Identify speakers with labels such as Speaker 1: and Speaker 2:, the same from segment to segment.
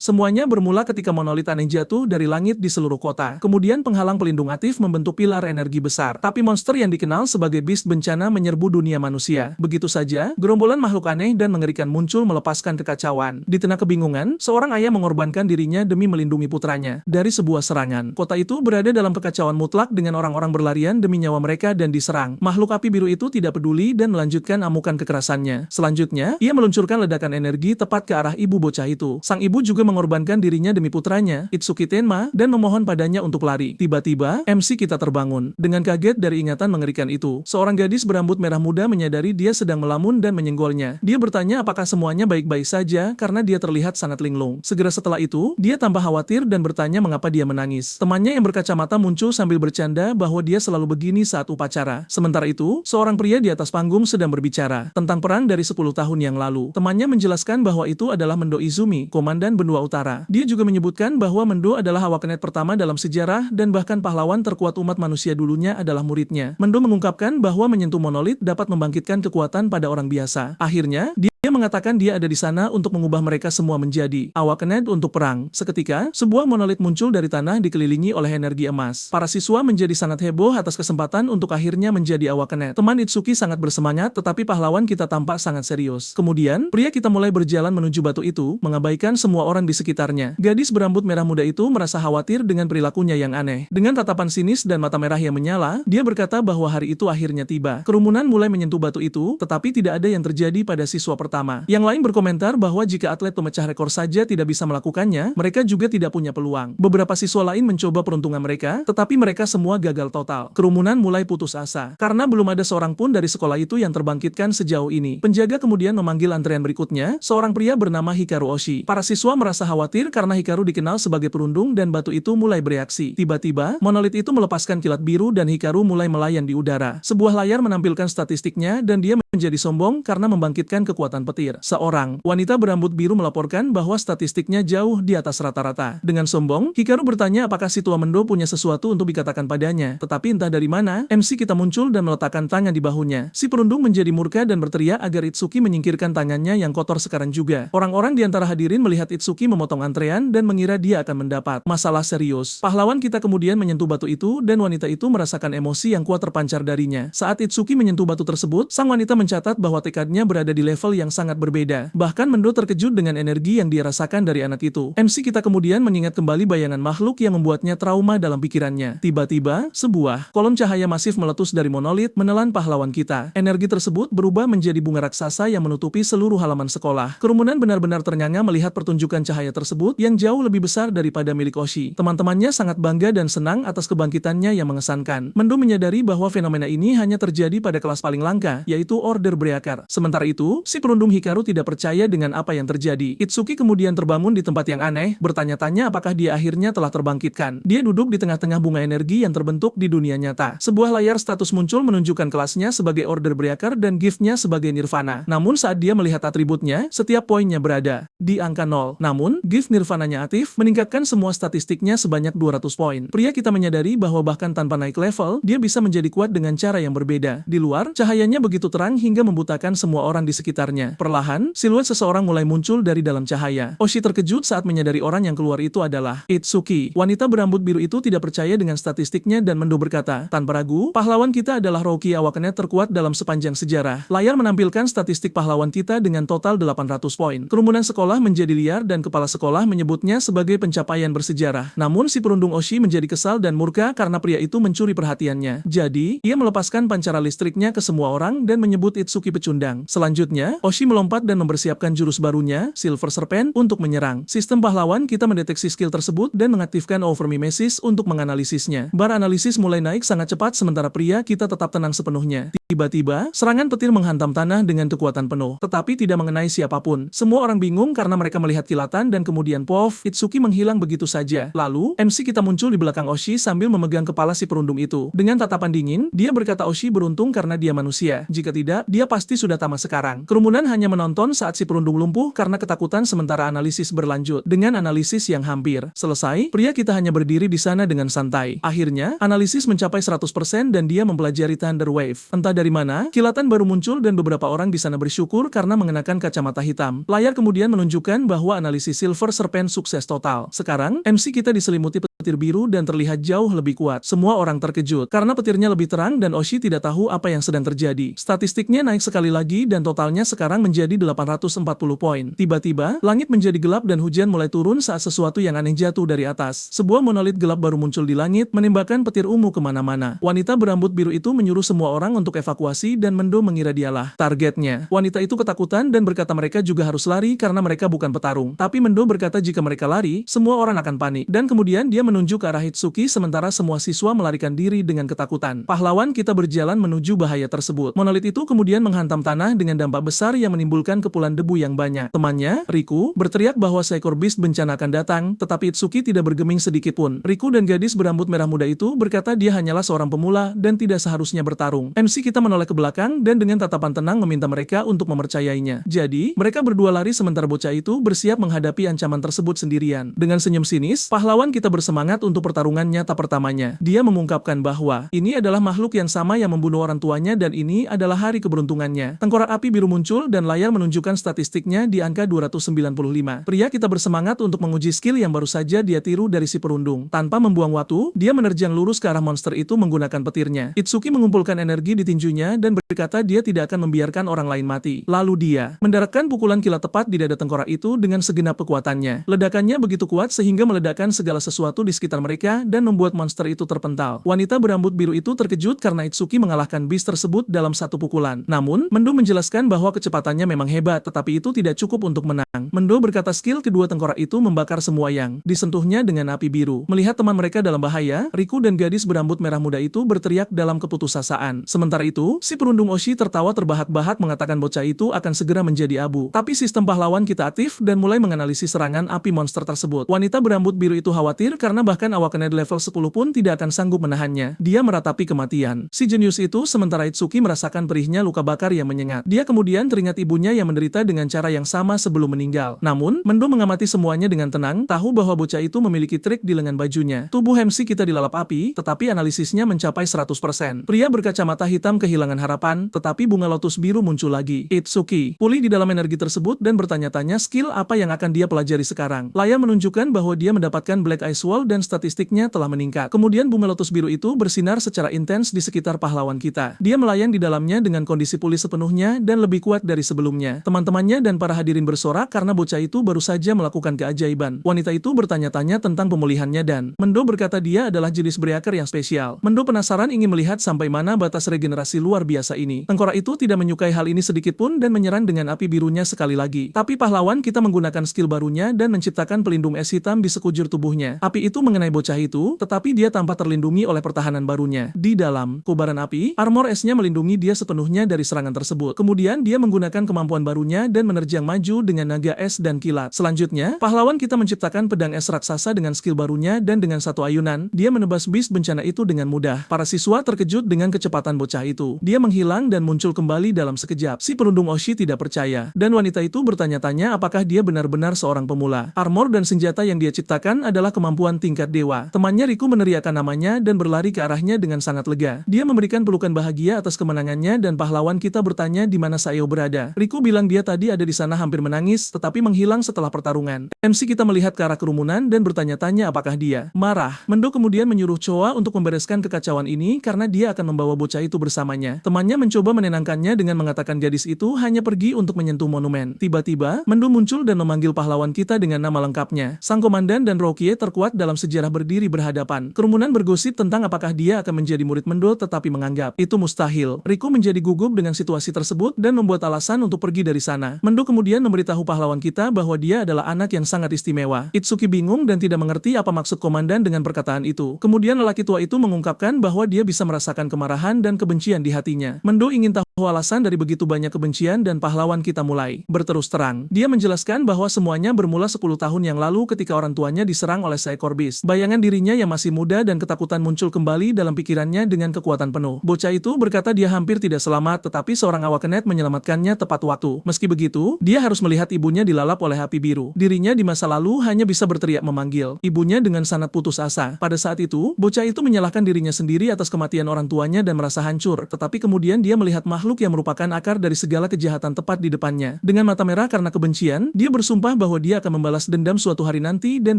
Speaker 1: Semuanya bermula ketika monolit aneh jatuh dari langit di seluruh kota. Kemudian penghalang pelindung aktif membentuk pilar energi besar. Tapi monster yang dikenal sebagai beast bencana menyerbu dunia manusia. Begitu saja, gerombolan makhluk aneh dan mengerikan muncul melepaskan kekacauan. Di tengah kebingungan, seorang ayah mengorbankan dirinya demi melindungi putranya dari sebuah serangan. Kota itu berada dalam kekacauan mutlak dengan orang-orang berlarian demi nyawa mereka dan diserang. Makhluk api biru itu tidak peduli dan melanjutkan amukan kekerasannya. Selanjutnya, ia meluncurkan ledakan energi tepat ke arah ibu bocah itu. Sang ibu juga mengorbankan dirinya demi putranya, Itsuki Tenma, dan memohon padanya untuk lari. Tiba-tiba, MC kita terbangun. Dengan kaget dari ingatan mengerikan itu, seorang gadis berambut merah muda menyadari dia sedang melamun dan menyenggolnya. Dia bertanya apakah semuanya baik-baik saja karena dia terlihat sangat linglung. Segera setelah itu, dia tambah khawatir dan bertanya mengapa dia menangis. Temannya yang berkacamata muncul sambil bercanda bahwa dia selalu begini saat upacara. Sementara itu, seorang pria di atas panggung sedang berbicara tentang perang dari 10 tahun yang lalu. Temannya menjelaskan bahwa itu adalah Mendo Izumi, komandan benua utara. Dia juga menyebutkan bahwa Mendo adalah awakenet pertama dalam sejarah dan bahkan pahlawan terkuat umat manusia dulunya adalah muridnya. Mendo mengungkapkan bahwa menyentuh monolit dapat membangkitkan kekuatan pada orang biasa. Akhirnya, dia mengatakan dia ada di sana untuk mengubah mereka semua menjadi awakenet untuk perang. Seketika, sebuah monolit muncul dari tanah dikelilingi oleh energi emas. Para siswa menjadi sangat heboh atas kesempatan untuk akhirnya menjadi awakenet. Teman Itsuki sangat bersemangat, tetapi pahlawan kita tampak sangat serius. Kemudian, pria kita mulai berjalan menuju batu itu, mengabaikan semua orang di sekitarnya. Gadis berambut merah muda itu merasa khawatir dengan perilakunya yang aneh. Dengan tatapan sinis dan mata merah yang menyala, dia berkata bahwa hari itu akhirnya tiba. Kerumunan mulai menyentuh batu itu, tetapi tidak ada yang terjadi pada siswa pertama. Yang lain berkomentar bahwa jika atlet pemecah rekor saja tidak bisa melakukannya, mereka juga tidak punya peluang. Beberapa siswa lain mencoba peruntungan mereka, tetapi mereka semua gagal total. Kerumunan mulai putus asa, karena belum ada seorang pun dari sekolah itu yang terbangkitkan sejauh ini. Penjaga kemudian memanggil antrean berikutnya, seorang pria bernama Hikaru Oshi. Para siswa merasa khawatir karena Hikaru dikenal sebagai perundung dan batu itu mulai bereaksi. Tiba-tiba, monolit itu melepaskan kilat biru dan Hikaru mulai melayang di udara. Sebuah layar menampilkan statistiknya dan dia menjadi sombong karena membangkitkan kekuatan petir. Seorang wanita berambut biru melaporkan bahwa statistiknya jauh di atas rata-rata. Dengan sombong, Hikaru bertanya apakah si tua Mendo punya sesuatu untuk dikatakan padanya. Tetapi entah dari mana, MC kita muncul dan meletakkan tangan di bahunya. Si perundung menjadi murka dan berteriak agar Itsuki menyingkirkan tangannya yang kotor sekarang juga. Orang-orang di antara hadirin melihat Itsuki memotong antrean dan mengira dia akan mendapat masalah serius. Pahlawan kita kemudian menyentuh batu itu dan wanita itu merasakan emosi yang kuat terpancar darinya. Saat Itsuki menyentuh batu tersebut, sang wanita mencatat bahwa tekadnya berada di level yang sangat berbeda. Bahkan Mendo terkejut dengan energi yang dia rasakan dari anak itu. MC kita kemudian mengingat kembali bayangan makhluk yang membuatnya trauma dalam pikirannya. Tiba-tiba, sebuah kolom cahaya masif meletus dari monolit menelan pahlawan kita. Energi tersebut berubah menjadi bunga raksasa yang menutupi seluruh halaman sekolah. Kerumunan benar-benar ternyanga melihat pertunjukan cahaya tersebut yang jauh lebih besar daripada milik Oshi. Teman-temannya sangat bangga dan senang atas kebangkitannya yang mengesankan. Mendo menyadari bahwa fenomena ini hanya terjadi pada kelas paling langka, yaitu Order Breaker. Sementara itu, si perundung Hikaru tidak percaya dengan apa yang terjadi. Itsuki kemudian terbangun di tempat yang aneh, bertanya-tanya apakah dia akhirnya telah terbangkitkan. Dia duduk di tengah-tengah bunga energi yang terbentuk di dunia nyata. Sebuah layar status muncul menunjukkan kelasnya sebagai Order Breaker dan gift-nya sebagai Nirvana. Namun saat dia melihat atributnya, setiap poinnya berada di angka 0. Namun, gift Nirvananya aktif, meningkatkan semua statistiknya sebanyak 200 poin. Pria kita menyadari bahwa bahkan tanpa naik level, dia bisa menjadi kuat dengan cara yang berbeda. Di luar, cahayanya begitu terang hingga membutakan semua orang di sekitarnya. Perlahan, siluet seseorang mulai muncul dari dalam cahaya. Oshi terkejut saat menyadari orang yang keluar itu adalah Itsuki. Wanita berambut biru itu tidak percaya dengan statistiknya dan Mendo berkata, tanpa ragu, pahlawan kita adalah Rookie Awakenet terkuat dalam sepanjang sejarah. Layar menampilkan statistik pahlawan kita dengan total 800 poin. Kerumunan sekolah menjadi liar dan kepala sekolah menyebutnya sebagai pencapaian bersejarah. Namun si perundung Oshi menjadi kesal dan murka karena pria itu mencuri perhatiannya. Jadi, ia melepaskan pancara listriknya ke semua orang dan menyebut Itsuki pecundang. Selanjutnya, Oshi melompat dan mempersiapkan jurus barunya, Silver Serpent, untuk menyerang. Sistem pahlawan kita mendeteksi skill tersebut dan mengaktifkan Overmimesis untuk menganalisisnya. Bar analisis mulai naik sangat cepat sementara pria kita tetap tenang sepenuhnya. Tiba-tiba, serangan petir menghantam tanah dengan kekuatan penuh, tetapi tidak mengenai siapapun. Semua orang bingung karena mereka melihat kilatan dan kemudian pof, Itsuki menghilang begitu saja. Lalu, MC kita muncul di belakang Oshi sambil memegang kepala si perundung itu. Dengan tatapan dingin, dia berkata Oshi beruntung karena dia manusia. Jika tidak, tidak, dia pasti sudah tamat sekarang. Kerumunan hanya menonton saat si perundung lumpuh karena ketakutan sementara analisis berlanjut. Dengan analisis yang hampir selesai, pria kita hanya berdiri di sana dengan santai. Akhirnya, analisis mencapai 100% dan dia mempelajari Thunder Wave. Entah dari mana, kilatan baru muncul dan beberapa orang di sana bersyukur karena mengenakan kacamata hitam. Layar kemudian menunjukkan bahwa analisis Silver Serpent sukses total. Sekarang, MC kita diselimuti petir biru dan terlihat jauh lebih kuat. Semua orang terkejut karena petirnya lebih terang dan Oshi tidak tahu apa yang sedang terjadi. Statistiknya naik sekali lagi dan totalnya sekarang menjadi 840 poin. Tiba-tiba, langit menjadi gelap dan hujan mulai turun saat sesuatu yang aneh jatuh dari atas. Sebuah monolit gelap baru muncul di langit, menembakkan petir ungu kemana-mana. Wanita berambut biru itu menyuruh semua orang untuk evakuasi dan Mendo mengira dialah targetnya. Wanita itu ketakutan dan berkata mereka juga harus lari karena mereka bukan petarung. Tapi Mendo berkata jika mereka lari, semua orang akan panik. Dan kemudian dia menunjuk ke arah Hitsuki sementara semua siswa melarikan diri dengan ketakutan. Pahlawan kita berjalan menuju bahaya tersebut. Monolit itu kemudian menghantam tanah dengan dampak besar yang menimbulkan kepulan debu yang banyak. Temannya, Riku, berteriak bahwa seekor beast bencana akan datang, tetapi Hitsuki tidak bergeming sedikit pun. Riku dan gadis berambut merah muda itu berkata dia hanyalah seorang pemula dan tidak seharusnya bertarung. MC kita menoleh ke belakang dan dengan tatapan tenang meminta mereka untuk mempercayainya. Jadi, mereka berdua lari sementara bocah itu bersiap menghadapi ancaman tersebut sendirian. Dengan senyum sinis, pahlawan kita bersemangat untuk pertarungan nyata pertamanya. Dia mengungkapkan bahwa ini adalah makhluk yang sama yang membunuh orang tuanya dan ini adalah hari keberuntungannya. Tengkorak api biru muncul dan layar menunjukkan statistiknya di angka 295. Pria kita bersemangat untuk menguji skill yang baru saja dia tiru dari si perundung. Tanpa membuang waktu, dia menerjang lurus ke arah monster itu menggunakan petirnya. Itsuki mengumpulkan energi di tinjunya dan berkata dia tidak akan membiarkan orang lain mati. Lalu dia mendaratkan pukulan kilat tepat di dada tengkorak itu dengan segenap kekuatannya. Ledakannya begitu kuat sehingga meledakkan segala sesuatu di sekitar mereka dan membuat monster itu terpental. Wanita berambut biru itu terkejut karena Itsuki mengalahkan beast tersebut dalam satu pukulan. Namun, Mendo menjelaskan bahwa kecepatannya memang hebat, tetapi itu tidak cukup untuk menang. Mendo berkata skill kedua tengkorak itu membakar semua yang disentuhnya dengan api biru. Melihat teman mereka dalam bahaya, Riku dan gadis berambut merah muda itu berteriak dalam keputusasaan. Sementara itu, si perundung Oshi tertawa terbahak-bahak mengatakan bocah itu akan segera menjadi abu. Tapi sistem pahlawan kita aktif dan mulai menganalisis serangan api monster tersebut. Wanita berambut biru itu khawatir karena bahkan Awakened level 10 pun tidak akan sanggup menahannya. Dia meratapi kematian. Si jenius itu sementara Itsuki merasakan perihnya luka bakar yang menyengat. Dia kemudian teringat ibunya yang menderita dengan cara yang sama sebelum meninggal. Namun, Mendo mengamati semuanya dengan tenang, tahu bahwa bocah itu memiliki trik di lengan bajunya. Tubuh MC kita dilalap api, tetapi analisisnya mencapai 100%. Pria berkacamata hitam kehilangan harapan, tetapi bunga lotus biru muncul lagi. Itsuki pulih di dalam energi tersebut dan bertanya-tanya skill apa yang akan dia pelajari sekarang. Layar menunjukkan bahwa dia mendapatkan Black Ice Wall dan statistiknya telah meningkat. Kemudian bunga lotus biru itu bersinar secara intens di sekitar pahlawan kita. Dia melayang di dalamnya dengan kondisi pulih sepenuhnya dan lebih kuat dari sebelumnya. Teman-temannya dan para hadirin bersorak karena bocah itu baru saja melakukan keajaiban. Wanita itu bertanya-tanya tentang pemulihannya dan Mendo berkata dia adalah jenis breaker yang spesial. Mendo penasaran ingin melihat sampai mana batas regenerasi luar biasa ini. Tengkorak itu tidak menyukai hal ini sedikit pun dan menyerang dengan api birunya sekali lagi. Tapi pahlawan kita menggunakan skill barunya dan menciptakan pelindung es hitam di sekujur tubuhnya. Api itu mengenai bocah itu, tetapi dia tampak terlindungi oleh pertahanan barunya. Di dalam kobaran api, armor esnya melindungi dia sepenuhnya dari serangan tersebut. Kemudian dia menggunakan kemampuan barunya dan menerjang maju dengan naga es dan kilat. Selanjutnya, pahlawan kita menciptakan pedang es raksasa dengan skill barunya dan dengan satu ayunan, dia menebas beast bencana itu dengan mudah. Para siswa terkejut dengan kecepatan bocah itu. Dia menghilang dan muncul kembali dalam sekejap. Si perundung Oshi tidak percaya, dan wanita itu bertanya-tanya apakah dia benar-benar seorang pemula. Armor dan senjata yang dia ciptakan adalah kemampuan tingkat dewa. Temannya Riku meneriakkan namanya dan berlari ke arahnya dengan sangat lega. Dia memberikan pelukan bahagia atas kemenangannya dan pahlawan kita bertanya di mana Sayo berada. Riku bilang dia tadi ada di sana hampir menangis, tetapi menghilang setelah pertarungan. MC kita melihat ke arah kerumunan dan bertanya-tanya apakah dia marah. Mendo kemudian menyuruh Choa untuk membereskan kekacauan ini karena dia akan membawa bocah itu bersamanya. Temannya mencoba menenangkannya dengan mengatakan gadis itu hanya pergi untuk menyentuh monumen. Tiba-tiba, Mendo muncul dan memanggil pahlawan kita dengan nama lengkapnya. Sang komandan dan Rokie terkuat dalam sejarah berdiri berhadapan. Kerumunan bergosip tentang apakah dia akan menjadi murid Mendo tetapi menganggap itu mustahil. Riku menjadi gugup dengan situasi tersebut dan membuat alasan untuk pergi dari sana. Mendo kemudian memberitahu pahlawan kita bahwa dia adalah anak yang sangat istimewa. Itsuki bingung dan tidak mengerti apa maksud komandan dengan perkataan itu. Kemudian lelaki tua itu mengungkapkan bahwa dia bisa merasakan kemarahan dan kebencian di hatinya. Mendo ingin tahu alasan dari begitu banyak kebencian dan pahlawan kita mulai berterus terang. Dia menjelaskan bahwa semuanya bermula 10 tahun yang lalu ketika orang tuanya diserang oleh seekor Beast. Bayangan dirinya yang masih muda dan ketakutan muncul kembali dalam pikirannya dengan kekuatan penuh. Bocah itu berkata dia hampir tidak selamat, tetapi seorang Awakenet menyelamatkannya tepat waktu. Meski begitu, dia harus melihat ibunya dilalap oleh api biru. Dirinya di masa lalu hanya bisa berteriak memanggil ibunya dengan sangat putus asa. Pada saat itu, bocah itu menyalahkan dirinya sendiri atas kematian orang tuanya dan merasa hancur. Tetapi kemudian dia melihat makhluk yang merupakan akar dari segala kejahatan tepat di depannya. Dengan mata merah karena kebencian, dia bersumpah bahwa dia akan membalas dendam suatu hari nanti, dan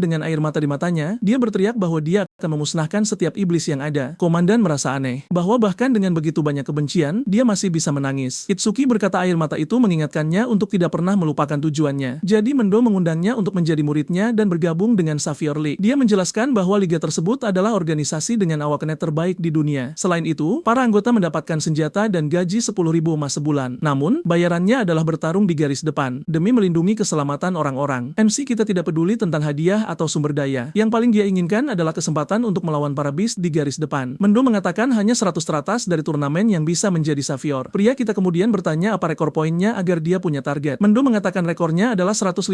Speaker 1: dengan air mata di matanya, dia berteriak bahwa dia akan memusnahkan setiap iblis yang ada. Komandan merasa aneh, bahwa bahkan dengan begitu banyak kebencian, dia masih bisa menangis. Itsuki berkata air mata itu mengingatkannya untuk tidak pernah melupakan tujuannya. Jadi Mendo mengundangnya untuk menjadi muridnya dan bergabung dengan Savior League. Dia menjelaskan bahwa liga tersebut adalah organisasi dengan Awakenet terbaik di dunia. Selain itu, para anggota mendapatkan senjata dan gaji 10.000 emas sebulan. Namun, bayarannya adalah bertarung di garis depan, demi melindungi keselamatan orang-orang. MC kita tidak peduli tentang hadiah atau sumber daya. Yang paling dia inginkan adalah kesempatan untuk melawan para beast di garis depan. Mendo mengatakan hanya 100 teratas dari turnamen yang bisa menjadi Savior. Pria kita kemudian bertanya apa rekor poinnya agar dia punya target. Mendo mengatakan rekornya adalah 115.000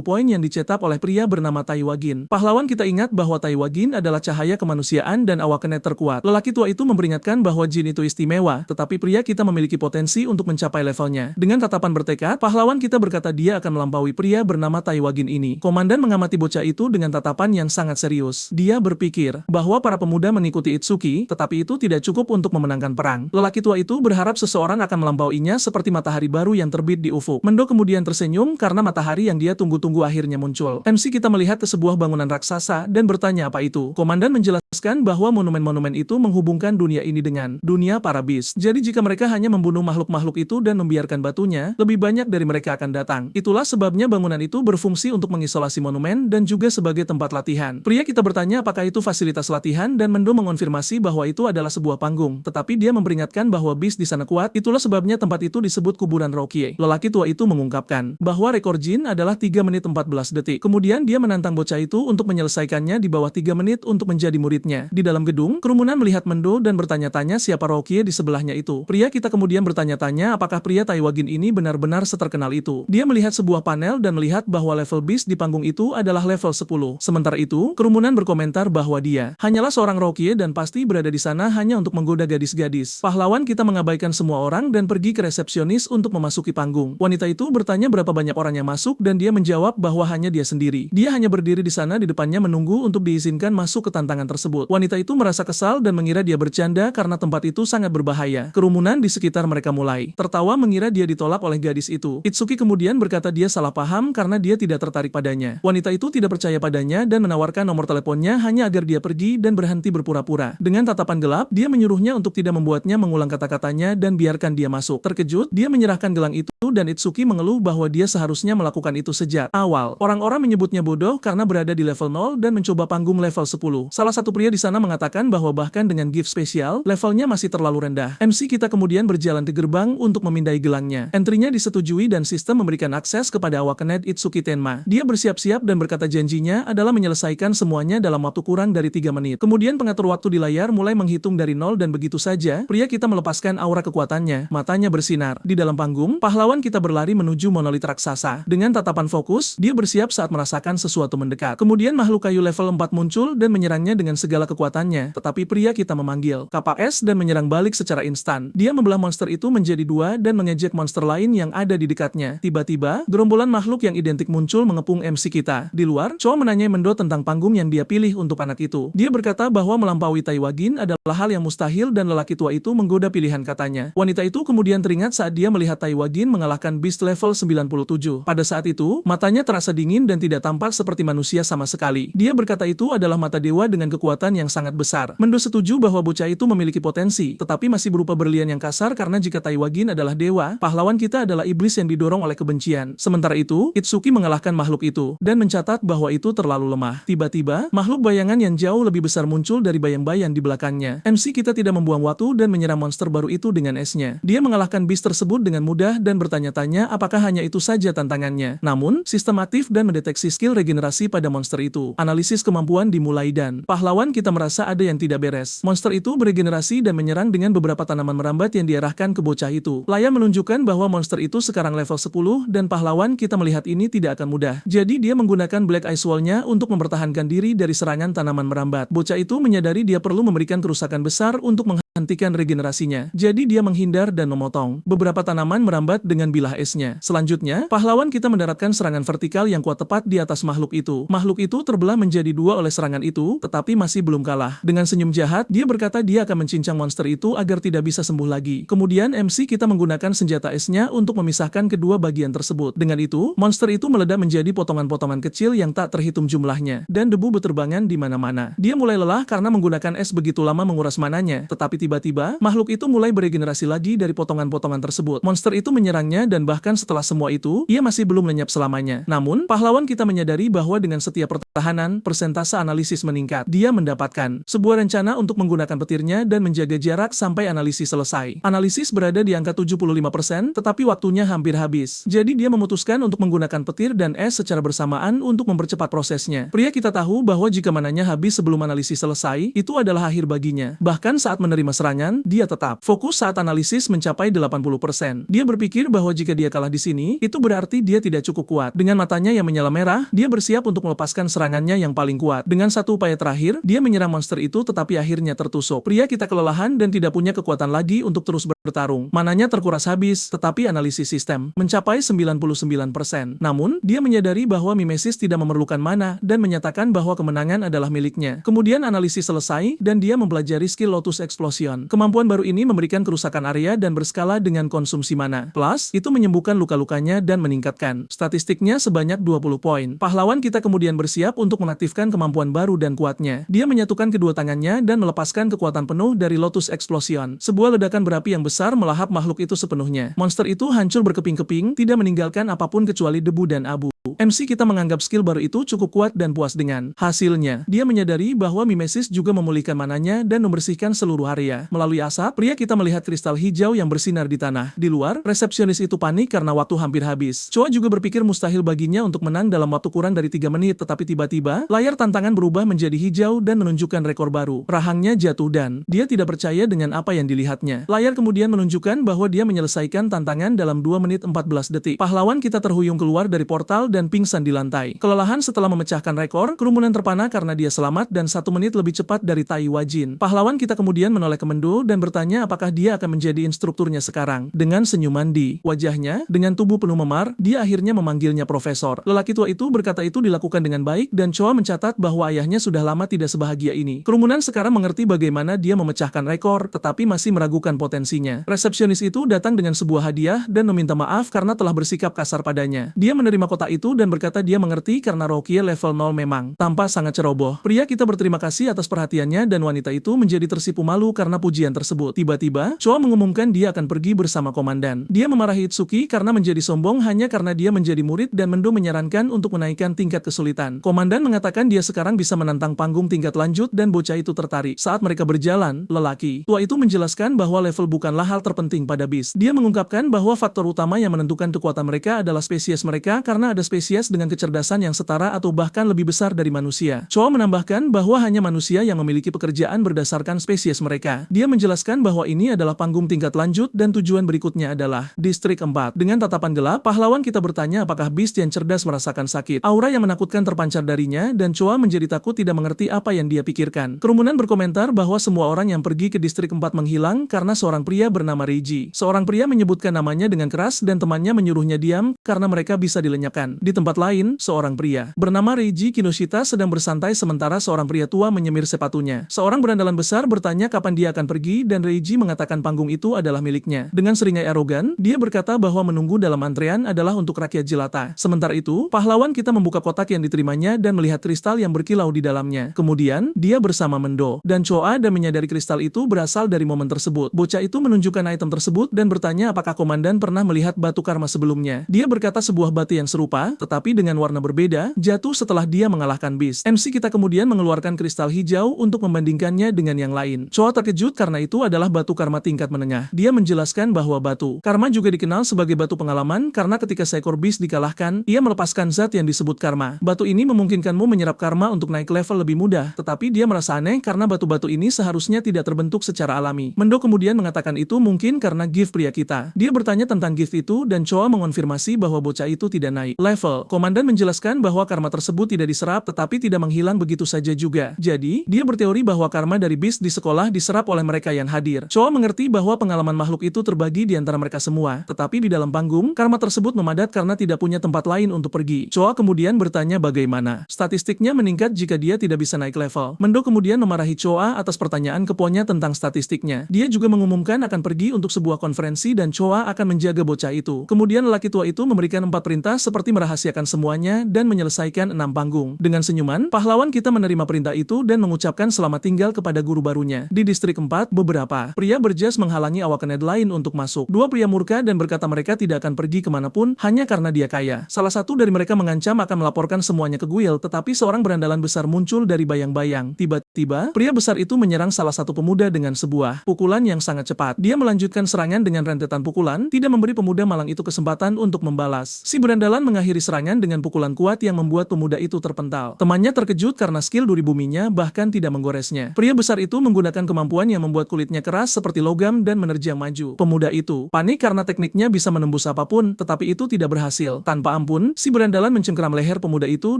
Speaker 1: poin yang dicetak oleh pria bernama Taiwagin. Pahlawan kita ingat bahwa Taiwagin adalah cahaya kemanusiaan dan Awakenet terkuat. Lelaki tua itu memperingatkan bahwa jin itu istimewa, tetapi pria kita memiliki potensi untuk mencapai levelnya. Dengan tatapan bertekad, pahlawan kita berkata dia akan melampaui pria bernama Taiwagin ini. Komandan mengamati bocah itu dengan tatapan yang sangat serius. Dia berpikir bahwa para pemuda mengikuti Itsuki, tetapi itu tidak cukup untuk memenangkan perang. Lelaki tua itu berharap seseorang akan melampauinya seperti matahari baru yang terbit di ufuk. Mendo kemudian tersenyum karena matahari yang dia tunggu-tunggu akhirnya muncul. MC kita melihat ke sebuah bangunan raksasa dan bertanya apa itu. Komandan menjelaskan bahwa monumen-monumen itu menghubungkan dunia ini dengan dunia para beast. Jadi jika mereka hanya membunuh makhluk-makhluk itu dan membiarkan batunya, lebih banyak dari mereka akan datang. Itulah sebabnya bangunan itu berfungsi untuk mengisolasi monumen dan juga sebagai tempat latihan. Pria kita bertanya apakah itu fasilitas latihan dan Mendo mengonfirmasi bahwa itu adalah sebuah panggung. Tetapi dia memperingatkan bahwa beast di sana kuat, itulah sebabnya tempat itu disebut kuburan Rokie. Lelaki tua itu mengungkapkan bahwa rekor jin adalah 3 menit 14 detik. Kemudian dia menantang bocah itu untuk menyelesaikannya di bawah 3 menit untuk menjadi muridnya. Di dalam gedung, kerumunan melihat Mendo dan bertanya-tanya siapa Rokie di sebelahnya itu. Pria kita kemudian bertanya-tanya apakah pria Taiwagin ini benar-benar seterkenal itu. Dia melihat sebuah panel dan melihat bahwa level beast di panggung itu adalah level 10. Sementara itu, kerumunan berkomentar bahwa dia hanyalah seorang Rokie dan pasti berada di sana hanya untuk menggoda gadis-gadis. Pahlawan kita mengabaikan semua orang dan pergi ke resepsionis untuk memasuki panggung. Wanita itu bertanya berapa banyak orang yang masuk dan dia menjawab bahwa hanya dia sendiri. Dia hanya berdiri di sana di depannya menunggu untuk diizinkan masuk ke tantangan tersebut. Wanita itu merasa kesal dan mengira dia bercanda karena tempat itu sangat berbahaya. Kerumunan di sekitar mereka mulai tertawa mengira dia ditolak oleh gadis itu. Itsuki kemudian berkata dia salah paham karena dia tidak tertarik padanya. Wanita itu tidak percaya padanya dan menawarkan nomor teleponnya hanya agar dia pergi dan berhenti berpura-pura. Dengan tatapan gelap, dia menyuruhnya untuk tidak membuatnya mengulang kata-katanya dan biarkan dia masuk. Terkejut, dia menyerahkan gelang itu dan Itsuki mengeluh bahwa dia seharusnya melakukan itu sejak awal. Orang-orang menyebutnya bodoh karena berada di level 0 dan mencoba panggung level 10. Salah satu pria di sana mengatakan bahwa bahkan dengan gift spesial, levelnya masih terlalu rendah. MC kita kemudian berjalan ke gerbang untuk memindai gelangnya. Entry-nya disetujui dan sistem memberikan akses kepada Awakenet Itsuki Tenma. Dia bersiap-siap dan berkata janjinya adalah menyelesaikan semuanya dalam waktu kurang dari 3 menit. Kemudian pengatur waktu di layar mulai menghitung dari 0 dan begitu saja, pria kita melepaskan aura kekuatannya. Matanya bersinar. Di dalam panggung, pahlawan kita berlari menuju monolit raksasa. Dengan tatapan fokus, dia bersiap saat merasakan sesuatu mendekat. Kemudian makhluk kayu level 4 muncul dan menyerangnya dengan segala kekuatannya. Tetapi pria kita memanggil KPS dan menyerang balik secara instan. Dia membelah monster itu menjadi 2 dan mengejek monster lain yang ada di dekatnya. Tiba-tiba, gerombolan makhluk yang identik muncul mengepung MC kita. Di luar, Cho menanyai Mendo tentang panggung yang dia pilih untuk anak itu. Dia berkata bahwa melampaui Taiwagin adalah hal yang mustahil dan lelaki tua itu menggoda pilihan katanya. Wanita itu kemudian teringat saat dia melihat Taiwagin mengalahkan beast level 97. Pada saat itu, matanya terasa dingin dan tidak tampak seperti manusia sama sekali. Dia berkata itu adalah mata dewa dengan kekuatan yang sangat besar. Mendo setuju bahwa bocah itu memiliki potensi, tetapi masih berupa berlian yang kasar karena jika Taiwagin adalah dewa, pahlawan kita adalah iblis yang didorong oleh kebencian. Sementara itu, Itsuki mengalahkan makhluk itu dan mencatat bahwa itu terlalu lemah. Tiba-tiba, makhluk bayangan yang jauh lebih besar muncul dari bayang-bayang di belakangnya. MC kita tidak membuang waktu dan menyerang monster baru itu dengan esnya. Dia mengalahkan beast tersebut dengan mudah dan bertanya-tanya apakah hanya itu saja tantangannya. Namun, sistem aktif dan mendeteksi skill regenerasi pada monster itu. Analisis kemampuan dimulai dan pahlawan kita merasa ada yang tidak beres. Monster itu beregenerasi dan menyerang dengan beberapa tanaman merambat yang diarahkan ke bocah itu. Layar menunjukkan bahwa monster itu sekarang level 10 dan pahlawan kita melihat ini tidak akan mudah. Jadi dia menggunakan Black Ice Wall-nya untuk mempertahankan mempertahankan diri dari serangan tanaman merambat. Bocah itu menyadari dia perlu memberikan kerusakan besar untuk menghentikan regenerasinya. Jadi dia menghindar dan memotong beberapa tanaman merambat dengan bilah esnya. Selanjutnya, pahlawan kita mendaratkan serangan vertikal yang kuat tepat di atas makhluk itu. Makhluk itu terbelah menjadi dua oleh serangan itu, tetapi masih belum kalah. Dengan senyum jahat, dia berkata dia akan mencincang monster itu agar tidak bisa sembuh lagi. Kemudian MC kita menggunakan senjata esnya untuk memisahkan kedua bagian tersebut. Dengan itu, monster itu meledak menjadi potongan-potongan kecil yang tak terhitung jumlahnya, dan debu berterbangan di mana-mana. Dia mulai lelah karena menggunakan es begitu lama menguras mananya, tetapi tiba-tiba, makhluk itu mulai beregenerasi lagi dari potongan-potongan tersebut. Monster itu menyerangnya dan bahkan setelah semua itu, ia masih belum lenyap selamanya. Namun, pahlawan kita menyadari bahwa dengan setiap pertahanan, persentase analisis meningkat. Dia mendapatkan sebuah rencana untuk menggunakan petirnya dan menjaga jarak sampai analisis selesai. Analisis berada di angka 75%, tetapi waktunya hampir habis. Jadi dia memutuskan untuk menggunakan petir dan es secara bersamaan untuk mempercepat prosesnya. Pria kita tahu bahwa jika mananya habis sebelum analisis selesai, itu adalah akhir baginya. Bahkan saat menerima serangan, dia tetap fokus saat analisis mencapai 80%. Dia berpikir bahwa jika dia kalah di sini, itu berarti dia tidak cukup kuat. Dengan matanya yang menyala merah, dia bersiap untuk melepaskan serangannya yang paling kuat. Dengan satu upaya terakhir, dia menyerang monster itu tetapi akhirnya tertusuk. Pria kita kelelahan dan tidak punya kekuatan lagi untuk terus bertarung. Mananya terkuras habis, tetapi analisis sistem mencapai 99%. Namun, dia menyadari bahwa mimesis tidak memerlukan mana dan menyatakan bahwa kemenangan adalah miliknya. Kemudian analisis selesai dan dia mempelajari skill Lotus Explosion. Kemampuan baru ini memberikan kerusakan area dan berskala dengan konsumsi mana. Plus, itu menyembuhkan luka-lukanya dan meningkatkan statistiknya sebanyak 20 poin. Pahlawan kita kemudian bersiap untuk mengaktifkan kemampuan baru dan kuatnya. Dia menyatukan kedua tangannya dan melepaskan kekuatan penuh dari Lotus Explosion. Sebuah ledakan berapi yang besar melahap makhluk itu sepenuhnya. Monster itu hancur berkeping-keping, tidak meninggalkan apapun kecuali debu dan abu. MC kita menganggap skill baru itu cukup kuat dan puas dengan hasilnya. Dia menyadari bahwa mimesis juga memulihkan mananya dan membersihkan seluruh area. Melalui asap, pria kita melihat kristal hijau yang bersinar di tanah. Di luar, resepsionis itu panik karena waktu hampir habis. Choa juga berpikir mustahil baginya untuk menang dalam waktu kurang dari 3 menit, tetapi tiba-tiba, layar tantangan berubah menjadi hijau dan menunjukkan rekor baru. Rahangnya jatuh dan dia tidak percaya dengan apa yang dilihatnya. Layar kemudian menunjukkan bahwa dia menyelesaikan tantangan dalam 2 menit 14 detik. Pahlawan kita terhuyung keluar dari portal dan pingsan di lantai. Kelelahan setelah memecahkan rekor, kerumunan terpana karena dia selamat dan 1 menit lebih cepat dari Tai Wajin. Pahlawan kita kemudian menoleh ke Mendo dan bertanya apakah dia akan menjadi instrukturnya sekarang. Dengan senyuman di wajahnya, dengan tubuh penuh memar, dia akhirnya memanggilnya Profesor. Lelaki tua itu berkata itu dilakukan dengan baik dan Choa mencatat bahwa ayahnya sudah lama tidak sebahagia ini. Kerumunan sekarang mengerti bagaimana dia memecahkan rekor, tetapi masih meragukan potensinya. Resepsionis itu datang dengan sebuah hadiah dan meminta maaf karena telah bersikap kasar padanya. Dia menerima kotak itu dan berkata dia mengerti karena Rokia level 0 memang tampak sangat ceroboh. Pria kita berterima kasih atas perhatiannya dan wanita itu menjadi tersipu malu karena pujian tersebut. Tiba-tiba, Choa mengumumkan dia akan pergi bersama komandan. Dia memarahi Itsuki karena menjadi sombong hanya karena dia menjadi murid dan Mendo menyarankan untuk menaikkan tingkat kesulitan. Komandan mengatakan dia sekarang bisa menantang panggung tingkat lanjut dan bocah itu tertarik. Saat mereka berjalan, lelaki tua itu menjelaskan bahwa level bukanlah hal terpenting pada Beast. Dia mengungkapkan bahwa faktor utama yang menentukan kekuatan mereka adalah spesies mereka karena ada spesies dengan kecerdasan yang setara atau bahkan lebih besar dari manusia. Choa menambahkan bahwa hanya manusia yang memiliki pekerjaan berdasarkan spesies mereka. Dia menjelaskan bahwa ini adalah panggung tingkat lanjut dan tujuan berikutnya adalah Distrik 4. Dengan tatapan gelap, pahlawan kita bertanya apakah Beast yang cerdas merasakan sakit. Aura yang menakutkan terpancar darinya dan Choa menjadi takut tidak mengerti apa yang dia pikirkan. Kerumunan berkomentar bahwa semua orang yang pergi ke Distrik 4 menghilang karena seorang pria bernama Reiji. Seorang pria menyebutkan namanya dengan keras dan temannya menyuruhnya diam karena mereka bisa dilenyapkan. Di tempat lain, seorang pria bernama Reiji Kinoshita sedang bersantai sementara seorang pria tua menyemir sepatunya. Seorang berandalan besar bertanya kapan dia akan pergi dan Reiji mengatakan panggung itu adalah miliknya. Dengan seringai arogan, dia berkata bahwa menunggu dalam antrean adalah untuk rakyat jelata. Sementara itu, pahlawan kita membuka kotak yang diterimanya dan melihat kristal yang berkilau di dalamnya. Kemudian, dia bersama Mendo dan Choa dan menyadari kristal itu berasal dari momen tersebut. Bocah itu menunjukkan item tersebut dan bertanya apakah komandan pernah melihat batu karma sebelumnya. Dia berkata sebuah batu yang serupa, tetapi dengan warna berbeda, jatuh setelah dia mengalahkan Beast. MC kita kemudian mengeluarkan kristal hijau untuk membandingkannya dengan yang lain. Choa terkejut karena itu adalah batu karma tingkat menengah. Dia menjelaskan bahwa batu karma juga dikenal sebagai batu pengalaman karena ketika seekor Beast dikalahkan, ia melepaskan zat yang disebut karma. Batu ini memungkinkanmu menyerap karma untuk naik level lebih mudah, tetapi dia merasa aneh karena batu-batu ini seharusnya tidak terbentuk secara alami. Mendo kemudian mengatakan itu mungkin karena gift pria kita. Dia bertanya tentang gift itu dan Choa mengonfirmasi bahwa bocah itu tidak naik level level. Komandan menjelaskan bahwa karma tersebut tidak diserap tetapi tidak menghilang begitu saja juga. Jadi, dia berteori bahwa karma dari Beast di sekolah diserap oleh mereka yang hadir. Choa mengerti bahwa pengalaman makhluk itu terbagi di antara mereka semua, tetapi di dalam panggung, karma tersebut memadat karena tidak punya tempat lain untuk pergi. Choa kemudian bertanya bagaimana statistiknya meningkat jika dia tidak bisa naik level. Mendo kemudian memarahi Choa atas pertanyaan keponya tentang statistiknya. Dia juga mengumumkan akan pergi untuk sebuah konferensi dan Choa akan menjaga bocah itu. Kemudian lelaki tua itu memberikan 4 perintah seperti merahasiakan semuanya dan menyelesaikan 6 panggung. Dengan senyuman, pahlawan kita menerima perintah itu dan mengucapkan selamat tinggal kepada guru barunya. Di distrik 4, beberapa pria berjas menghalangi Awakened lain untuk masuk. Dua pria murka dan berkata mereka tidak akan pergi kemanapun hanya karena dia kaya. Salah satu dari mereka mengancam akan melaporkan semuanya ke Guild, tetapi seorang berandalan besar muncul dari bayang-bayang. Tiba-tiba, pria besar itu menyerang salah satu pemuda dengan sebuah pukulan yang sangat cepat. Dia melanjutkan serangan dengan rentetan pukulan, tidak memberi pemuda malang itu kesempatan untuk membalas. Si berandalan mengakhiri serangan dengan pukulan kuat yang membuat pemuda itu terpental. Temannya terkejut karena skill duri buminya bahkan tidak menggoresnya. Pria besar itu menggunakan kemampuan yang membuat kulitnya keras seperti logam dan menerjang maju. Pemuda itu panik karena tekniknya bisa menembus apapun, tetapi itu tidak berhasil. Tanpa ampun, si berandalan mencengkeram leher pemuda itu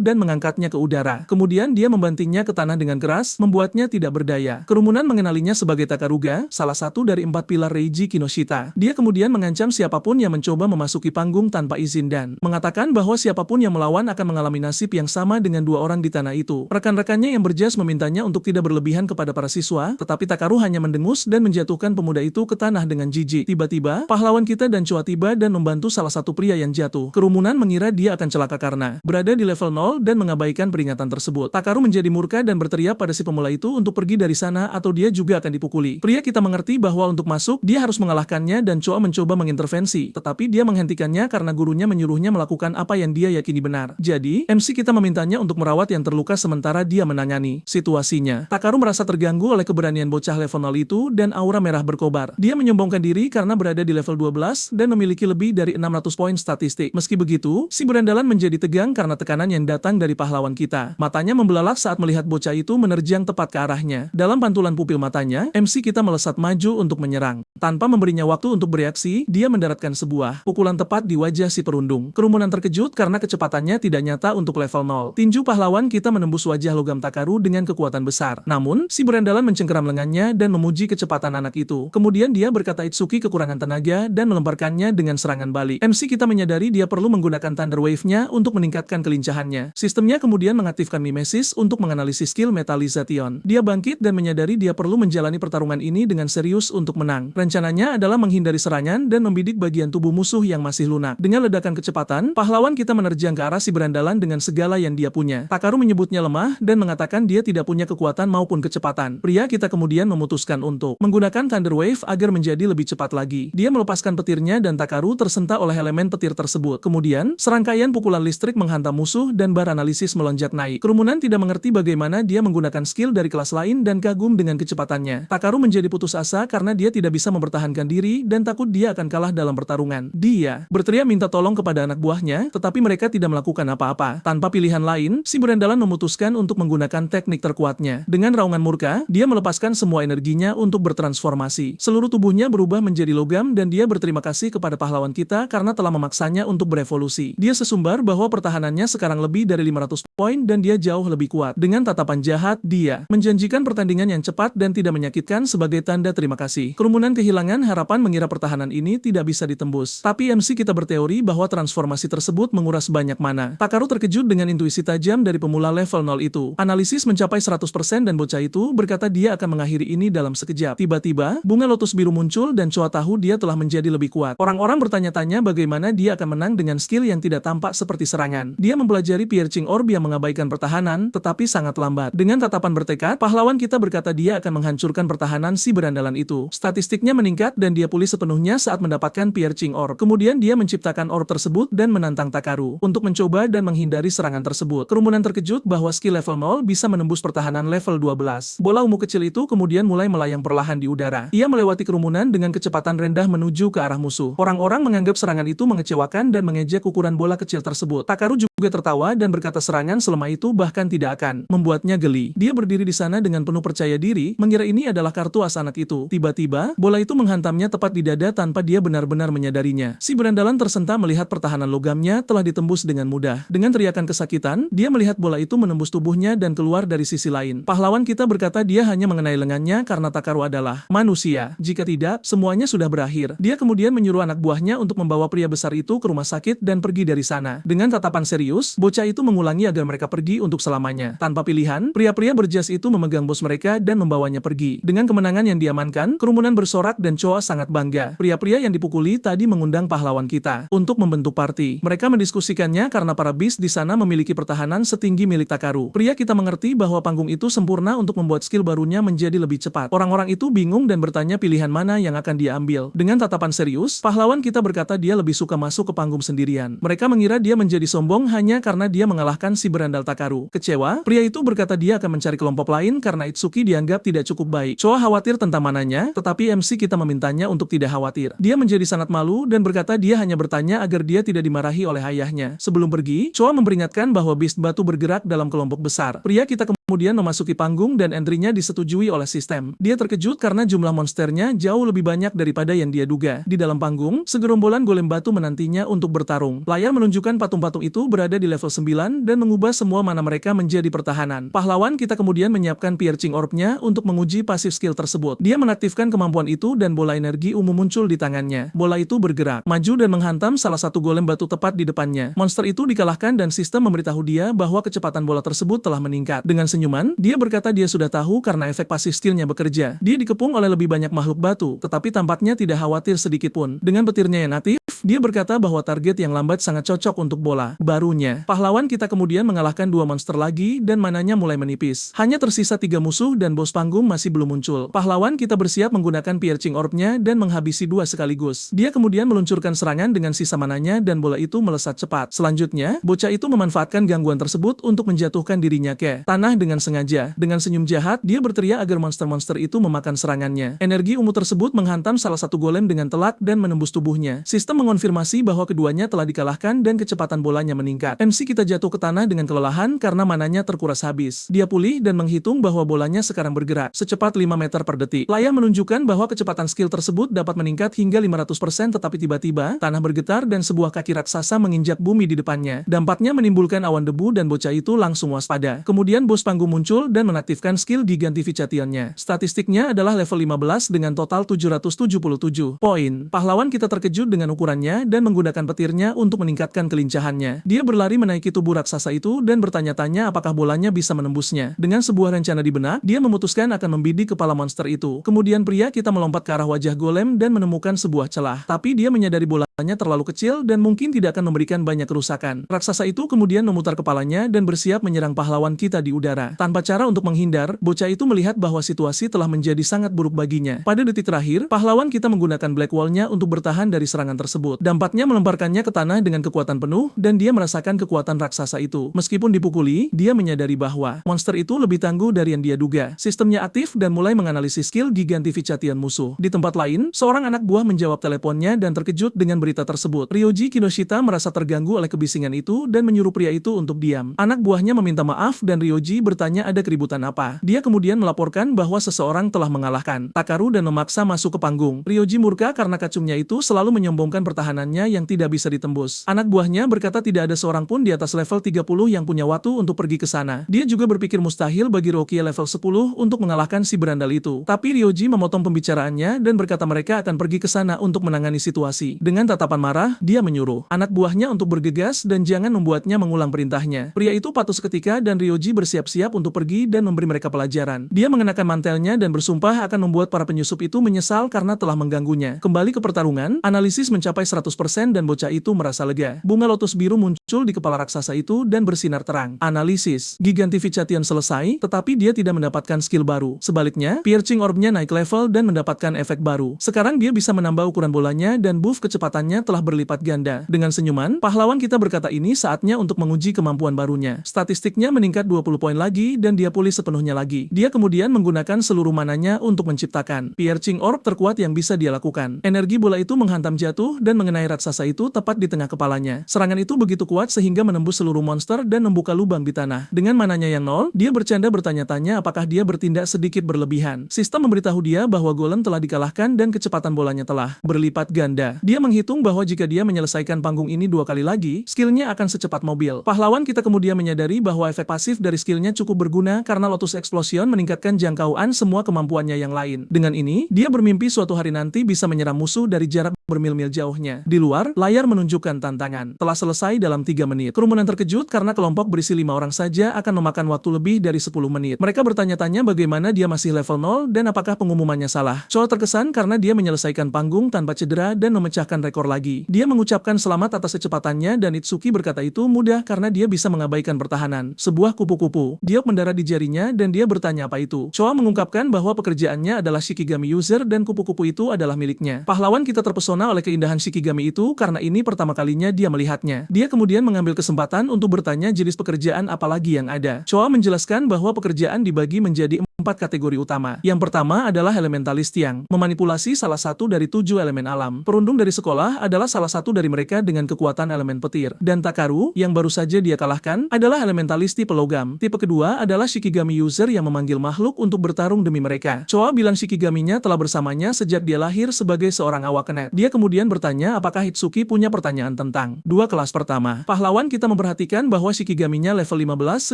Speaker 1: dan mengangkatnya ke udara. Kemudian dia membantingnya ke tanah dengan keras, membuatnya tidak berdaya. Kerumunan mengenalinya sebagai Takaruga, salah satu dari 4 pilar Reiji Kinoshita. Dia kemudian mengancam siapapun yang mencoba memasuki panggung tanpa izin dan mengatakan bahwa siapapun yang melawan akan mengalami nasib yang sama dengan 2 orang di tanah itu. Rekan-rekannya yang berjas memintanya untuk tidak berlebihan kepada para siswa, tetapi Takaru hanya mendengus dan menjatuhkan pemuda itu ke tanah dengan jijik. Tiba-tiba, pahlawan kita dan Choa tiba dan membantu salah satu pria yang jatuh. Kerumunan mengira dia akan celaka karena berada di level 0 dan mengabaikan peringatan tersebut. Takaru menjadi murka dan berteriak pada si pemula itu untuk pergi dari sana atau dia juga akan dipukuli. Pria kita mengerti bahwa untuk masuk, dia harus mengalahkannya dan Choa mencoba mengintervensi, tetapi dia menghentikannya karena gurunya menyuruhnya melakukan apa yang dia yakini benar. Jadi, MC kita memintanya untuk merawat yang terluka sementara dia menangani situasinya. Takaru merasa terganggu oleh keberanian bocah level 0 itu dan aura merah berkobar. Dia menyombongkan diri karena berada di level 12 dan memiliki lebih dari 600 poin statistik. Meski begitu, si berandalan menjadi tegang karena tekanan yang datang dari pahlawan kita. Matanya membelalak saat melihat bocah itu menerjang tepat ke arahnya. Dalam pantulan pupil matanya, MC kita melesat maju untuk menyerang. Tanpa memberinya waktu untuk bereaksi, dia mendaratkan sebuah pukulan tepat di wajah si perundung. Kerumunan terkejut karena kecepatannya tidak nyata untuk level 0. Tinju pahlawan kita menembus wajah logam Takaru dengan kekuatan besar. Namun, si berandalan mencengkeram lengannya dan memuji kecepatan anak itu. Kemudian dia berkata Itsuki kekurangan tenaga dan melemparkannya dengan serangan balik. MC kita menyadari dia perlu menggunakan Thunder Wave-nya untuk meningkatkan kelincahannya. Sistemnya kemudian mengaktifkan Mimesis untuk menganalisis skill Metalization. Dia bangkit dan menyadari dia perlu menjalani pertarungan ini dengan serius untuk menang. Rencananya adalah menghindari serangan dan membidik bagian tubuh musuh yang masih lunak. Dengan ledakan kecepatan, pahlawan kita menerjang ke arah si berandalan dengan segala yang dia punya. Takaru menyebutnya lemah dan mengatakan dia tidak punya kekuatan maupun kecepatan. Pria kita kemudian memutuskan untuk menggunakan Thunder Wave agar menjadi lebih cepat lagi. Dia melepaskan petirnya dan Takaru tersentak oleh elemen petir tersebut. Kemudian, serangkaian pukulan listrik menghantam musuh dan bar analisis melonjak naik. Kerumunan tidak mengerti bagaimana dia menggunakan skill dari kelas lain dan kagum dengan kecepatannya. Takaru menjadi putus asa karena dia tidak bisa mempertahankan diri dan takut dia akan kalah dalam pertarungan. Dia berteriak minta tolong kepada anak buahnya, tetapi mereka tidak melakukan apa-apa. Tanpa pilihan lain, si berandalan memutuskan untuk menggunakan teknik terkuatnya. Dengan raungan murka, dia melepaskan semua energinya untuk bertransformasi. Seluruh tubuhnya berubah menjadi logam dan dia berterima kasih kepada pahlawan kita karena telah memaksanya untuk berevolusi. Dia sesumbar bahwa pertahanannya sekarang lebih dari 500 poin dan dia jauh lebih kuat. Dengan tatapan jahat, dia menjanjikan pertandingan yang cepat dan tidak menyakitkan sebagai tanda terima kasih. Kerumunan kehilangan harapan mengira pertahanan ini tidak bisa ditembus. Tapi MC kita berteori bahwa transformasi tersebut menguras banyak mana. Takaru terkejut dengan intuisi tajam dari pemula level 0 itu. Analisis mencapai 100% dan bocah itu berkata dia akan mengakhiri ini dalam sekejap. Tiba-tiba, bunga lotus biru muncul dan Choa tahu dia telah menjadi lebih kuat. Orang-orang bertanya-tanya bagaimana dia akan menang dengan skill yang tidak tampak seperti serangan. Dia mempelajari Piercing Orb yang mengabaikan pertahanan, tetapi sangat lambat. Dengan tatapan bertekad, pahlawan kita berkata dia akan menghancurkan pertahanan si berandalan itu. Statistiknya meningkat dan dia pulih sepenuhnya saat mendapatkan Piercing Orb. Kemudian dia menciptakan orb tersebut dan menantang Takaru untuk mencoba dan menghindari serangan tersebut. Kerumunan terkejut bahwa skill level 0 bisa menembus pertahanan level 12. Bola ungu kecil itu kemudian mulai melayang perlahan di udara. Ia melewati kerumunan dengan kecepatan rendah menuju ke arah musuh. Orang-orang menganggap serangan itu mengecewakan dan mengejek ukuran bola kecil tersebut. Takaru juga tertawa dan berkata serangan selemah itu bahkan tidak akan membuatnya geli. Dia berdiri di sana dengan penuh percaya diri, mengira ini adalah kartu as anak itu. Tiba-tiba, bola itu menghantamnya tepat di dada tanpa dia benar-benar menyadarinya. Si berandalan tersentak melihat pertahanan logamnya telah ditembus dengan mudah. Dengan teriakan kesakitan, dia melihat bola itu menembus tubuhnya dan keluar dari sisi lain. Pahlawan kita berkata dia hanya mengenai lengannya karena Takaru adalah manusia. Jika tidak, semuanya sudah berakhir. Dia kemudian menyuruh anak buahnya untuk membawa pria besar itu ke rumah sakit dan pergi dari sana. Dengan tatapan serius, bocah itu mengulangi agar mereka pergi untuk selamanya. Tanpa pilihan, pria-pria berjas itu memegang bos mereka dan membawanya pergi. Dengan kemenangan yang diamankan, kerumunan bersorak dan Choa sangat bangga. Pria-pria yang dipukuli tadi mengundang pahlawan kita untuk membentuk party. Mereka mendiskusikannya karena para beast di sana memiliki pertahanan setinggi milik Takaru. Pria kita mengerti bahwa panggung itu sempurna untuk membuat skill barunya menjadi lebih cepat. Orang-orang itu bingung dan bertanya pilihan mana yang akan dia ambil. Dengan tatapan serius, pahlawan kita berkata dia lebih suka masuk ke panggung sendirian. Mereka mengira dia menjadi sombong hanya karena dia mengalahkan si berandal Takaru. Kecewa, pria itu berkata dia akan mencari kelompok lain karena Itsuki dianggap tidak cukup baik. Choa khawatir tentang mananya, tetapi MC kita memintanya untuk tidak khawatir. Dia menjadi sangat malu dan berkata dia hanya bertanya agar dia tidak dimarahi oleh ayahnya. Sebelum pergi, Choa memperingatkan bahwa beast batu bergerak dalam kelompok besar. Pria kita kemudian memasuki panggung dan entry-nya disetujui oleh sistem. Dia terkejut karena jumlah monsternya jauh lebih banyak daripada yang dia duga. Di dalam panggung, segerombolan golem batu menantinya untuk bertarung. Layar menunjukkan patung-patung itu berada di level 9 dan mengubah semua mana mereka menjadi pertahanan. Pahlawan kita kemudian menyiapkan piercing orb-nya untuk menguji pasif skill tersebut. Dia mengaktifkan kemampuan itu dan bola energi ungu muncul di tangannya. Bola itu bergerak, maju dan menghantam salah satu golem batu tepat di depannya. Monster itu dikalahkan dan sistem memberitahu dia bahwa kecepatan bola tersebut telah meningkat. Dengan senyuman, dia berkata dia sudah tahu karena efek pasif skillnya bekerja. Dia dikepung oleh lebih banyak makhluk batu, tetapi tampaknya tidak khawatir sedikit pun. Dengan petirnya yang aktif, dia berkata bahwa target yang lambat sangat cocok untuk bola barunya. Pahlawan kita kemudian mengalahkan 2 monster lagi dan mananya mulai menipis. Hanya tersisa 3 musuh dan bos panggung masih belum muncul. Pahlawan kita bersiap menggunakan piercing orb-nya dan menghabisi 2 sekaligus. Dia kemudian meluncurkan serangan dengan sisa mananya dan bola itu melesat cepat. Selanjutnya, bocah itu memanfaatkan gangguan tersebut untuk menjatuhkan dirinya ke tanah dengan sengaja. Dengan senyum jahat, dia berteriak agar monster-monster itu memakan serangannya. Energi ungu tersebut menghantam salah satu golem dengan telak dan menembus tubuhnya. Sistem mengonfirmasi bahwa keduanya telah dikalahkan dan kecepatan bolanya meningkat. MC kita jatuh ke tanah dengan kelelahan karena mananya terkuras habis. Dia pulih dan menghitung bahwa bolanya sekarang bergerak secepat 5 meter per detik. Layar menunjukkan bahwa kecepatan skill tersebut dapat meningkat hingga 500% tetapi tiba-tiba, tanah bergetar dan sebuah kaki raksasa menginjak bumi di depannya. Dampaknya menimbulkan awan debu dan bocah itu langsung waspada. Kemudian bos panggung muncul dan mengaktifkan skill Gigantification-nya. Statistiknya adalah level 15 dengan total 777 poin. Pahlawan kita terkejut dengan ukurannya dan menggunakan petirnya untuk meningkatkan kelincahannya. Dia berlari menaiki tubuh raksasa itu dan bertanya-tanya apakah bolanya bisa menembusnya. Dengan sebuah rencana di benak, dia memutuskan akan membidik kepala monster itu. Kemudian pria kita melompat ke arah wajah golem dan menemukan sebuah celah. Tapi dia menyadari bolanya terlalu kecil dan mungkin tidak akan memberikan banyak kerusakan. Raksasa itu kemudian memutar kepalanya dan bersiap menyerang pahlawan kita di udara. Tanpa cara untuk menghindar, bocah itu melihat bahwa situasi telah menjadi sangat buruk baginya. Pada detik terakhir, pahlawan kita menggunakan Black Wall-nya untuk bertahan dari serangan tersebut. Dampaknya melemparkannya ke tanah dengan kekuatan penuh dan dia merasakan kekuatan raksasa itu. Meskipun dipukuli, dia menyadari bahwa monster itu lebih tangguh dari yang dia duga. Sistemnya aktif dan mulai menganalisis skill Gigantification musuh. Di tempat lain, seorang anak buah menjawab teleponnya dan terkejut dengan berita tersebut. Ryoji Kinoshita merasa terganggu oleh kebisingan itu dan menyuruh pria itu untuk diam. Anak buahnya meminta maaf dan Ryoji bertanya ada keributan apa. Dia kemudian melaporkan bahwa seseorang telah mengalahkan Takaru dan memaksa masuk ke panggung. Ryoji murka karena kacungnya itu selalu menyombongkan pertahanannya yang tidak bisa ditembus. Anak buahnya berkata tidak ada seorang pun di atas level 30 yang punya waktu untuk pergi ke sana. Dia juga berpikir mustahil bagi Rokia level 10 untuk mengalahkan si berandal itu. Tapi Ryoji memotong pembicaraannya dan berkata mereka akan pergi ke sana untuk menangani situasi. Dengan tatapan marah, dia menyuruh anak buahnya untuk bergegas dan jangan membuatnya mengulang perintahnya. Pria itu patuh seketika dan Ryoji bersiap-siap untuk pergi dan memberi mereka pelajaran. Dia mengenakan mantelnya dan bersumpah akan membuat para penyusup itu menyesal karena telah mengganggunya. Kembali ke pertarungan, analisis mencapai 100% dan bocah itu merasa lega. Bunga lotus biru muncul di kepala raksasa itu dan bersinar terang. Analisis Gigantification selesai, tetapi dia tidak mendapatkan skill baru. Sebaliknya, piercing orb-nya naik level dan mendapatkan efek baru. Sekarang dia bisa menambah ukuran bolanya dan buff kecepatannya telah berlipat ganda. Dengan senyuman, pahlawan kita berkata ini saatnya untuk menguji kemampuan barunya. Statistiknya meningkat 20 poin lagi lagi dan dia pulih sepenuhnya lagi. Dia kemudian menggunakan seluruh mananya untuk menciptakan Piercing Orb terkuat yang bisa dia lakukan. Energi bola itu menghantam jatuh dan mengenai raksasa itu tepat di tengah kepalanya. Serangan itu begitu kuat sehingga menembus seluruh monster dan membuka lubang di tanah. Dengan mananya yang nol, dia bercanda bertanya-tanya apakah dia bertindak sedikit berlebihan. Sistem memberitahu dia bahwa golem telah dikalahkan dan kecepatan bolanya telah berlipat ganda. Dia menghitung bahwa jika dia menyelesaikan panggung ini 2 kali lagi, skillnya akan secepat mobil. Pahlawan kita kemudian menyadari bahwa efek pasif dari skillnya cukup berguna karena Lotus Explosion meningkatkan jangkauan semua kemampuannya yang lain. Dengan ini, dia bermimpi suatu hari nanti bisa menyerang musuh dari jarak bermil-mil jauhnya. Di luar, layar menunjukkan tantangan. Telah selesai dalam 3 menit. Kerumunan terkejut karena kelompok berisi 5 orang saja akan memakan waktu lebih dari 10 menit. Mereka bertanya-tanya bagaimana dia masih level 0 dan apakah pengumumannya salah. Choa terkesan karena dia menyelesaikan panggung tanpa cedera dan memecahkan rekor lagi. Dia mengucapkan selamat atas kecepatannya dan Itsuki berkata itu mudah karena dia bisa mengabaikan pertahanan. Sebuah kupu-kupu. Dia mendarat di jarinya dan dia bertanya apa itu. Choa mengungkapkan bahwa pekerjaannya adalah Shikigami user dan kupu-kupu itu adalah miliknya. Pahlawan kita terpesona oleh keindahan Shikigami itu karena ini pertama kalinya dia melihatnya. Dia kemudian mengambil kesempatan untuk bertanya jenis pekerjaan apa lagi yang ada. Choa menjelaskan bahwa pekerjaan dibagi menjadi 4 kategori utama. Yang pertama adalah elementalis tiang, memanipulasi salah satu dari 7 elemen alam. Perundung dari sekolah adalah salah satu dari mereka dengan kekuatan elemen petir. Dan Takaru, yang baru saja dia kalahkan, adalah elementalis tipe logam. Tipe kedua adalah Shikigami user yang memanggil makhluk untuk bertarung demi mereka. Choa bilang Shikigaminya telah bersamanya sejak dia lahir sebagai seorang awakenet. Dia kemudian bertanya apakah Hitsuki punya pertanyaan tentang 2 kelas pertama. Pahlawan kita memperhatikan bahwa Shikigaminya level 15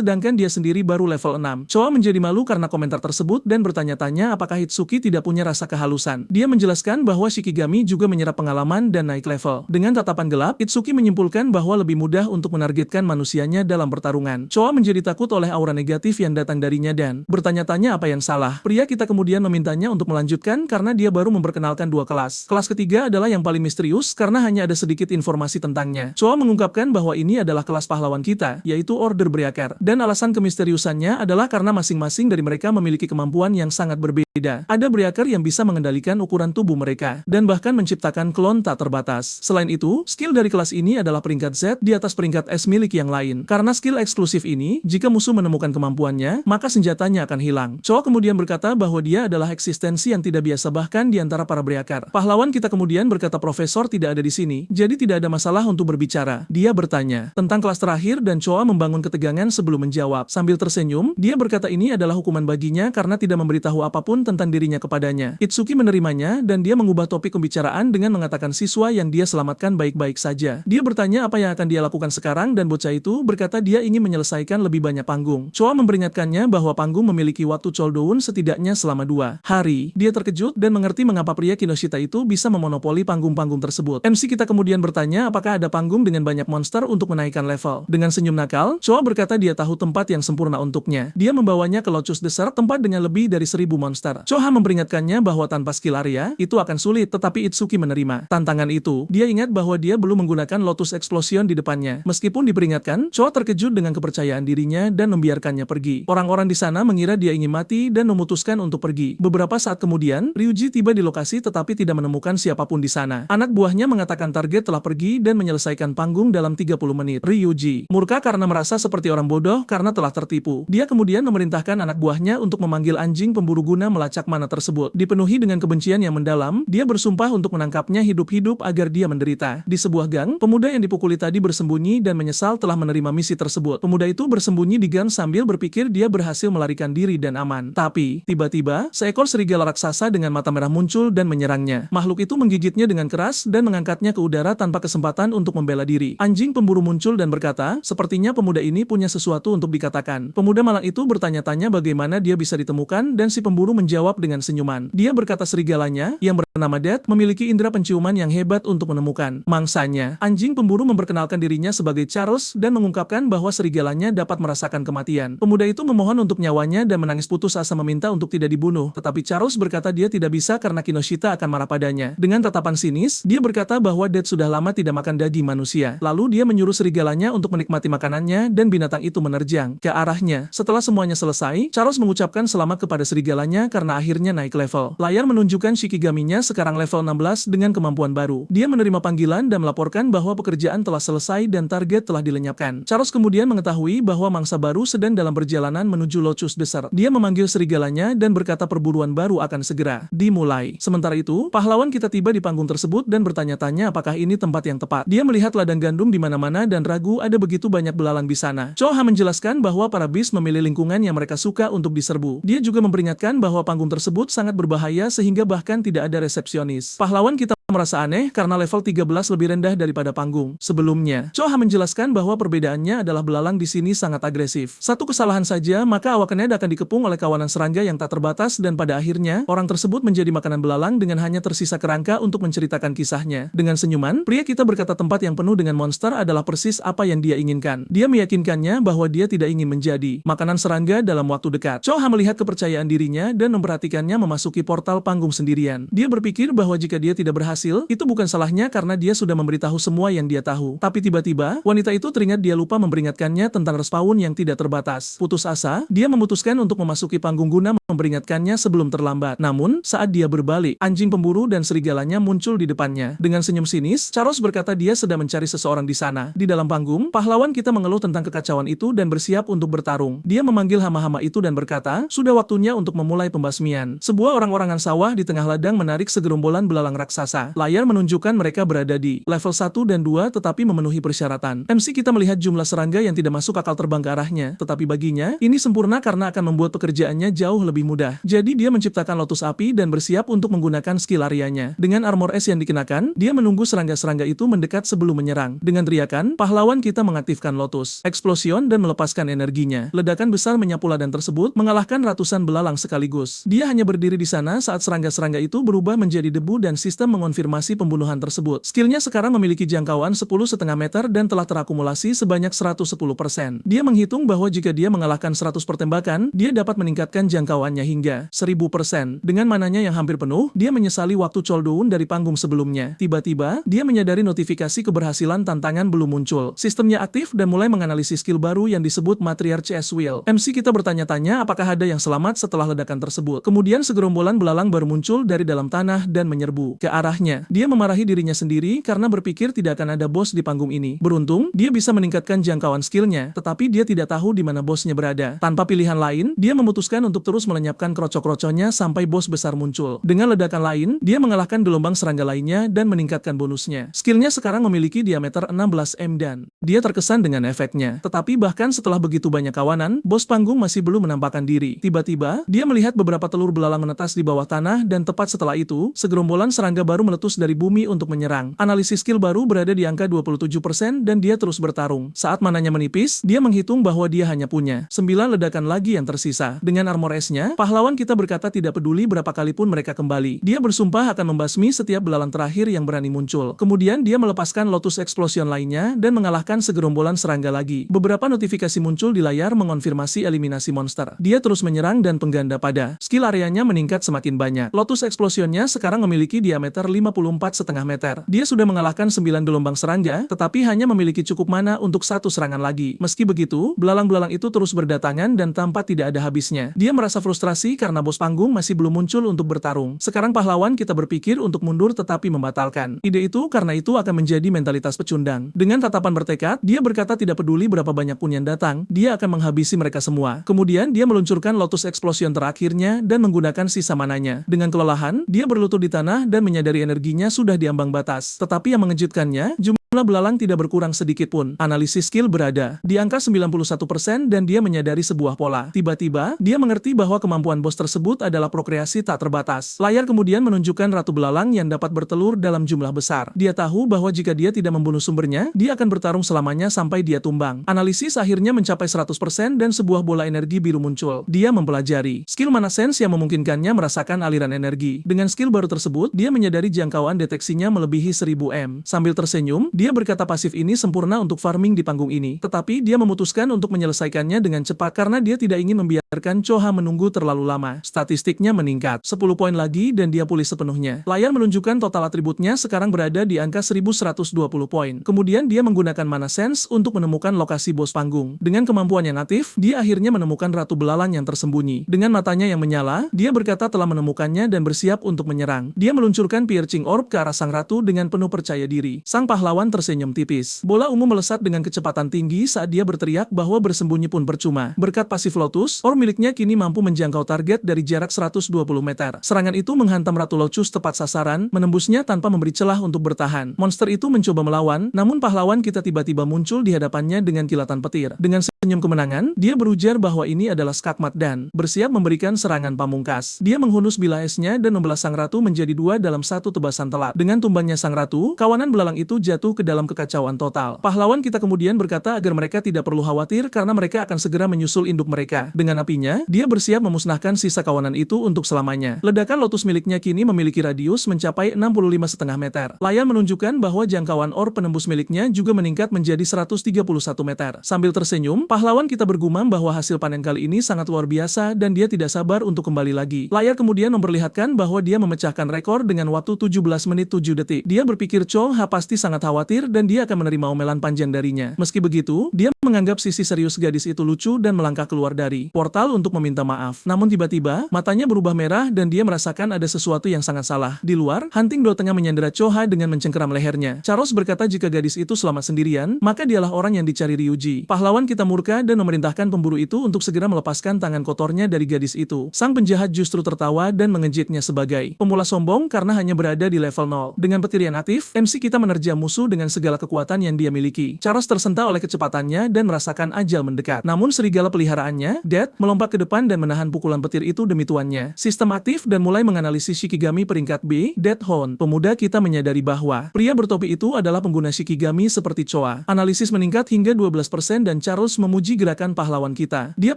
Speaker 1: sedangkan dia sendiri baru level 6. Choa menjadi malu karena komentar tersebut dan bertanya-tanya apakah Hitsuki tidak punya rasa kehalusan. Dia menjelaskan bahwa Shikigami juga menyerap pengalaman dan naik level. Dengan tatapan gelap, Hitsuki menyimpulkan bahwa lebih mudah untuk menargetkan manusianya dalam pertarungan. Choa menjadi takut oleh aura negatif yang datang darinya dan bertanya-tanya apa yang salah. Pria kita kemudian memintanya untuk melanjutkan karena dia baru memperkenalkan 2 kelas. Kelas ketiga adalah yang paling misterius karena hanya ada sedikit informasi tentangnya. Choa mengungkapkan bahwa ini adalah kelas pahlawan kita, yaitu Order Breaker. Dan alasan kemisteriusannya adalah karena masing-masing dari mereka memiliki kemampuan yang sangat berbeda. Ada Breaker yang bisa mengendalikan ukuran tubuh mereka, dan bahkan menciptakan klon tak terbatas. Selain itu, skill dari kelas ini adalah peringkat Z di atas peringkat S milik yang lain. Karena skill eksklusif ini, jika musuh menemukan kemampuannya, maka senjatanya akan hilang. Choa kemudian berkata bahwa dia adalah eksistensi yang tidak biasa bahkan di antara para Breaker. Pahlawan kita kemudian berkata profesor tidak ada di sini, jadi tidak ada masalah untuk berbicara. Dia bertanya tentang kelas terakhir dan Choa membangun ketegangan sebelum menjawab. Sambil tersenyum, dia berkata ini adalah hukuman baginya karena tidak memberitahu apapun tentang dirinya kepadanya. Itsuki menerimanya dan dia mengubah topik pembicaraan dengan mengatakan siswa yang dia selamatkan baik-baik saja. Dia bertanya apa yang akan dia lakukan sekarang dan bocah itu berkata dia ingin menyelesaikan lebih banyak panggung. Choa memperingatkannya bahwa panggung memiliki waktu cooldown setidaknya selama 2 hari. Dia terkejut dan mengerti mengapa pria Kinoshita itu bisa memonopoli panggung-panggung tersebut. MC kita kemudian bertanya apakah ada panggung dengan banyak monster untuk menaikkan level. Dengan senyum nakal, Choa berkata dia tahu tempat yang sempurna untuknya. Dia membawanya ke Lotus Desert, tempat dengan lebih dari 1000 monster. Choa memperingatkannya bahwa tanpa skill area, itu akan sulit, tetapi Itsuki menerima tantangan itu. Dia ingat bahwa dia belum menggunakan Lotus Explosion di depannya. Meskipun diperingatkan, Choa terkejut dengan kepercayaan dirinya dan membiarkannya pergi. Orang-orang di sana mengira dia ingin mati dan memutuskan untuk pergi. Beberapa saat kemudian, Ryuji tiba di lokasi tetapi tidak menemukan siapapun di sana. Anak buahnya mengatakan target telah pergi dan menyelesaikan panggung dalam 30 menit. Ryuji murka karena merasa seperti orang bodoh karena telah tertipu. Dia kemudian memerintahkan anak buahnya untuk memanggil anjing pemburu guna melacak mana tersebut. Dipenuhi dengan kebencian yang mendalam, dia bersumpah untuk menangkapnya hidup-hidup agar dia menderita. Di sebuah gang, pemuda yang dipukuli tadi bersembunyi dan menyesal telah menerima misi tersebut. Pemuda itu bersembunyi di gang sambil berpikir dia berhasil melarikan diri dan aman. Tapi, tiba-tiba, seekor serigala raksasa dengan mata merah muncul dan menyerangnya. Makhluk itu menggigitnya dengan keras dan mengangkatnya ke udara tanpa kesempatan untuk membela diri. Anjing pemburu muncul dan berkata, sepertinya pemuda ini punya sesuatu untuk dikatakan. Pemuda malang itu bertanya-tanya bagaimana dia bisa ditemukan dan si pemburu menjawab dengan senyuman. Dia berkata serigalanya, yang bernama Death, memiliki indera penciuman yang hebat untuk menemukan mangsanya. Anjing pemburu memperkenalkan dirinya sebagai Charles dan mengungkapkan bahwa serigalanya dapat merasakan kematian. Pemuda itu memohon untuk nyawanya dan menangis putus asa meminta untuk tidak dibunuh, tetapi Charles berkata dia tidak bisa karena Kinoshita akan marah padanya. Dengan tatapan sinis, dia berkata bahwa Death sudah lama tidak makan daging manusia. Lalu dia menyuruh serigalanya untuk menikmati makanannya dan binatang itu menerjang ke arahnya. Setelah semuanya selesai, Charles mengucapkan mengucapkan selamat kepada serigalanya karena akhirnya naik level. Layar menunjukkan Shikigami-nya sekarang level 16 dengan kemampuan baru. Dia menerima panggilan dan melaporkan bahwa pekerjaan telah selesai dan target telah dilenyapkan. Charles kemudian mengetahui bahwa mangsa baru sedang dalam perjalanan menuju Lotus Desert. Dia memanggil serigalanya dan berkata perburuan baru akan segera dimulai. Sementara itu, pahlawan kita tiba di panggung tersebut dan bertanya-tanya apakah ini tempat yang tepat. Dia melihat ladang gandum di mana-mana dan ragu ada begitu banyak belalang di sana. Choha menjelaskan bahwa para beast memilih lingkungan yang mereka suka untuk diserbu. Dia juga memperingatkan bahwa panggung tersebut sangat berbahaya sehingga bahkan tidak ada resepsionis. Pahlawan kita merasa aneh karena level 13 lebih rendah daripada panggung sebelumnya. Choha menjelaskan bahwa perbedaannya adalah belalang di sini sangat agresif. Satu kesalahan saja, maka awak Ned akan dikepung oleh kawanan serangga yang tak terbatas dan pada akhirnya, orang tersebut menjadi makanan belalang dengan hanya tersisa kerangka untuk menceritakan kisahnya. Dengan senyuman, pria kita berkata tempat yang penuh dengan monster adalah persis apa yang dia inginkan. Dia meyakinkannya bahwa dia tidak ingin menjadi makanan serangga dalam waktu dekat. Choha melihat kepercayaan dirinya dan memperhatikannya memasuki portal panggung sendirian. Dia berpikir bahwa jika dia tidak berhasil, itu bukan salahnya karena dia sudah memberitahu semua yang dia tahu. Tapi tiba-tiba, wanita itu teringat dia lupa memperingatkannya tentang respawn yang tidak terbatas. Putus asa, dia memutuskan untuk memasuki panggung guna memperingatkannya sebelum terlambat. Namun, saat dia berbalik, anjing pemburu dan serigalanya muncul di depannya. Dengan senyum sinis, Charles berkata dia sedang mencari seseorang di sana. Di dalam panggung, pahlawan kita mengeluh tentang kekacauan itu dan bersiap untuk bertarung. Dia memanggil hama-hama itu dan berkata, sudah waktunya untuk memulai pembasmian. Sebuah orang-orangan sawah di tengah ladang menarik segerombolan belalang raksasa. Layar menunjukkan mereka berada di level 1 dan 2 tetapi memenuhi persyaratan. MC kita melihat jumlah serangga yang tidak masuk akal terbang ke arahnya, tetapi baginya, ini sempurna karena akan membuat pekerjaannya jauh lebih mudah. Jadi dia menciptakan lotus api dan bersiap untuk menggunakan skill areanya. Dengan armor es yang dikenakan, dia menunggu serangga-serangga itu mendekat sebelum menyerang. Dengan teriakan, pahlawan kita mengaktifkan lotus explosion dan melepaskan energinya. Ledakan besar menyapu ladang tersebut, mengalahkan ratusan belalang sekaligus. Dia hanya berdiri di sana saat serangga-serangga itu berubah menjadi debu dan sistem mengonfirmasi pembunuhan tersebut. Skillnya sekarang memiliki jangkauan 10,5 meter dan telah terakumulasi sebanyak 110%. Dia menghitung bahwa jika dia mengalahkan 100 pertembakan, dia dapat meningkatkan jangkauannya hingga 1000%. Dengan mananya yang hampir penuh, dia menyesali waktu cooldown dari panggung sebelumnya. Tiba-tiba, dia menyadari notifikasi keberhasilan tantangan belum muncul. Sistemnya aktif dan mulai menganalisis skill baru yang disebut Matriarch S Will. MC kita bertanya-tanya apakah ada yang selamat setelah ledakan tersebut. Kemudian segerombolan belalang baru muncul dari dalam tanah dan menyerbu ke arahnya. Dia memarahi dirinya sendiri karena berpikir tidak akan ada bos di panggung ini. Beruntung, dia bisa meningkatkan jangkauan skillnya, tetapi dia tidak tahu di mana bosnya berada. Tanpa pilihan lain, dia memutuskan untuk terus melenyapkan krocok-kroconya sampai bos besar muncul. Dengan ledakan lain, dia mengalahkan gelombang serangga lainnya dan meningkatkan bonusnya. Skillnya sekarang memiliki diameter 16 m dan dia terkesan dengan efeknya. Tetapi bahkan setelah begitu banyak kawanan, bos panggung masih belum menampakkan diri. Tiba-tiba, dia melihat beberapa telur belalang menetas di bawah tanah dan tepat setelah itu, segerombolan serangga baru meletus dari bumi untuk menyerang. Analisis skill baru berada di angka 27% dan dia terus bertarung. Saat mananya menipis, dia menghitung bahwa dia hanya punya 9 ledakan lagi yang tersisa. Dengan armor es-nya, pahlawan kita berkata tidak peduli berapa kali pun mereka kembali. Dia bersumpah akan membasmi setiap belalang terakhir yang berani muncul. Kemudian dia melepaskan Lotus Explosion lainnya dan mengalahkan segerombolan serangga lagi. Beberapa notifikasi muncul di layar mengonfirmasi eliminasi monster. Dia terus menyerang dan pengganda pada skill areanya meningkat semakin banyak. Lotus Explosion-nya sekarang memiliki diameter 54,5 meter. Dia sudah mengalahkan 9 gelombang serangga, tetapi hanya memiliki cukup mana untuk satu serangan lagi. Meski begitu, belalang-belalang itu terus berdatangan dan tampak tidak ada habisnya. Dia merasa frustrasi karena bos panggung masih belum muncul untuk bertarung. Sekarang pahlawan kita berpikir untuk mundur tetapi membatalkan ide itu karena itu akan menjadi mentalitas pecundang. Dengan tatapan bertekad, dia berkata tidak peduli berapa banyak pun yang datang, dia akan menghabisi mereka semua. Kemudian dia meluncurkan Lotus Explosion terakhirnya dan menggunakan sisa mananya. Dengan kelelahan, dia berlutut di tanah dan menyadari energinya sudah di ambang batas. Tetapi yang mengejutkannya, jumlah belalang tidak berkurang sedikit pun. Analisis skill berada di angka 91% dan dia menyadari sebuah pola. Tiba-tiba, dia mengerti bahwa kemampuan bos tersebut adalah prokreasi tak terbatas. Layar kemudian menunjukkan ratu belalang yang dapat bertelur dalam jumlah besar. Dia tahu bahwa jika dia tidak membunuh sumbernya, dia akan bertarung selamanya sampai dia tumbang. Analisis akhirnya mencapai 100% dan sebuah bola energi biru muncul. Dia mempelajari skill mana sense yang memungkinkannya merasakan aliran energi. Dengan skill baru tersebut, dia menyadari jangkauan deteksinya melebihi 1000 m. Sambil tersenyum, dia berkata pasif ini sempurna untuk farming di panggung ini. Tetapi dia memutuskan untuk menyelesaikannya dengan cepat karena dia tidak ingin membiarkan membiarkan Choha menunggu terlalu lama. Statistiknya meningkat 10 poin lagi dan dia pulih sepenuhnya. Layar menunjukkan total atributnya sekarang berada di angka 1120 poin. Kemudian dia menggunakan Mana Sense untuk menemukan lokasi bos panggung. Dengan kemampuan yang aktif, dia akhirnya menemukan Ratu Belalang yang tersembunyi. Dengan matanya yang menyala, dia berkata telah menemukannya dan bersiap untuk menyerang. Dia meluncurkan Piercing Orb ke arah sang ratu dengan penuh percaya diri. Sang pahlawan tersenyum tipis. Bola ungu melesat dengan kecepatan tinggi saat dia berteriak bahwa bersembunyi pun percuma. Berkat pasif Lotus, orb miliknya kini mampu menjangkau target dari jarak 120 meter. Serangan itu menghantam Ratu Lotus tepat sasaran, menembusnya tanpa memberi celah untuk bertahan. Monster itu mencoba melawan, namun pahlawan kita tiba-tiba muncul di hadapannya dengan kilatan petir. Dengan senyum kemenangan, dia berujar bahwa ini adalah Skakmat dan bersiap memberikan serangan pamungkas. Dia menghunus bilah esnya dan membelah sang ratu menjadi dua dalam satu tebasan telat. Dengan tumbangnya sang ratu, kawanan belalang itu jatuh ke dalam kekacauan total. Pahlawan kita kemudian berkata agar mereka tidak perlu khawatir karena mereka akan segera menyusul induk mereka. Dengan apinya, dia bersiap memusnahkan sisa kawanan itu untuk selamanya. Ledakan Lotus miliknya kini memiliki radius mencapai 65,5 meter. Layar menunjukkan bahwa jangkauan orb penembus miliknya juga meningkat menjadi 131 meter. Sambil tersenyum, pahlawan kita bergumam bahwa hasil panen kali ini sangat luar biasa dan dia tidak sabar untuk kembali lagi. Layar kemudian memperlihatkan bahwa dia memecahkan rekor dengan waktu 17 menit 7 detik. Dia berpikir Choha pasti sangat khawatir dan dia akan menerima omelan panjang darinya. Meski begitu, dia menganggap sisi serius gadis itu lucu dan melangkah keluar dari portal untuk meminta maaf. Namun tiba-tiba, matanya berubah merah dan dia merasakan ada sesuatu yang sangat salah. Di luar, Hunting Doll tengah menyandera Choha dengan mencengkeram lehernya. Charles berkata jika gadis itu selamat sendirian, maka dialah orang yang dicari Ryuji. Pahlawan kita murka dan memerintahkan pemburu itu untuk segera melepaskan tangan kotornya dari gadis itu. Sang penjahat justru tertawa dan mengejeknya sebagai pemula sombong karena hanya berada di level 0. Dengan petir yang aktif, MC kita menerjang musuh dengan segala kekuatan yang dia miliki. Charles tersentak oleh kecepatannya dan merasakan ajal mendekat. Namun serigala peliharaannya, Death, melompat ke depan dan menahan pukulan petir itu demi tuannya. Sistem aktif dan mulai menganalisis Shikigami peringkat B, Death Hound. Pemuda kita menyadari bahwa pria bertopi itu adalah pengguna Shikigami seperti Choha. Analisis meningkat hingga 12% dan Charles memuji gerakan pahlawan kita. Dia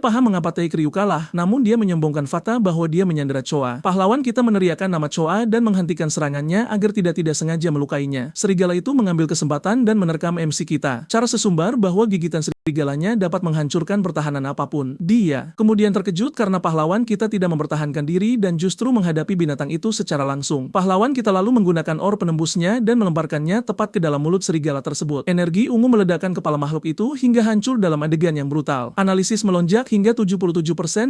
Speaker 1: paham mengapa Taikiryu kalah, namun dia menyombongkan fakta bahwa dia menyandera Choha. Pahlawan kita meneriakkan nama Choha dan menghentikan serangannya agar tidak sengaja melukainya. Serigala itu mengambil kesempatan dan menerkam MC kita. Charles sesumbar bahwa gigitan serigalanya dapat menghancurkan pertahanan apapun. Dia kemudian terkejut karena pahlawan kita tidak mempertahankan diri dan justru menghadapi binatang itu secara langsung. Pahlawan kita lalu menggunakan orb penembusnya dan melemparkannya tepat ke dalam mulut serigala tersebut. Energi ungu meledakkan kepala makhluk itu hingga hancur dalam adegan yang brutal. Analisis melonjak hingga 77%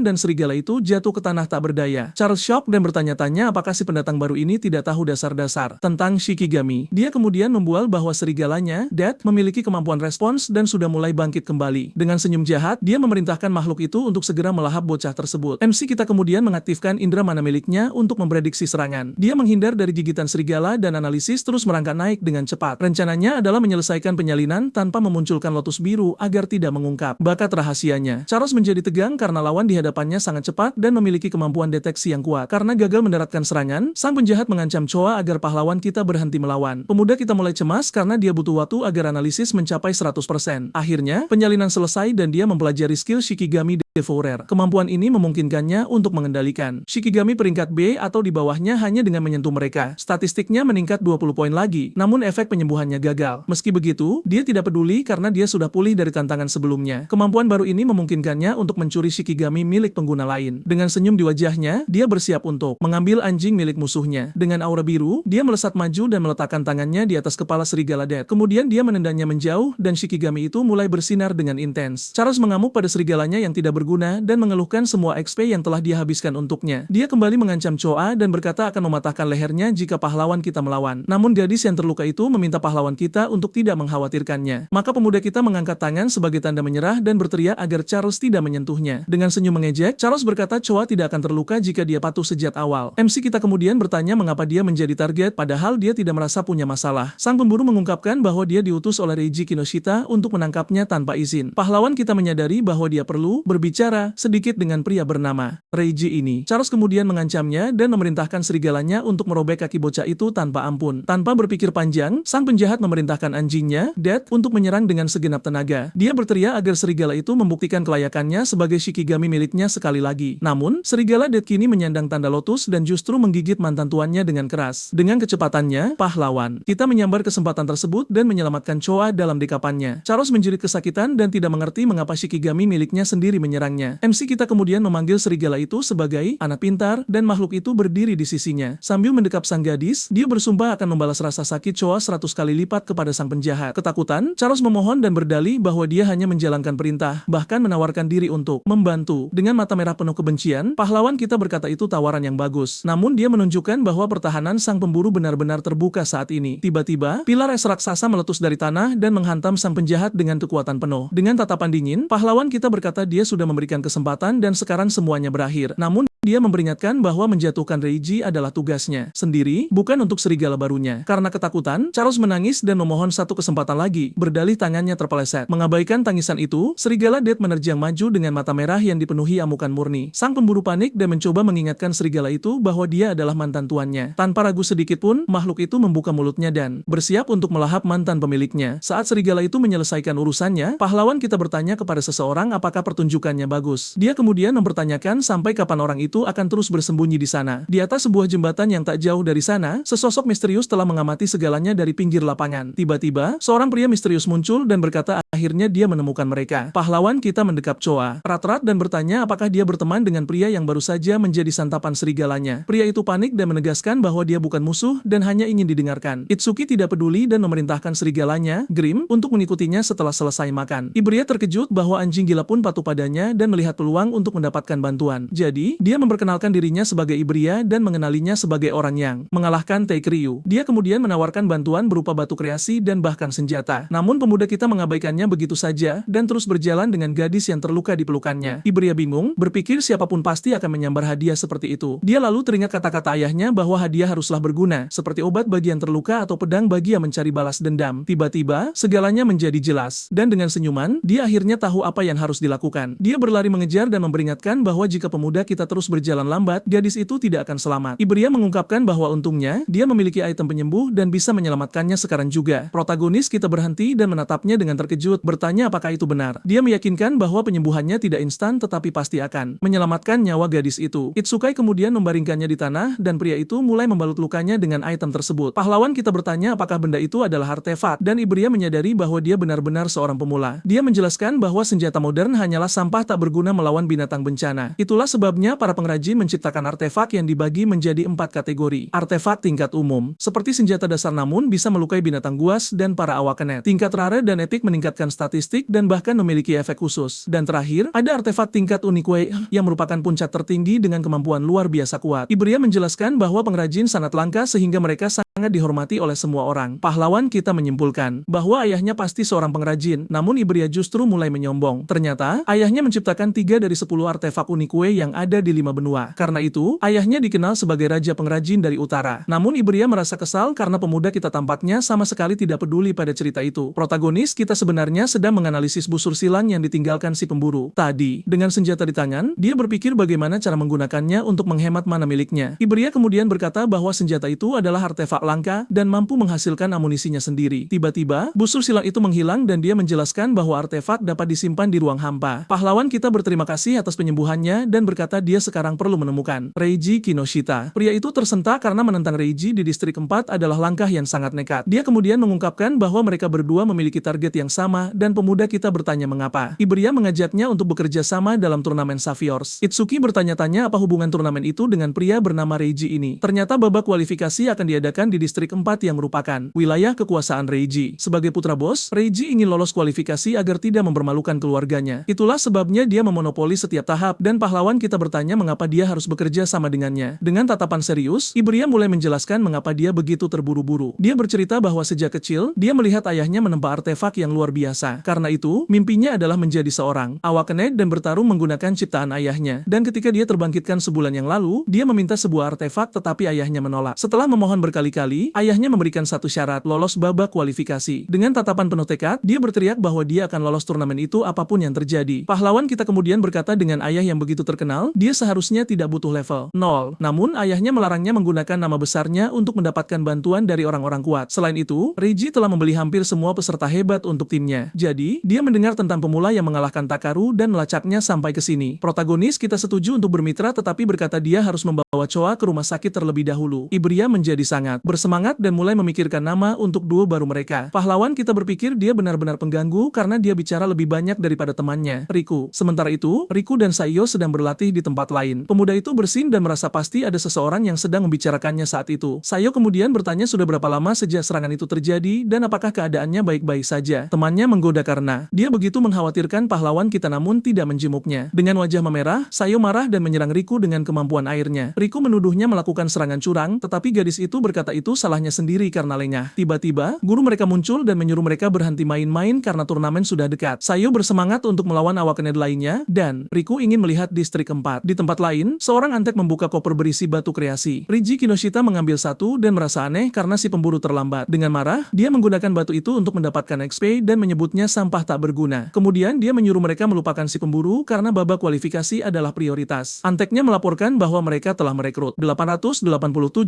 Speaker 1: dan serigala itu jatuh ke tanah tak berdaya. Charles shock dan bertanya-tanya apakah si pendatang baru ini tidak tahu dasar-dasar tentang Shikigami. Dia kemudian membual bahwa serigalanya, Death, memiliki kemampuan respons dan sudah mulai bangkit kembali. Dengan senyum jahat, dia memerintahkan makhluk itu untuk segera melahap bocah tersebut. MC kita kemudian mengaktifkan indera mana miliknya untuk memprediksi serangan. Dia menghindar dari gigitan serigala dan analisis terus merangkak naik dengan cepat. Rencananya adalah menyelesaikan penyalinan tanpa memunculkan lotus biru agar tidak mengungkap bakat rahasianya. Charles menjadi tegang karena lawan di hadapannya sangat cepat dan memiliki kemampuan deteksi yang kuat. Karena gagal mendaratkan serangan, sang penjahat mengancam Choha agar pahlawan kita berhenti melawan. Pemuda kita mulai cemas karena dia butuh waktu agar analisis mencapai 100%. Akhirnya, penyalinan selesai dan dia mempelajari skill Shikigami Devourer. Kemampuan ini memungkinkannya untuk mengendalikan Shikigami peringkat B atau di bawahnya hanya dengan menyentuh mereka. Statistiknya meningkat 20 poin lagi, namun efek penyembuhannya gagal. Meski begitu, dia tidak peduli karena dia sudah pulih dari tantangan sebelumnya. Kemampuan baru ini memungkinkannya untuk mencuri Shikigami milik pengguna lain. Dengan senyum di wajahnya, dia bersiap untuk mengambil anjing milik musuhnya. Dengan aura biru, dia melesat maju dan meletakkan tangannya di atas kepala serigala Death. Kemudian dia menendangnya menjauh dan Shikigami itu mulai bersinar dengan intens. Charles mengamuk pada serigalanya yang tidak berguna dan mengeluhkan semua XP yang telah dia habiskan untuknya. Dia kembali mengancam Choha dan berkata akan mematahkan lehernya jika pahlawan kita melawan. Namun gadis yang terluka itu meminta pahlawan kita untuk tidak mengkhawatirkannya. Maka pemuda kita mengangkat tangan sebagai tanda menyerah dan berteriak agar Charles tidak menyentuhnya. Dengan senyum mengejek, Charles berkata Choha tidak akan terluka jika dia patuh sejak awal. MC kita kemudian bertanya mengapa dia menjadi target padahal dia tidak merasa punya masalah. Sang pemburu mengungkapkan bahwa dia diutus oleh Reiji Kinoshita untuk menangkapnya tanpa izin. Pahlawan kita menyadari bahwa dia perlu berbicara sedikit dengan pria bernama Reiji ini. Charles kemudian mengancamnya dan memerintahkan serigalanya untuk merobek kaki bocah itu tanpa ampun. Tanpa berpikir panjang, sang penjahat memerintahkan anjingnya, Death, untuk menyerang dengan segenap tenaga. Dia berteriak agar serigala itu membuktikan kelayakannya sebagai Shikigami miliknya sekali lagi. Namun, serigala Death kini menyandang tanda lotus dan justru menggigit mantan tuannya dengan keras. Dengan kecepatannya, pahlawan kita menyambar kesempatan tersebut dan menyelamatkan Choha dalam dekapannya. Charles menjerit kesakitan dan tidak mengerti mengapa Shikigami miliknya sendiri menyerang. menyerangnya. MC kita kemudian memanggil serigala itu sebagai anak pintar dan makhluk itu berdiri di sisinya. Sambil mendekap sang gadis, dia bersumpah akan membalas rasa sakit Choa 100 kali lipat kepada sang penjahat. Ketakutan, Charles memohon dan berdalih bahwa dia hanya menjalankan perintah, bahkan menawarkan diri untuk membantu. Dengan mata merah penuh kebencian, pahlawan kita berkata itu tawaran yang bagus. Namun dia menunjukkan bahwa pertahanan sang pemburu benar-benar terbuka saat ini. Tiba-tiba, pilar es raksasa meletus dari tanah dan menghantam sang penjahat dengan kekuatan penuh. Dengan tatapan dingin, pahlawan kita berkata dia sudah memberikan kesempatan dan sekarang semuanya berakhir. Namun, dia memperingatkan bahwa menjatuhkan Reiji adalah tugasnya sendiri, bukan untuk serigala barunya. Karena ketakutan, Charles menangis dan memohon satu kesempatan lagi, berdalih tangannya terpeleset. Mengabaikan tangisan itu, serigala Death menerjang maju dengan mata merah yang dipenuhi amukan murni. Sang pemburu panik dan mencoba mengingatkan serigala itu bahwa dia adalah mantan tuannya. Tanpa ragu sedikit pun, makhluk itu membuka mulutnya dan bersiap untuk melahap mantan pemiliknya. Saat serigala itu menyelesaikan urusannya, pahlawan kita bertanya kepada seseorang apakah pertunjukannya bagus. Dia kemudian mempertanyakan sampai kapan orang itu akan terus bersembunyi di sana. Di atas sebuah jembatan yang tak jauh dari sana, sesosok misterius telah mengamati segalanya dari pinggir lapangan. Tiba-tiba, seorang pria misterius muncul dan berkata akhirnya dia menemukan mereka. Pahlawan kita mendekap Choa Rat-Rat dan bertanya apakah dia berteman dengan pria yang baru saja menjadi santapan serigalanya. Pria itu panik dan menegaskan bahwa dia bukan musuh dan hanya ingin didengarkan. Itsuki tidak peduli dan memerintahkan serigalanya, Grim, untuk mengikutinya setelah selesai makan. Ibria terkejut bahwa anjing gila pun patuh padanya dan melihat peluang untuk mendapatkan bantuan. Jadi, dia memperkenalkan dirinya sebagai Ibria dan mengenalinya sebagai orang yang mengalahkan Taikiryu. Dia kemudian menawarkan bantuan berupa batu kreasi dan bahkan senjata. Namun pemuda kita mengabaikannya begitu saja dan terus berjalan dengan gadis yang terluka di pelukannya. Ibria bingung, berpikir siapapun pasti akan menyambar hadiah seperti itu. Dia lalu teringat kata-kata ayahnya bahwa hadiah haruslah berguna, seperti obat bagi yang terluka atau pedang bagi yang mencari balas dendam. Tiba-tiba, segalanya menjadi jelas. Dan dengan senyuman, dia akhirnya tahu apa yang harus dilakukan. Dia berlari mengejar dan memperingatkan bahwa jika pemuda kita terus berjalan lambat, gadis itu tidak akan selamat. Ibria mengungkapkan bahwa untungnya, dia memiliki item penyembuh dan bisa menyelamatkannya sekarang juga. Protagonis kita berhenti dan menatapnya dengan terkejut, bertanya apakah itu benar. Dia meyakinkan bahwa penyembuhannya tidak instan tetapi pasti akan menyelamatkan nyawa gadis itu. Itsukai kemudian membaringkannya di tanah dan pria itu mulai membalut lukanya dengan item tersebut. Pahlawan kita bertanya apakah benda itu adalah artefak dan Ibria menyadari bahwa dia benar-benar seorang pemula. Dia menjelaskan bahwa senjata modern hanyalah sampah tak berguna melawan binatang bencana. Itulah sebabnya para pengrajin menciptakan artefak yang dibagi menjadi 4 kategori. Artefak tingkat umum, seperti senjata dasar namun bisa melukai binatang buas dan para awak kenet. Tingkat rare dan epic meningkatkan statistik dan bahkan memiliki efek khusus. Dan terakhir, ada artefak tingkat unique yang merupakan puncak tertinggi dengan kemampuan luar biasa kuat. Ibria menjelaskan bahwa pengrajin sangat langka sehingga mereka sangat dihormati oleh semua orang. Pahlawan kita menyimpulkan bahwa ayahnya pasti seorang pengrajin, namun Ibria justru mulai menyombong. Ternyata, ayahnya menciptakan 3 dari 10 artefak unique yang ada di 5 benua. Karena itu, ayahnya dikenal sebagai Raja Pengrajin dari Utara. Namun Ibria merasa kesal karena pemuda kita tampaknya sama sekali tidak peduli pada cerita itu. Protagonis kita sebenarnya sedang menganalisis busur silang yang ditinggalkan si pemburu tadi. Dengan senjata di tangan, dia berpikir bagaimana cara menggunakannya untuk menghemat mana miliknya. Ibria kemudian berkata bahwa senjata itu adalah artefak langka dan mampu menghasilkan amunisinya sendiri. Tiba-tiba, busur silang itu menghilang dan dia menjelaskan bahwa artefak dapat disimpan di ruang hampa. Pahlawan kita berterima kasih atas penyembuhannya dan berkata dia sekarang perlu menemukan Reiji Kinoshita. Pria itu tersentak karena menentang Reiji di distrik 4 adalah langkah yang sangat nekat. Dia kemudian mengungkapkan bahwa mereka berdua memiliki target yang sama dan pemuda kita bertanya mengapa. Ibria mengajaknya untuk bekerja sama dalam turnamen Saviors. Itsuki bertanya-tanya apa hubungan turnamen itu dengan pria bernama Reiji ini. Ternyata babak kualifikasi akan diadakan di distrik 4 yang merupakan wilayah kekuasaan Reiji. Sebagai putra bos, Reiji ingin lolos kualifikasi agar tidak mempermalukan keluarganya. Itulah sebabnya dia memonopoli setiap tahap dan pahlawan kita bertanya mengapa dia harus bekerja sama dengannya. Dengan tatapan serius, Ibria mulai menjelaskan mengapa dia begitu terburu-buru. Dia bercerita bahwa sejak kecil, dia melihat ayahnya menempa artefak yang luar biasa. Karena itu, mimpinya adalah menjadi seorang awak kenet dan bertarung menggunakan ciptaan ayahnya. Dan ketika dia terbangkitkan sebulan yang lalu, dia meminta sebuah artefak tetapi ayahnya menolak. Setelah memohon berkali-kali, ayahnya memberikan satu syarat, lolos babak kualifikasi. Dengan tatapan penuh tekad, dia berteriak bahwa dia akan lolos turnamen itu apapun yang terjadi. Pahlawan kita kemudian berkata dengan ayah yang begitu terkenal, dia seharusnya tidak butuh level 0. Namun, ayahnya melarangnya menggunakan nama besarnya untuk mendapatkan bantuan dari orang-orang kuat. Selain itu, Reiji telah membeli hampir semua peserta hebat untuk timnya. sebelumnya. Jadi, dia mendengar tentang pemula yang mengalahkan Takaru dan melacaknya sampai ke sini. Protagonis kita setuju untuk bermitra tetapi berkata dia harus membawa Choa ke rumah sakit terlebih dahulu. Ibria menjadi sangat bersemangat dan mulai memikirkan nama untuk duo baru mereka. Pahlawan kita berpikir dia benar-benar pengganggu karena dia bicara lebih banyak daripada temannya, Riku. Sementara itu, Riku dan Saiyo sedang berlatih di tempat lain. Pemuda itu bersin dan merasa pasti ada seseorang yang sedang membicarakannya saat itu. Saiyo kemudian bertanya sudah berapa lama sejak serangan itu terjadi dan apakah keadaannya baik-baik saja. Temannya menggoda karena dia begitu mengkhawatirkan pahlawan kita namun tidak menjenguknya. Dengan wajah memerah, Saiyo marah dan menyerang Riku dengan kemampuan airnya. Riku menuduhnya melakukan serangan curang, tetapi gadis itu berkata itu salahnya sendiri karena lengah. Tiba-tiba, guru mereka muncul dan menyuruh mereka berhenti main-main karena turnamen sudah dekat. Saiyo bersemangat untuk melawan awakened lainnya, dan Riku ingin melihat distrik keempat. Di tempat lain, seorang antek membuka koper berisi batu kreasi. Riji Kinoshita mengambil satu dan merasa aneh karena si pemburu terlambat. Dengan marah, dia menggunakan batu itu untuk mendapatkan XP dan menyebutnya sampah tak berguna. Kemudian dia menyuruh mereka melupakan si pemburu karena babak kualifikasi adalah prioritas. Anteknya melaporkan bahwa mereka telah merekrut 887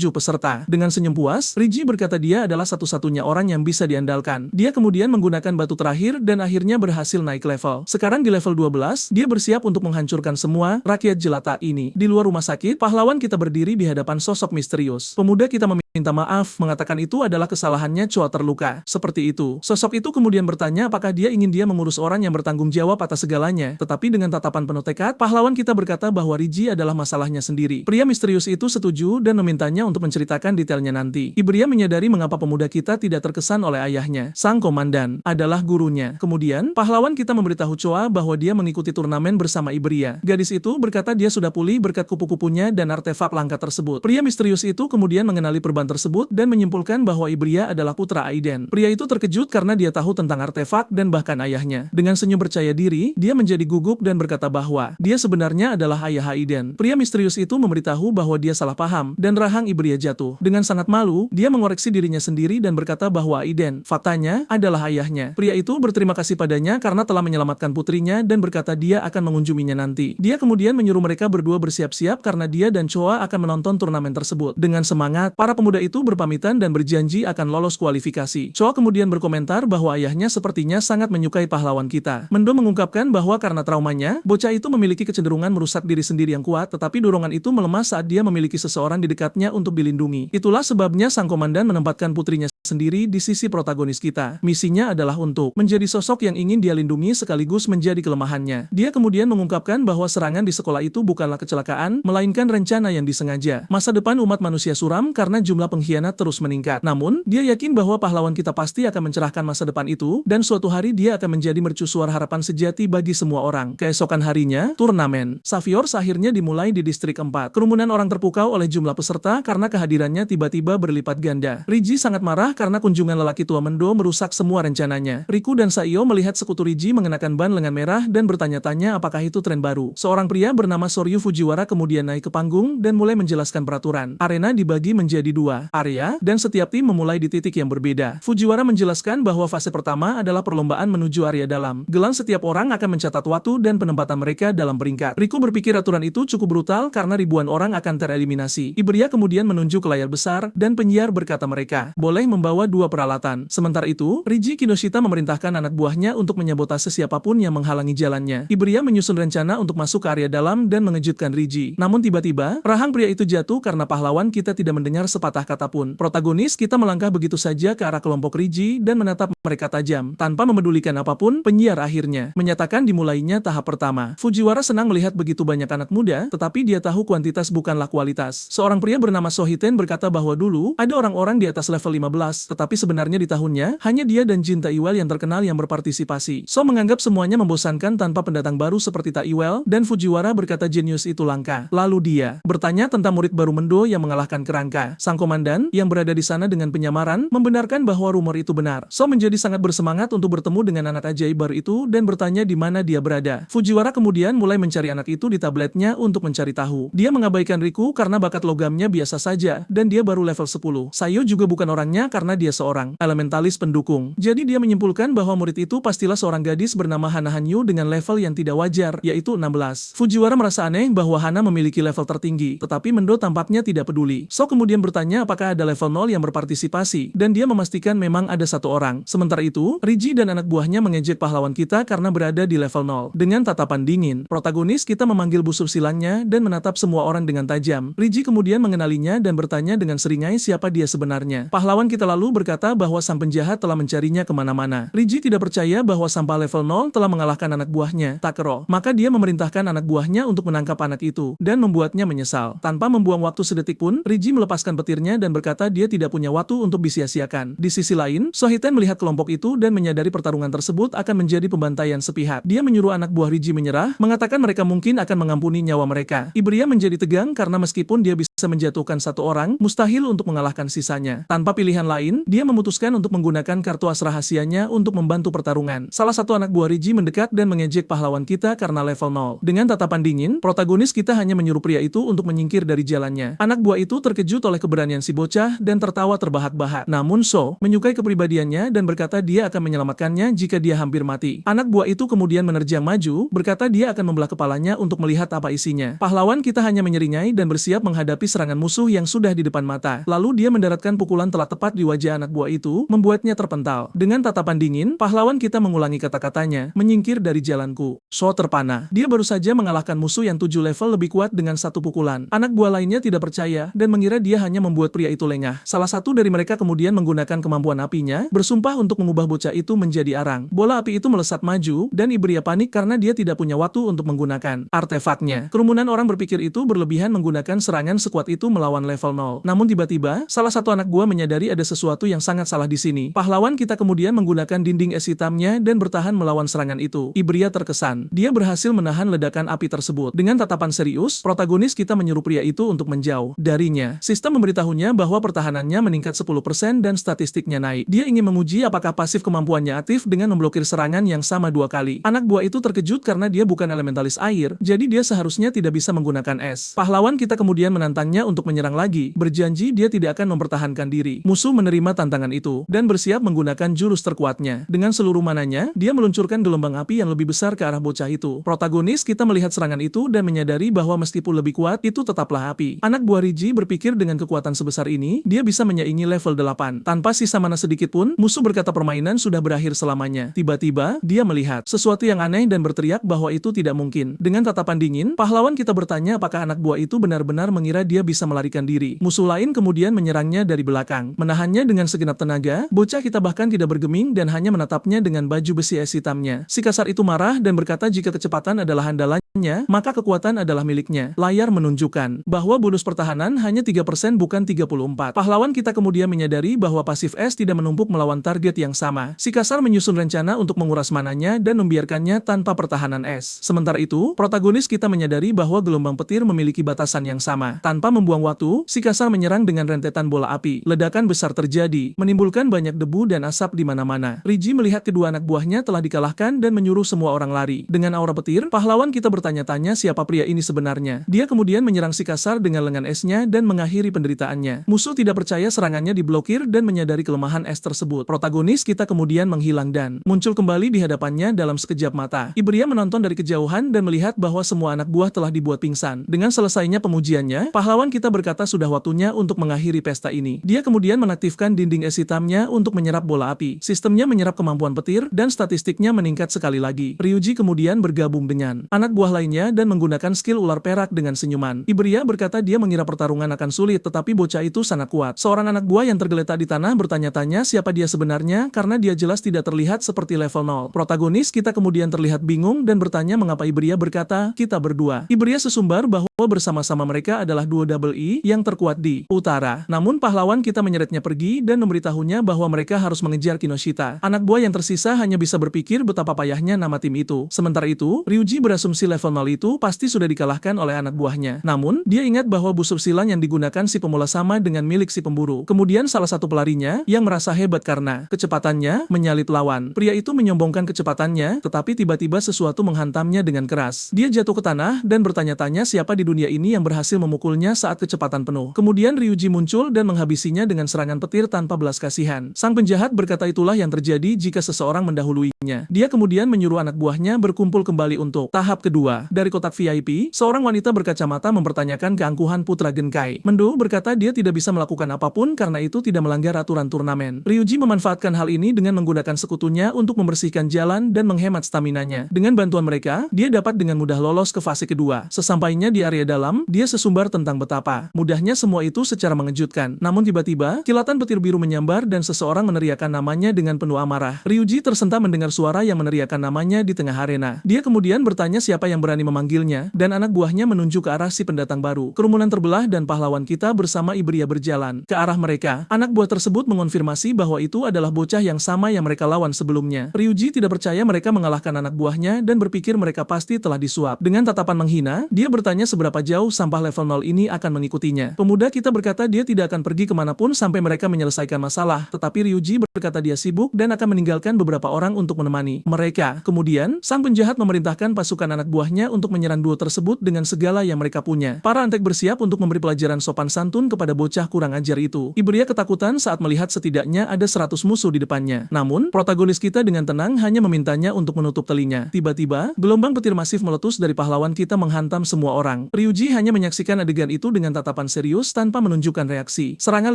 Speaker 1: peserta. Dengan senyum puas, Riji berkata dia adalah satu-satunya orang yang bisa diandalkan. Dia kemudian menggunakan batu terakhir dan akhirnya berhasil naik level. Sekarang di level 12, dia bersiap untuk menghancurkan semua rakyat jelata ini. Di luar rumah sakit, pahlawan kita berdiri di hadapan sosok misterius. Pemuda kita meminta maaf, mengatakan itu adalah kesalahannya Choa terluka. Seperti itu. Sosok itu kemudian bertanya apakah dia ingin dia mengurus orang yang bertanggung jawab atas segalanya. Tetapi dengan tatapan penuh tekad, pahlawan kita berkata bahwa Riji adalah masalahnya sendiri. Pria misterius itu setuju dan memintanya untuk menceritakan detailnya nanti. Ibria menyadari mengapa pemuda kita tidak terkesan oleh ayahnya. Sang komandan adalah gurunya. Kemudian, pahlawan kita memberitahu Choa bahwa dia mengikuti turnamen bersama Ibria. Gadis itu berkata dia sudah pulih berkat kupu-kupunya dan artefak langka tersebut. Pria misterius itu kemudian mengenali perban tersebut dan menyimpulkan bahwa Ibria adalah putra Aiden. Pria itu terkejut karena dia tahu tentang artefak dan bahkan ayahnya. Dengan senyum percaya diri, dia menjadi gugup dan berkata bahwa dia sebenarnya adalah ayah Aiden. Pria misterius itu memberitahu bahwa dia salah paham dan rahang Ibria jatuh. Dengan sangat malu, dia mengoreksi dirinya sendiri dan berkata bahwa Aiden, faktanya, adalah ayahnya. Pria itu berterima kasih padanya karena telah menyelamatkan putrinya dan berkata dia akan mengunjunginya nanti. Dia kemudian menyuruh mereka berdua bersiap-siap karena dia dan Choa akan menonton turnamen tersebut. Dengan semangat, para pemuda itu berpamitan dan berjanji akan lolos kualifikasi. Choa kemudian berkomentar bahwa ayahnya sepertinya sangat menyukai pahlawan kita. Mendo mengungkapkan bahwa karena traumanya, bocah itu memiliki kecenderungan merusak diri sendiri yang kuat, tetapi dorongan itu melemah saat dia memiliki seseorang di dekatnya untuk dilindungi. Itulah sebabnya sang komandan menempatkan putrinya sendiri di sisi protagonis kita. Misinya adalah untuk menjadi sosok yang ingin dia lindungi sekaligus menjadi kelemahannya. Dia kemudian mengungkapkan bahwa serangan di sekolah itu bukanlah kecelakaan, melainkan rencana yang disengaja. Masa depan umat manusia suram karena jumlah pengkhianat terus meningkat. Namun, dia yakin bahwa pahlawan kita pasti akan mencerahkan masa depan itu, dan suatu hari dia akan menjadi mercusuar harapan sejati bagi semua orang. Keesokan harinya, turnamen Saviors akhirnya dimulai di distrik 4. Kerumunan orang terpukau oleh jumlah peserta karena kehadirannya tiba-tiba berlipat ganda. Riji sangat marah karena kunjungan lelaki tua Mendo merusak semua rencananya. Riku dan Saiyo melihat sekutu Riji mengenakan ban lengan merah dan bertanya-tanya apakah itu tren baru. Seorang pria bernama Soryu Fujiwara kemudian naik ke panggung dan mulai menjelaskan peraturan. Arena dibagi menjadi dua area, dan setiap tim memulai di titik yang berbeda. Fujiwara menjelaskan bahwa fase pertama adalah perlombaan menuju area dalam. Gelang setiap orang akan mencatat waktu dan penempatan mereka dalam peringkat. Riku berpikir aturan itu cukup brutal karena ribuan orang akan tereliminasi. Ibria kemudian menunjuk ke layar besar dan penyiar berkata mereka boleh membawa dua peralatan. Sementara itu, Riji Kinoshita memerintahkan anak buahnya untuk menyabotase siapapun yang menghalangi jalannya. Ibria menyusun rencana untuk masuk ke area dalam dan mengejutkan Riji. Namun tiba-tiba, rahang pria itu jatuh karena pahlawan kita tidak mendengar sepatah kata pun. Protagonis kita melangkah begitu saja ke arah kelompok Riji dan menatap mereka tajam. Tanpa memedulikan apapun, penyiar akhirnya menyatakan dimulainya tahap pertama. Fujiwara senang melihat begitu banyak anak muda, tetapi dia tahu kuantitas bukanlah kualitas. Seorang pria bernama Sohiten berkata bahwa dulu, ada orang-orang di atas level 15, tetapi sebenarnya di tahunnya, hanya dia dan Jin Taiwell yang terkenal yang berpartisipasi. So menganggap semuanya membosankan tanpa pendatang baru seperti Taiwell, dan Fujiwara berkata jenius itu langka. Lalu dia bertanya tentang murid baru Mendo yang mengalahkan kerangka. Sang komandan, yang berada di sana dengan penyamaran, membenarkan bahwa rumor itu benar. So menjadi sangat bersemangat untuk bertemu dengan anak ajaib baru itu dan bertanya di mana dia berada. Fujiwara kemudian mulai mencari anak itu di tabletnya untuk mencari tahu. Dia mengabaikan Riku karena bakat logamnya biasa saja, dan dia baru level 10. Saiyo juga bukan orangnya karena dia seorang elementalis pendukung. Jadi dia menyimpulkan bahwa murid itu pastilah seorang gadis bernama Hana Hanyu dengan level yang tidak wajar, yaitu 16. Fujiwara merasa aneh bahwa Hana memiliki level tertinggi, tetapi Mendo tampaknya tidak peduli. So kemudian bertanya apakah ada level 0 yang berpartisipasi, dan dia memastikan memang ada satu orang. Sementara itu, Riji dan anak buahnya mengejek pahlawan kita karena berada di level 0. Dengan tatapan dingin, protagonis kita memanggil busur silannya dan menatap semua orang dengan tajam. Riji kemudian mengenalinya dan bertanya dengan seringai siapa dia sebenarnya. Pahlawan kita lalu berkata bahwa sang penjahat telah mencarinya kemana-mana. Riji tidak percaya bahwa sampah level 0 telah mengalahkan anak buahnya, Takero. Maka dia memerintahkan anak buahnya untuk menangkap anak itu, dan membuatnya menyesal. Tanpa membuang waktu sedetik pun, Riji melepaskan petirnya dan berkata dia tidak punya waktu untuk disia-siakan. Di sisi lain, Sohiten melihat kelompok itu dan menyadari pertarungan tersebut akan menjadi pembantaian sepihak. Dia menyuruh anak buah Riji menyerah, mengatakan mereka mungkin akan mengampuni nyawa mereka. Ibria menjadi tegang karena meskipun dia bisa menjatuhkan satu orang, mustahil untuk mengalahkan sisanya. Tanpa pilihan lain, dia memutuskan untuk menggunakan kartu as rahasianya untuk membantu pertarungan. Salah satu anak buah Riji mendekat dan mengejek pahlawan kita karena level 0. Dengan tatapan dingin, protagonis kita hanya menyuruh pria itu untuk menyingkir dari jalannya. Anak buah itu terkejut oleh keberanian si bocah dan tertawa terbahak-bahak. Namun So menyukai kepribadiannya dan berkata dia akan menyelamatkannya jika dia hampir mati. Anak buah itu kemudian menerjang maju, berkata dia akan membelah kepalanya untuk melihat apa isinya. Pahlawan kita hanya menyeringai dan bersiap menghadapi serangan musuh yang sudah di depan mata. Lalu dia mendaratkan pukulan telah tepat di wajah anak buah itu, membuatnya terpental. Dengan tatapan dingin, pahlawan kita mengulangi kata-katanya, menyingkir dari jalanku. So terpana. Dia baru saja mengalahkan musuh yang 7 level lebih kuat dengan satu pukulan. Anak buah lainnya tidak percaya dan mengira dia hanya membuat pria itu lengah. Salah satu dari mereka kemudian menggunakan kemampuan apinya, bersumpah untuk mengubah bocah itu menjadi arang. Bola api itu melesat maju, dan Ibria panik karena dia tidak punya waktu untuk menggunakan artefaknya. Kerumunan orang berpikir itu berlebihan menggunakan serangan sekuat itu melawan level 0. Namun tiba-tiba, salah satu anak buah menyadari ada sesuatu yang sangat salah di sini. Pahlawan kita kemudian menggunakan dinding es hitamnya dan bertahan melawan serangan itu. Ibria terkesan. Dia berhasil menahan ledakan api tersebut. Dengan tatapan serius, protagonis kita menyuruh pria itu untuk menjauh darinya. Sistem memberitahunya bahwa pertahanannya meningkat 10% dan statistiknya naik. Dia ingin menguji apakah pasif kemampuannya aktif dengan memblokir serangan yang sama 2 kali. Anak buah itu terkejut karena dia bukan elementalis air, jadi dia seharusnya tidak bisa menggunakan es. Pahlawan kita kemudian menantangnya untuk menyerang lagi, berjanji dia tidak akan mempertahankan diri. Musuh menerima tantangan itu, dan bersiap menggunakan jurus terkuatnya. Dengan seluruh mananya, dia meluncurkan gelombang api yang lebih besar ke arah bocah itu. Protagonis kita melihat serangan itu dan menyadari bahwa meskipun lebih kuat, itu tetaplah api. Anak buah Riji berpikir dengan kekuatan sebesar ini, dia bisa menyaingi level 8. Tanpa sisa mana sedikit pun, musuh berkata permainan sudah berakhir selamanya. Tiba-tiba, dia melihat sesuatu yang aneh dan berteriak bahwa itu tidak mungkin. Dengan tatapan dingin, pahlawan kita bertanya apakah anak buah itu benar-benar mengira dia bisa melarikan diri. Musuh lain kemudian menyerangnya dari belakang. Menahannya dengan segenap tenaga, bocah kita bahkan tidak bergeming dan hanya menatapnya dengan baju besi es hitamnya. Si kasar itu marah dan berkata jika kecepatan adalah andalannya, maka kekuatan adalah miliknya. Layar menunjukkan bahwa bonus pertahanan hanya 3% bukan 34. Pahlawan kita kemudian menyadari bahwa pasif es tidak menumpuk melawan target yang sama. Si kasar menyusun rencana untuk menguras mananya dan membiarkannya tanpa pertahanan es. Sementara itu, protagonis kita menyadari bahwa gelombang petir memiliki batasan yang sama. Tanpa membuang waktu, si kasar menyerang dengan rentetan bola api. Ledakan besar terjadi, menimbulkan banyak debu dan asap di mana-mana. Riji melihat kedua anak buahnya telah dikalahkan dan menyuruh semua orang lari. Dengan aura petir, pahlawan kita bertanya-tanya siapa pria ini sebenarnya. Dia kemudian menyerang si kasar dengan lengan esnya dan mengakhiri penderitaannya. Musuh tidak percaya serangannya diblokir dan menyadari kelemahan es tersebut. Protagonis kita kemudian menghilang dan muncul kembali di hadapannya dalam sekejap mata. Ibria menonton dari kejauhan dan melihat bahwa semua anak buah telah dibuat pingsan. Dengan selesainya pengujiannya, pahlawan kita berkata sudah waktunya untuk mengakhiri pesta ini. Dia kemudian mengaktifkan dinding es hitamnya untuk menyerap bola api. Sistemnya menyerap kemampuan petir dan statistiknya meningkat sekali lagi. Ryuji kemudian bergabung dengan anak buah lainnya dan menggunakan skill ular perak dengan senyuman. Ibria berkata dia mengira pertarungan akan sulit tetapi bocah itu sangat kuat. Seorang anak buah yang tergeletak di tanah bertanya-tanya siapa dia sebenarnya karena dia jelas tidak terlihat seperti level 0. Protagonis kita kemudian terlihat bingung dan bertanya mengapa Ibria berkata, kita berdua. Ibria sesumbar bahwa bersama-sama mereka adalah duo double E yang terkuat di utara. Namun pahlawan kita menyeretnya pergi dan memberitahunya bahwa mereka harus mengejar Kinoshita. Anak buah yang tersisa hanya bisa berpikir betapa payahnya nama tim itu. Sementara itu, Ryuji berasumsi level 0 itu pasti sudah dikalahkan oleh anak buahnya. Namun, dia ingat bahwa busur silang yang digunakan si pemula sama dengan milik si pemburu. Kemudian salah satu pelarinya yang merasa hebat karena kecepatannya menyalip lawan. Pria itu menyombongkan kecepatannya, tetapi tiba-tiba sesuatu menghantamnya dengan keras. Dia jatuh ke tanah dan bertanya-tanya siapa di dunia ini yang berhasil memukulnya saat kecepatan penuh. Kemudian Ryuji muncul dan menghabisinya dengan serangan petir tanpa belas kasihan. Sang penjahat berkata itulah yang terjadi jika seseorang mendahuluinya. Dia kemudian menyuruh anak buahnya berkumpul kembali untuk tahap kedua. Dari kotak VIP, seorang wanita berkacamata mempertanyakan keangkuhan Putra Genkai. Mendo berkata dia tidak bisa melakukan apapun karena itu tidak melanggar aturan turnamen. Ryuji memanfaatkan hal ini dengan menggunakan sekutunya untuk membersihkan jalan dan menghemat staminanya. Dengan bantuan mereka, dia dapat dengan mudah lolos ke fase kedua. Sesampainya di area dalam, dia sesumbar tentang betapa mudahnya semua itu secara mengejutkan. Namun tiba-tiba, kilatan petir biru menyambar dan seseorang meneriakkan namanya dengan penuh amarah. Ryuji tersentak mendengar suara yang meneriakkan namanya di tengah arena. Dia kemudian bertanya siapa yang berani memanggilnya, dan anak buahnya menunjuk ke arah si pendatang baru. Kerumunan terbelah dan pahlawan kita bersama Ibria berjalan ke arah mereka. Anak buah tersebut mengonfirmasi bahwa itu adalah bocah yang sama yang mereka lawan sebelumnya. Ryuji tidak percaya mereka mengalahkan anak buahnya dan berpikir mereka pasti telah disuap. Dengan tatapan menghina, dia bertanya seberapa jauh sampah level 0 ini akan mengikutinya. Pemuda kita berkata dia tidak akan pergi kemanapun sampai mereka menyelesaikan masalah, tetapi Ryuji berkata dia sibuk dan akan meninggalkan beberapa orang untuk menemani mereka. Kemudian, sang penjahat memerintahkan pasukan anak buahnya untuk menyerang duo tersebut dengan segala yang mereka punya. Para antek bersiap untuk memberi pelajaran sopan santun kepada bocah kurang ajar itu. Ibria ketakutan saat melihat setidaknya ada 100 musuh di depannya. Namun, protagonis kita dengan tenang hanya memintanya untuk menutup telinga. Tiba-tiba, gelombang petir masif meletus dari pahlawan kita menghantam semua orang. Ryuji hanya menyaksikan adegan itu dengan tatapan serius tanpa menunjukkan reaksi. Serangan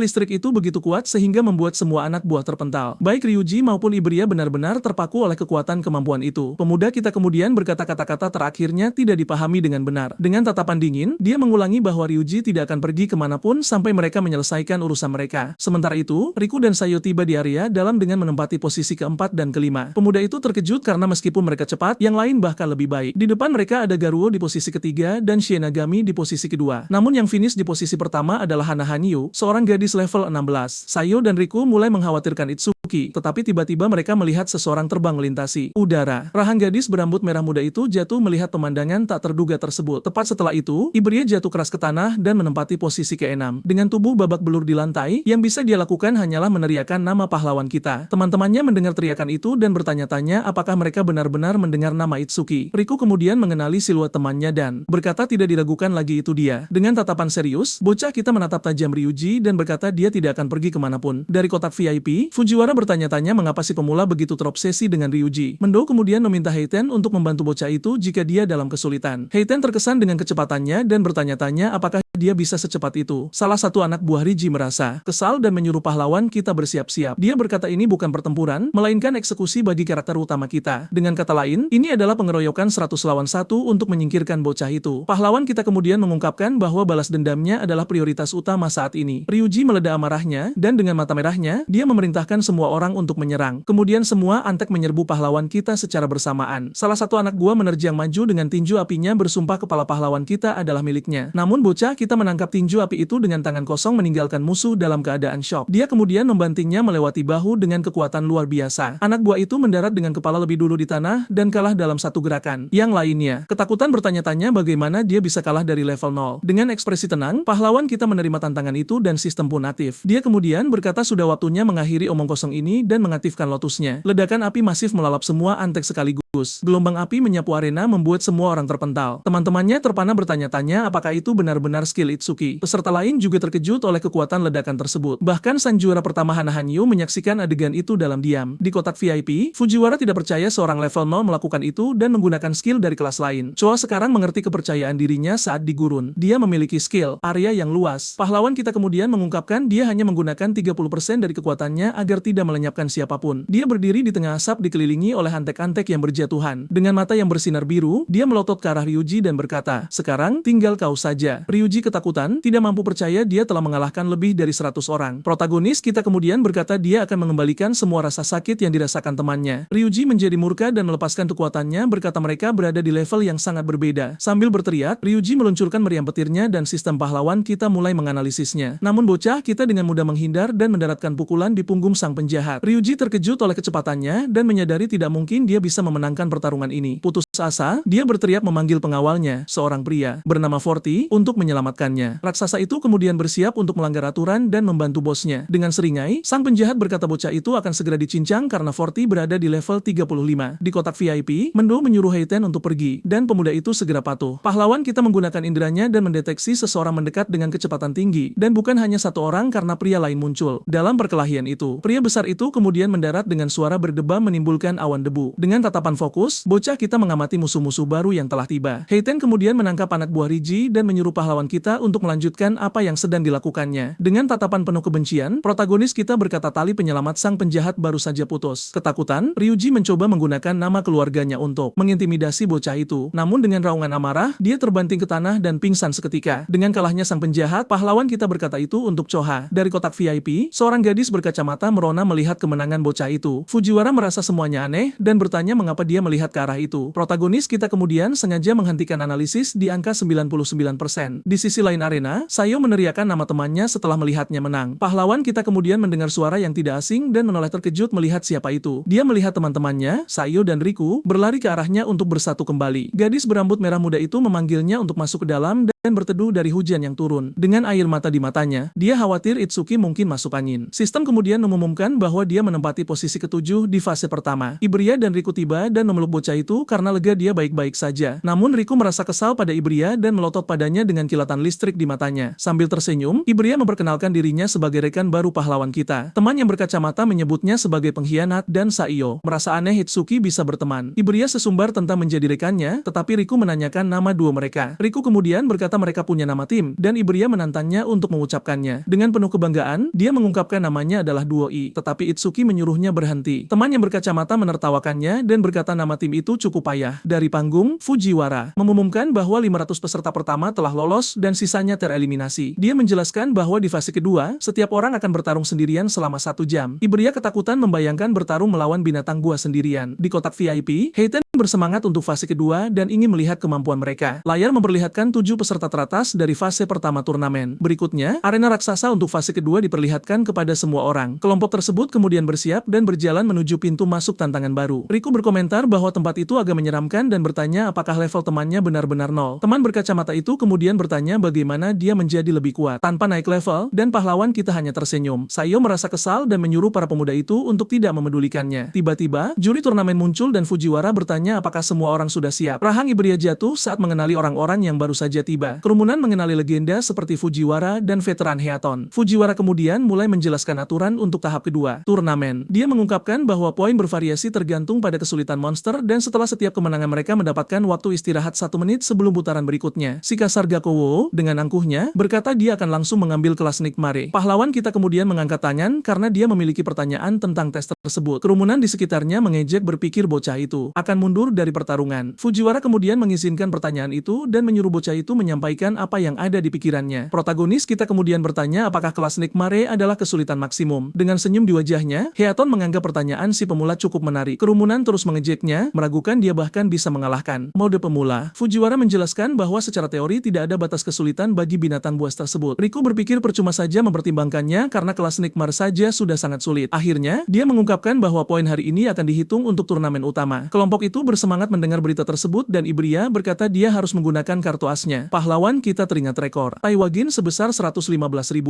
Speaker 1: listrik itu begitu kuat sehingga membuat semua anak buah terpental. Baik Ryuji maupun Ibria benar-benar terpaku oleh kekuatan kemampuan itu. Pemuda kita kemudian berkata kata-kata terakhirnya tidak dipahami dengan benar. Dengan tatapan dingin, dia mengulangi bahwa Ryuji tidak akan pergi kemanapun sampai mereka menyelesaikan urusan mereka. Sementara itu, Riku dan Sayo tiba di area dalam dengan menempati posisi keempat dan kelima. Pemuda itu terkejut karena meskipun mereka cepat, yang lain bahkan lebih baik. Di depan mereka ada Garuo di posisi ketiga dan Shinagami di posisi kedua. Namun yang finish di posisi pertama adalah Hana Hanyu, seorang gadis level 16. Sayo dan Riku mulai mengkhawatirkan Itsuki, tetapi tiba-tiba mereka melihat seseorang terbang melintasi udara. Rahang gadis berambut merah muda itu jatuh melihat pemandangan tak terduga tersebut. Tepat setelah itu, Ibria jatuh keras ke tanah dan menempati posisi ke-6. Dengan tubuh babak belur di lantai, yang bisa dia lakukan hanyalah meneriakkan nama pahlawan kita. Teman-temannya mendengar teriakan itu dan bertanya-tanya apakah mereka benar-benar mendengar nama Itsuki. Riku kemudian mengenali siluet temannya dan berkata tidak diragukan lagi itu dia. Dengan tatapan serius, bocah kita menatap tajam Ryuji dan berkata dia tidak akan pergi kemanapun. Dari kotak VIP, Fujiwara bertanya-tanya mengapa si pemula begitu terobsesi dengan Ryuji. Mendo kemudian meminta Heiten untuk membantu bocah itu jika dia dalam kesulitan. Heiten terkesan dengan kecepatannya dan bertanya-tanya apakah dia bisa secepat itu. Salah satu anak buah Ryuji merasa kesal dan menyuruh pahlawan kita bersiap-siap. Dia berkata ini bukan pertempuran, melainkan eksekusi bagi karakter utama kita. Dengan kata lain, ini adalah pengeroyokan 100 lawan 1 untuk menyingkirkan bocah itu. Pahlawan kita kemudian mengungkapkan bahwa balas dendamnya adalah prioritas utama saat ini. Ryuji meledak amarahnya, dan dengan mata merahnya, dia memerintahkan semua orang untuk menyerang. Kemudian semua antek menyerbu pahlawan kita secara bersamaan. Salah satu anak buah menerjang maju dengan tinju apinya bersumpah kepala pahlawan kita adalah miliknya. Namun bocah kita menangkap tinju api itu dengan tangan kosong meninggalkan musuh dalam keadaan syok. Dia kemudian membantingnya melewati bahu dengan kekuatan luar biasa. Anak buah itu mendarat dengan kepala lebih dulu di tanah dan kalah dalam satu gerakan. Yang lainnya, ketakutan bertanya-tanya bagaimana dia bisa kalah dari level 0. Dengan ekspresi tenang, pahlawan kita menerima tantangan itu dan sistem pun aktif. Dia kemudian berkata sudah waktunya mengakhiri omong kosong ini dan mengaktifkan lotusnya. Ledakan api masif melalap semua antek sekaligus. Gelombang api menyapu arena membuat semua orang terpental. Teman-temannya terpana bertanya-tanya apakah itu benar-benar skill Itsuki. Peserta lain juga terkejut oleh kekuatan ledakan tersebut. Bahkan sang juara pertama Hana Hanyu menyaksikan adegan itu dalam diam. Di kotak VIP, Fujiwara tidak percaya seorang level 0 melakukan itu dan menggunakan skill dari kelas lain. Choa sekarang mengerti kepercayaan dirinya saat di gurun. Dia memiliki skill area yang luas. Pahlawan kita kemudian mengungkapkan dia hanya menggunakan 30% dari kekuatannya agar tidak melenyapkan siapapun. Dia berdiri di tengah asap dikelilingi oleh antek-antek yang berjatuhan. Dengan mata yang bersinar biru, dia melotot ke arah Ryuji dan berkata, sekarang tinggal kau saja. Ryuji ketakutan, tidak mampu percaya dia telah mengalahkan lebih dari 100 orang. Protagonis kita kemudian berkata dia akan mengembalikan semua rasa sakit yang dirasakan temannya. Ryuji menjadi murka dan melepaskan kekuatannya berkata mereka berada di level yang sangat berbeda. Sambil berteriak, Ryuji meluncurkan meriam petirnya dan sistem pahlawan kita mulai menganalisisnya. Namun bocah kita dengan mudah menghindar dan mendaratkan pukulan di punggung sang penjahat. Ryuji terkejut oleh kecepatannya dan menyadari tidak mungkin dia bisa memenangkan pertarungan ini. Putus asa, dia berteriak memanggil pengawalnya, seorang pria, bernama Forty, untuk menyelamatkannya. Raksasa itu kemudian bersiap untuk melanggar aturan dan membantu bosnya. Dengan seringai, sang penjahat berkata bocah itu akan segera dicincang karena Forty berada di level 35. Di kotak VIP, Mendo menyuruh Heiten untuk pergi, dan pemuda itu segera patuh. Pahlawan kita menggunakan inderanya dan mendeteksi seseorang mendekat dengan kecepatan tinggi, dan bukan hanya satu orang karena pria lain muncul. Dalam perkelahian itu, pria besar itu kemudian mendarat dengan suara berdebam menimbulkan awan debu. Dengan tatapan fokus, bocah kita mengamati musuh-musuh baru yang telah tiba. Heiten kemudian menangkap anak buah Riji dan menyuruh pahlawan kita untuk melanjutkan apa yang sedang dilakukannya. Dengan tatapan penuh kebencian, protagonis kita berkata tali penyelamat sang penjahat baru saja putus. Ketakutan, Ryuji mencoba menggunakan nama keluarganya untuk mengintimidasi bocah itu. Namun dengan raungan amarah, dia terbanting ke tanah dan pingsan seketika. Dengan kalahnya sang penjahat, pahlawan kita berkata itu untuk Choha. Dari kotak VIP, seorang gadis berkacamata merona melihat kemenangan bocah itu. Fujiwara merasa semuanya aneh dan bertanya mengapa dia melihat ke arah itu. Protagonis kita kemudian sengaja menghentikan analisis di angka 99%. Di sisi lain arena, Sayo meneriakkan nama temannya setelah melihatnya menang. Pahlawan kita kemudian mendengar suara yang tidak asing dan menoleh terkejut melihat siapa itu. Dia melihat teman-temannya, Sayo dan Riku, berlari ke arahnya untuk bersatu kembali. Gadis berambut merah muda itu memanggilnya untuk masuk ke dalam dan berteduh dari hujan yang turun. Dengan air mata di matanya, dia khawatir Itsuki mungkin masuk angin. Sistem kemudian mengumumkan bahwa dia menempati posisi ketujuh di fase pertama. Ibria dan Riku tiba dan memeluk bocah itu karena lega dia baik-baik saja. Namun Riku merasa kesal pada Ibria dan melotot padanya dengan kilatan listrik di matanya. Sambil tersenyum, Ibria memperkenalkan dirinya sebagai rekan baru pahlawan kita. Teman yang berkacamata menyebutnya sebagai pengkhianat dan Saiyo merasa aneh Itsuki bisa berteman. Ibria sesumbar tentang menjadi rekannya, tetapi Riku menanyakan nama dua mereka. Riku kemudian berkata mereka punya nama tim, dan Ibria menantangnya untuk mengucapkannya. Dengan penuh kebanggaan, dia mengungkapkan namanya adalah Duo I, tetapi Itsuki menyuruhnya berhenti. Teman yang berkacamata menertawakannya dan berkata nama tim itu cukup payah. Dari panggung, Fujiwara mengumumkan bahwa 500 peserta pertama telah lolos dan sisanya tereliminasi. Dia menjelaskan bahwa di fase kedua, setiap orang akan bertarung sendirian selama 1 jam. Ibria ketakutan membayangkan bertarung melawan binatang buas sendirian. Di kotak VIP, Heiten bersemangat untuk fase kedua dan ingin melihat kemampuan mereka. Layar memperlihatkan 7 peserta teratas dari fase pertama turnamen. Berikutnya, arena raksasa untuk fase kedua diperlihatkan kepada semua orang. Kelompok tersebut kemudian bersiap dan berjalan menuju pintu masuk tantangan baru. Riku berkomentar bahwa tempat itu agak menyeramkan dan bertanya apakah level temannya benar-benar nol. Teman berkacamata itu kemudian bertanya bagaimana dia menjadi lebih kuat tanpa naik level, dan pahlawan kita hanya tersenyum. Sayo merasa kesal dan menyuruh para pemuda itu untuk tidak memedulikannya. Tiba-tiba, juri turnamen muncul dan Fujiwara bertanya apakah semua orang sudah siap. Rahang Ibria jatuh saat mengenali orang-orang yang baru saja tiba. Kerumunan mengenali legenda seperti Fujiwara dan veteran Heaton. Fujiwara kemudian mulai menjelaskan aturan untuk tahap kedua, turnamen. Dia mengungkapkan bahwa poin bervariasi tergantung pada kesulitan monster dan setelah setiap kemenangan mereka mendapatkan waktu istirahat 1 menit sebelum putaran berikutnya. Si kasar Gakowo, dengan angkuhnya, berkata dia akan langsung mengambil kelas Nikmare. Pahlawan kita kemudian mengangkat tangan karena dia memiliki pertanyaan tentang tes tersebut. Kerumunan di sekitarnya mengejek berpikir bocah itu akan mundur dari pertarungan. Fujiwara kemudian mengizinkan pertanyaan itu dan menyuruh bocah itu menyampaikan apa yang ada di pikirannya. Protagonis kita kemudian bertanya apakah kelas Nikmare adalah kesulitan maksimum. Dengan senyum di wajahnya, Heaton menganggap pertanyaan si pemula cukup menarik. Kerumunan terus mengejeknya, meragukan dia bahkan bisa mengalahkan mode pemula. Fujiwara menjelaskan bahwa secara teori tidak ada batas kesulitan bagi binatang buas tersebut. Riku berpikir percuma saja mempertimbangkannya karena kelas Nikmar saja sudah sangat sulit. Akhirnya, dia mengungkapkan bahwa poin hari ini akan dihitung untuk turnamen utama. Kelompok itu bersemangat mendengar berita tersebut dan Ibria berkata dia harus menggunakan kartu asnya. Pahlawan kita teringat rekor Taiwagin sebesar 115.000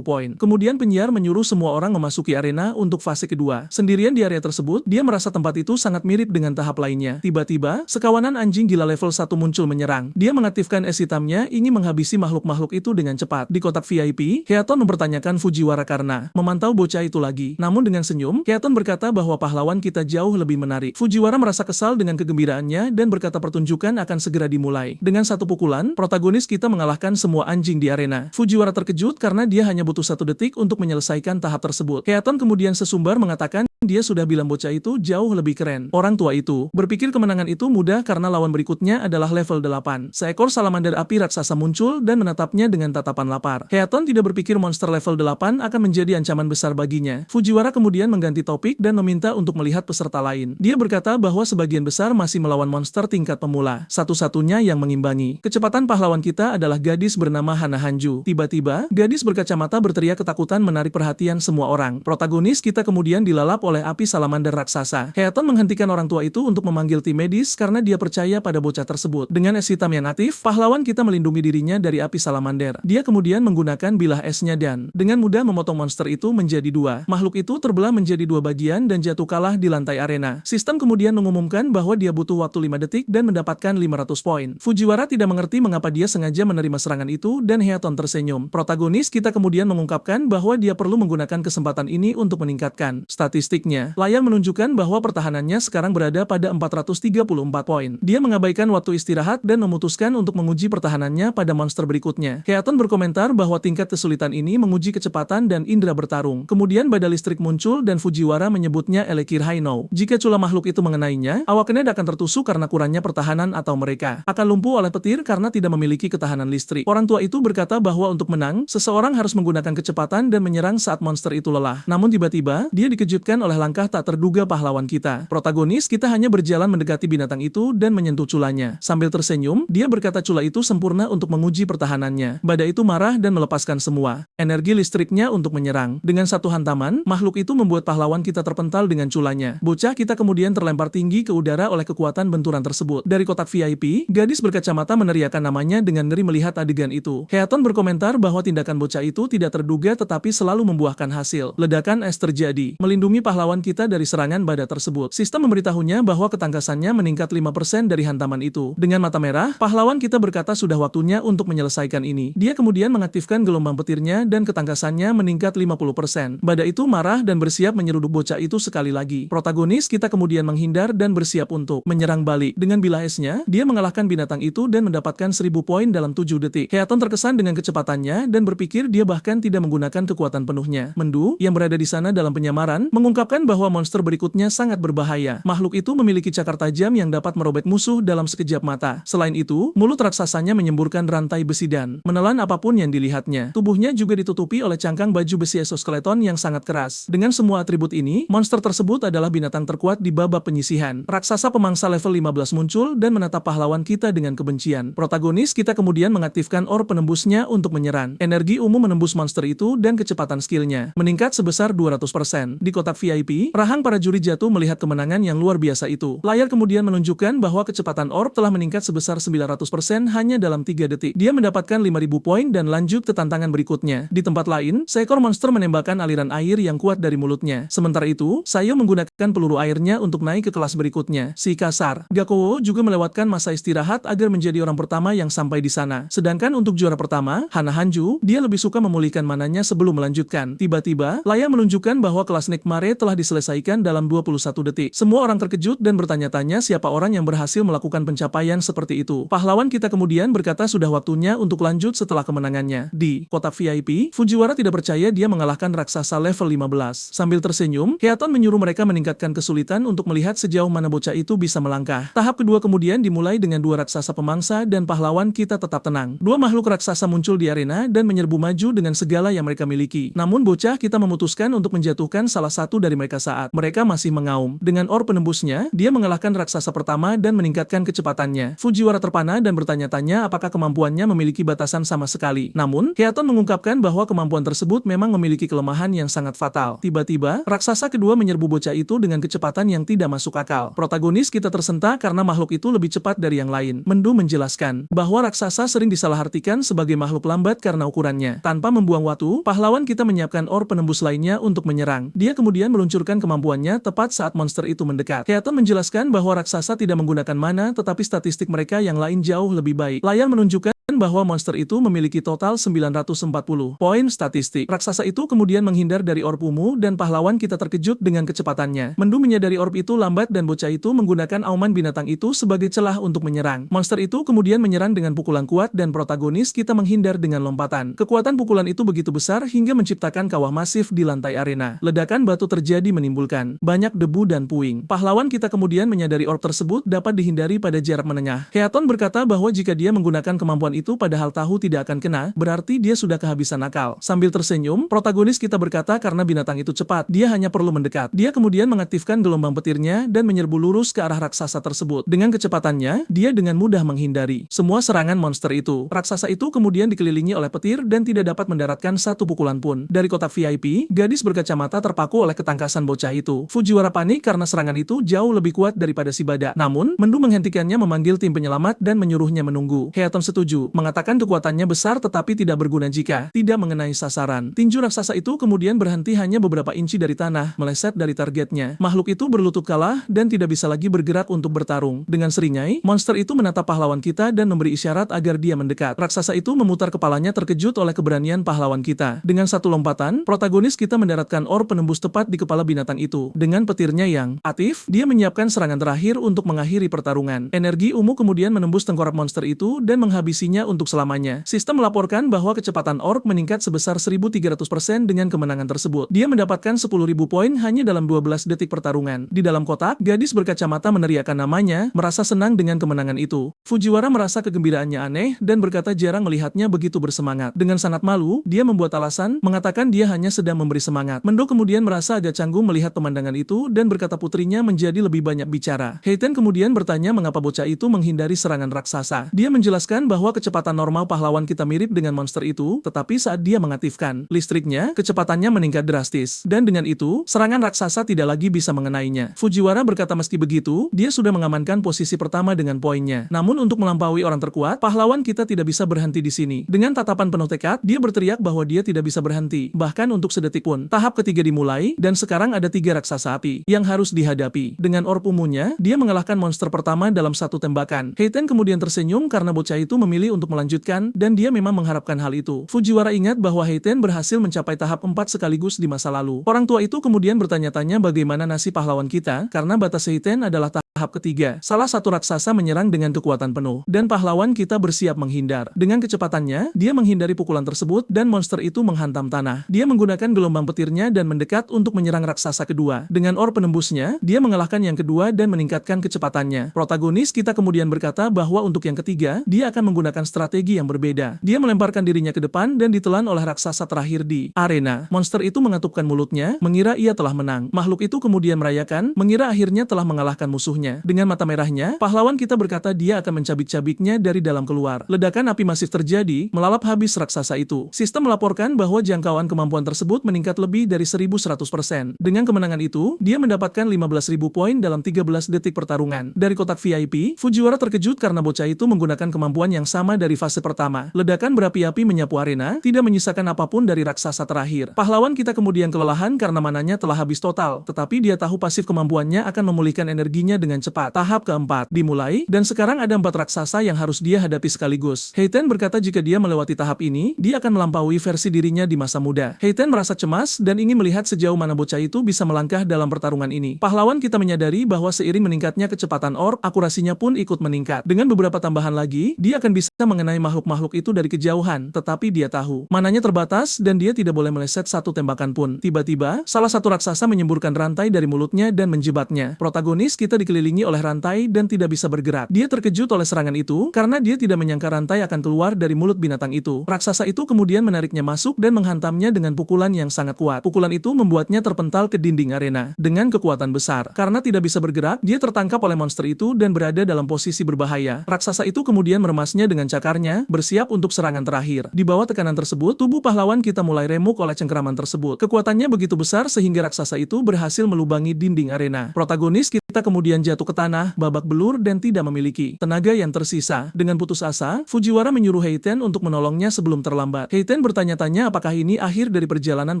Speaker 1: poin. Kemudian penyiar menyuruh semua orang memasuki arena untuk fase kedua. Sendirian di area tersebut, dia merasa tempat itu sangat mirip dengan tahap lainnya. Tiba-tiba, sekawanan anjing gila level 1 muncul menyerang. Dia mengaktifkan es hitamnya ingin menghabisi makhluk-makhluk itu dengan cepat. Di kotak VIP, Heaton mempertanyakan Fujiwara karena memantau bocah itu lagi. Namun dengan senyum, Heaton berkata bahwa pahlawan kita jauh lebih menarik. Fujiwara merasa kesal dengan kegembiraannya dan berkata pertunjukan akan segera dimulai. Dengan satu pukulan, protagonis kita mengalahkan semua anjing di arena. Fujiwara terkejut karena dia hanya butuh 1 detik untuk menyelesaikan tahap tersebut. Heaton kemudian sesumbar mengatakan dia sudah bilang bocah itu jauh lebih keren. Orang tua itu berpikir kemenangan itu mudah karena lawan berikutnya adalah level 8. Seekor salamander api raksasa muncul dan menatapnya dengan tatapan lapar. Heaton tidak berpikir monster level 8 akan menjadi ancaman besar baginya. Fujiwara kemudian mengganti topik dan meminta untuk melihat peserta lain. Dia berkata bahwa sebagian besar masih melawan monster tingkat pemula. Satu-satunya yang mengimbangi kecepatan pahlawan kita adalah gadis bernama Hana Hanju. Tiba-tiba, gadis berkacamata berteriak ketakutan menarik perhatian semua orang. Protagonis kita kemudian dilalap oleh oleh api salamander raksasa. Heaton menghentikan orang tua itu untuk memanggil tim medis karena dia percaya pada bocah tersebut. Dengan es hitam yang aktif, pahlawan kita melindungi dirinya dari api salamander. Dia kemudian menggunakan bilah esnya dan dengan mudah memotong monster itu menjadi dua. Makhluk itu terbelah menjadi dua bagian dan jatuh kalah di lantai arena. Sistem kemudian mengumumkan bahwa dia butuh waktu 5 detik dan mendapatkan 500 poin. Fujiwara tidak mengerti mengapa dia sengaja menerima serangan itu dan Heaton tersenyum. Protagonis kita kemudian mengungkapkan bahwa dia perlu menggunakan kesempatan ini untuk meningkatkan statistiknya. Layar menunjukkan bahwa pertahanannya sekarang berada pada 434 poin. Dia mengabaikan waktu istirahat dan memutuskan untuk menguji pertahanannya pada monster berikutnya. Heaton berkomentar bahwa tingkat kesulitan ini menguji kecepatan dan indera bertarung. Kemudian badai listrik muncul dan Fujiwara menyebutnya Elekir Haino. Jika cula makhluk itu mengenainya, awak Ned akan tertusuk karena kurangnya pertahanan atau mereka akan lumpuh oleh petir karena tidak memiliki ketahanan listrik. Orang tua itu berkata bahwa untuk menang, seseorang harus menggunakan kecepatan dan menyerang saat monster itu lelah. Namun tiba-tiba, dia dikejutkan oleh langkah tak terduga pahlawan kita. Protagonis kita hanya berjalan mendekati binatang itu dan menyentuh culanya. Sambil tersenyum, dia berkata cula itu sempurna untuk menguji pertahanannya. Badai itu marah dan melepaskan semua energi listriknya untuk menyerang. Dengan satu hantaman, makhluk itu membuat pahlawan kita terpental dengan culanya. Bocah kita kemudian terlempar tinggi ke udara oleh kekuatan benturan tersebut. Dari kotak VIP, gadis berkacamata meneriakkan namanya dengan ngeri melihat adegan itu. Heaton berkomentar bahwa tindakan bocah itu tidak terduga tetapi selalu membuahkan hasil. Ledakan es terjadi, melindungi pahlawan kita dari serangan badai tersebut. Sistem memberitahunya bahwa ketangkasannya meningkat 5% dari hantaman itu. Dengan mata merah, pahlawan kita berkata sudah waktunya untuk menyelesaikan ini. Dia kemudian mengaktifkan gelombang petirnya dan ketangkasannya meningkat 50%. Badai itu marah dan bersiap menyeruduk bocah itu sekali lagi. Protagonis kita kemudian menghindar dan bersiap untuk menyerang balik. Dengan bilah esnya, dia mengalahkan binatang itu dan mendapatkan 1000 poin dalam 7 detik. Heaton terkesan dengan kecepatannya dan berpikir dia bahkan tidak menggunakan kekuatan penuhnya. Mendu, yang berada di sana dalam penyamaran, mengungkapkan bahwa monster berikutnya sangat berbahaya. Makhluk itu memiliki cakar tajam yang dapat merobek musuh dalam sekejap mata. Selain itu, mulut raksasanya menyemburkan rantai besi dan menelan apapun yang dilihatnya. Tubuhnya juga ditutupi oleh cangkang baju besi exoskeleton yang sangat keras. Dengan semua atribut ini, monster tersebut adalah binatang terkuat di babak penyisihan. Raksasa pemangsa level 15 muncul dan menatap pahlawan kita dengan kebencian. Protagonis kita kemudian mengaktifkan orb penembusnya untuk menyerang. Energi umum menembus monster itu dan kecepatan skillnya meningkat sebesar 200%. Di kotak VIP, rahang para juri jatuh melihat kemenangan yang luar biasa itu. Layar kemudian menunjukkan bahwa kecepatan orb telah meningkat sebesar 900% hanya dalam 3 detik. Dia mendapatkan 5000 poin dan lanjut ke tantangan berikutnya. Di tempat lain, seekor monster menembakkan aliran air yang kuat dari mulutnya. Sementara itu, Sayo menggunakan peluru airnya untuk naik ke kelas berikutnya. Si kasar. Gakowo juga melewatkan masa istirahat agar menjadi orang pertama yang sampai di sana. Sedangkan untuk juara pertama, Hana Hanju, dia lebih suka memulihkan mananya sebelum melanjutkan. Tiba-tiba, layar menunjukkan bahwa kelas Nekmare telah diselesaikan dalam 21 detik. Semua orang terkejut dan bertanya-tanya siapa orang yang berhasil melakukan pencapaian seperti itu. Pahlawan kita kemudian berkata sudah waktunya untuk lanjut setelah kemenangannya. Di kotak VIP, Fujiwara tidak percaya dia mengalahkan raksasa level 15. Sambil tersenyum, Heaton menyuruh mereka meningkatkan kesulitan untuk melihat sejauh mana bocah itu bisa melangkah. Tahap kedua kemudian dimulai dengan dua raksasa pemangsa dan pahlawan kita tetap tenang. Dua makhluk raksasa muncul di arena dan menyerbu maju dengan segala yang mereka miliki. Namun bocah kita memutuskan untuk menjatuhkan salah satu dari mereka saat mereka masih mengaum. Dengan orb penembusnya, dia mengalahkan raksasa pertama dan meningkatkan kecepatannya. Fujiwara terpana dan bertanya-tanya apakah kemampuannya memiliki batasan sama sekali. Namun, Heaton mengungkapkan bahwa kemampuan tersebut memang memiliki kelemahan yang sangat fatal. Tiba-tiba, raksasa kedua menyerbu bocah itu dengan kecepatan yang tidak masuk akal. Protagonis kita tersentak karena makhluk itu lebih cepat dari yang lain. Mendu menjelaskan bahwa raksasa sering disalahartikan sebagai makhluk lambat karena ukurannya. Tanpa membuang waktu, pahlawan kita menyiapkan orb penembus lainnya untuk menyerang. Dia kemudian meluncurkan kemampuannya tepat saat monster itu mendekat. Heaton menjelaskan bahwa raksasa tidak menggunakan mana, tetapi statistik mereka yang lain jauh lebih baik. Layar menunjukkan bahwa monster itu memiliki total 940 poin statistik. Raksasa itu kemudian menghindar dari orb ungu dan pahlawan kita terkejut dengan kecepatannya. Mendu menyadari orb itu lambat dan bocah itu menggunakan auman binatang itu sebagai celah untuk menyerang. Monster itu kemudian menyerang dengan pukulan kuat dan protagonis kita menghindar dengan lompatan. Kekuatan pukulan itu begitu besar hingga menciptakan kawah masif di lantai arena. Ledakan batu terjadi menimbulkan banyak debu dan puing. Pahlawan kita kemudian menyadari orb tersebut dapat dihindari pada jarak menengah. Heaton berkata bahwa jika dia menggunakan kemampuan itu padahal tahu tidak akan kena, berarti dia sudah kehabisan akal. Sambil tersenyum, protagonis kita berkata karena binatang itu cepat, dia hanya perlu mendekat. Dia kemudian mengaktifkan gelombang petirnya dan menyerbu lurus ke arah raksasa tersebut. Dengan kecepatannya, dia dengan mudah menghindari semua serangan monster itu. Raksasa itu kemudian dikelilingi oleh petir dan tidak dapat mendaratkan satu pukulan pun. Dari kotak VIP, gadis berkacamata terpaku oleh ketangkasan bocah itu. Fujiwara panik karena serangan itu jauh lebih kuat daripada si badak. Namun, Mendo menghentikannya, memanggil tim penyelamat dan menyuruhnya menunggu. Hayaton setuju, mengatakan kekuatannya besar tetapi tidak berguna jika tidak mengenai sasaran. Tinju raksasa itu kemudian berhenti hanya beberapa inci dari tanah, meleset dari targetnya. Makhluk itu berlutut kalah dan tidak bisa lagi bergerak untuk bertarung. Dengan seringai, monster itu menatap pahlawan kita dan memberi isyarat agar dia mendekat. Raksasa itu memutar kepalanya terkejut oleh keberanian pahlawan kita. Dengan satu lompatan, protagonis kita mendaratkan orb penembus tepat di kepala binatang itu. Dengan petirnya yang aktif, dia menyiapkan serangan terakhir untuk mengakhiri pertarungan. Energi ungu kemudian menembus tengkorak monster itu dan menghabisinya untuk selamanya. Sistem melaporkan bahwa kecepatan orb meningkat sebesar 1300% dengan kemenangan tersebut. Dia mendapatkan 10.000 poin hanya dalam 12 detik pertarungan. Di dalam kotak, gadis berkacamata meneriakkan namanya, merasa senang dengan kemenangan itu. Fujiwara merasa kegembiraannya aneh dan berkata jarang melihatnya begitu bersemangat. Dengan sangat malu, dia membuat alasan, mengatakan dia hanya sedang memberi semangat. Mendo kemudian merasa agak canggung melihat pemandangan itu dan berkata putrinya menjadi lebih banyak bicara. Heiten kemudian bertanya mengapa bocah itu menghindari serangan raksasa. Dia menjelaskan bahwa kecepatan normal pahlawan kita mirip dengan monster itu, tetapi saat dia mengaktifkan listriknya, kecepatannya meningkat drastis. Dan dengan itu, serangan raksasa tidak lagi bisa mengenainya. Fujiwara berkata meski begitu, dia sudah mengamankan posisi pertama dengan poinnya. Namun untuk melampaui orang terkuat, pahlawan kita tidak bisa berhenti di sini. Dengan tatapan penuh tekad, dia berteriak bahwa dia tidak bisa berhenti, bahkan untuk sedetik pun. Tahap ketiga dimulai, dan sekarang ada 3 raksasa api yang harus dihadapi. Dengan orb ungunya, dia mengalahkan monster pertama dalam satu tembakan. Heiten kemudian tersenyum karena bocah itu memilih untuk melanjutkan, dan dia memang mengharapkan hal itu. Fujiwara ingat bahwa Heiten berhasil mencapai tahap 4 sekaligus di masa lalu. Orang tua itu kemudian bertanya-tanya bagaimana nasib pahlawan kita, karena batas Heiten adalah tahap ketiga. Salah satu raksasa menyerang dengan kekuatan penuh, dan pahlawan kita bersiap menghindar. Dengan kecepatannya, dia menghindari pukulan tersebut, dan monster itu menghantam tanah. Dia menggunakan gelombang petirnya dan mendekat untuk menyerang raksasa kedua. Dengan orb penembusnya, dia mengalahkan yang kedua dan meningkatkan kecepatannya. Protagonis kita kemudian berkata bahwa untuk yang ketiga, dia akan menggunakan strategi yang berbeda. Dia melemparkan dirinya ke depan dan ditelan oleh raksasa terakhir di arena. Monster itu mengatupkan mulutnya, mengira ia telah menang. Makhluk itu kemudian merayakan, mengira akhirnya telah mengalahkan musuhnya. Dengan mata merahnya, pahlawan kita berkata dia akan mencabik-cabiknya dari dalam keluar. Ledakan api masif terjadi, melalap habis raksasa itu. Sistem melaporkan bahwa jangkauan kemampuan tersebut meningkat lebih dari 1100%. Dengan kemenangan itu, dia mendapatkan 15.000 poin dalam 13 detik pertarungan. Dari kotak VIP, Fujiwara terkejut karena bocah itu menggunakan kemampuan yang sama dari fase pertama. Ledakan berapi-api menyapu arena, tidak menyisakan apapun dari raksasa terakhir. Pahlawan kita kemudian kelelahan karena mananya telah habis total, tetapi dia tahu pasif kemampuannya akan memulihkan energinya dengan cepat. Tahap keempat dimulai, dan sekarang ada 4 raksasa yang harus dia hadapi sekaligus. Heiten berkata jika dia melewati tahap ini, dia akan melampaui versi dirinya di masa muda. Heiten merasa cemas dan ingin melihat sejauh mana bocah itu bisa melangkah dalam pertarungan ini. Pahlawan kita menyadari bahwa seiring meningkatnya kecepatan orb, akurasinya pun ikut meningkat. Dengan beberapa tambahan lagi, dia akan bisa mengenai makhluk-makhluk itu dari kejauhan, tetapi dia tahu mananya terbatas dan dia tidak boleh meleset satu tembakan pun. Tiba-tiba, salah satu raksasa menyemburkan rantai dari mulutnya dan menjebatnya. Protagonis kita dikelilingi oleh rantai dan tidak bisa bergerak. Dia terkejut oleh serangan itu karena dia tidak menyangka rantai akan keluar dari mulut binatang itu. Raksasa itu kemudian menariknya masuk dan menghantamnya dengan pukulan yang sangat kuat. Pukulan itu membuatnya terpental ke dinding arena dengan kekuatan besar. Karena tidak bisa bergerak, dia tertangkap oleh monster itu dan berada dalam posisi berbahaya. Raksasa itu kemudian meremasnya dengan cakarnya, bersiap untuk serangan terakhir. Di bawah tekanan tersebut, tubuh pahlawan kita mulai remuk oleh cengkeraman tersebut. Kekuatannya begitu besar sehingga raksasa itu berhasil melubangi dinding arena. Protagonis kita kemudian jatuh ke tanah, babak belur dan tidak memiliki tenaga yang tersisa. Dengan putus asa, Fujiwara menyuruh Heiten untuk menolongnya sebelum terlambat. Heiten bertanya-tanya apakah ini akhir dari perjalanan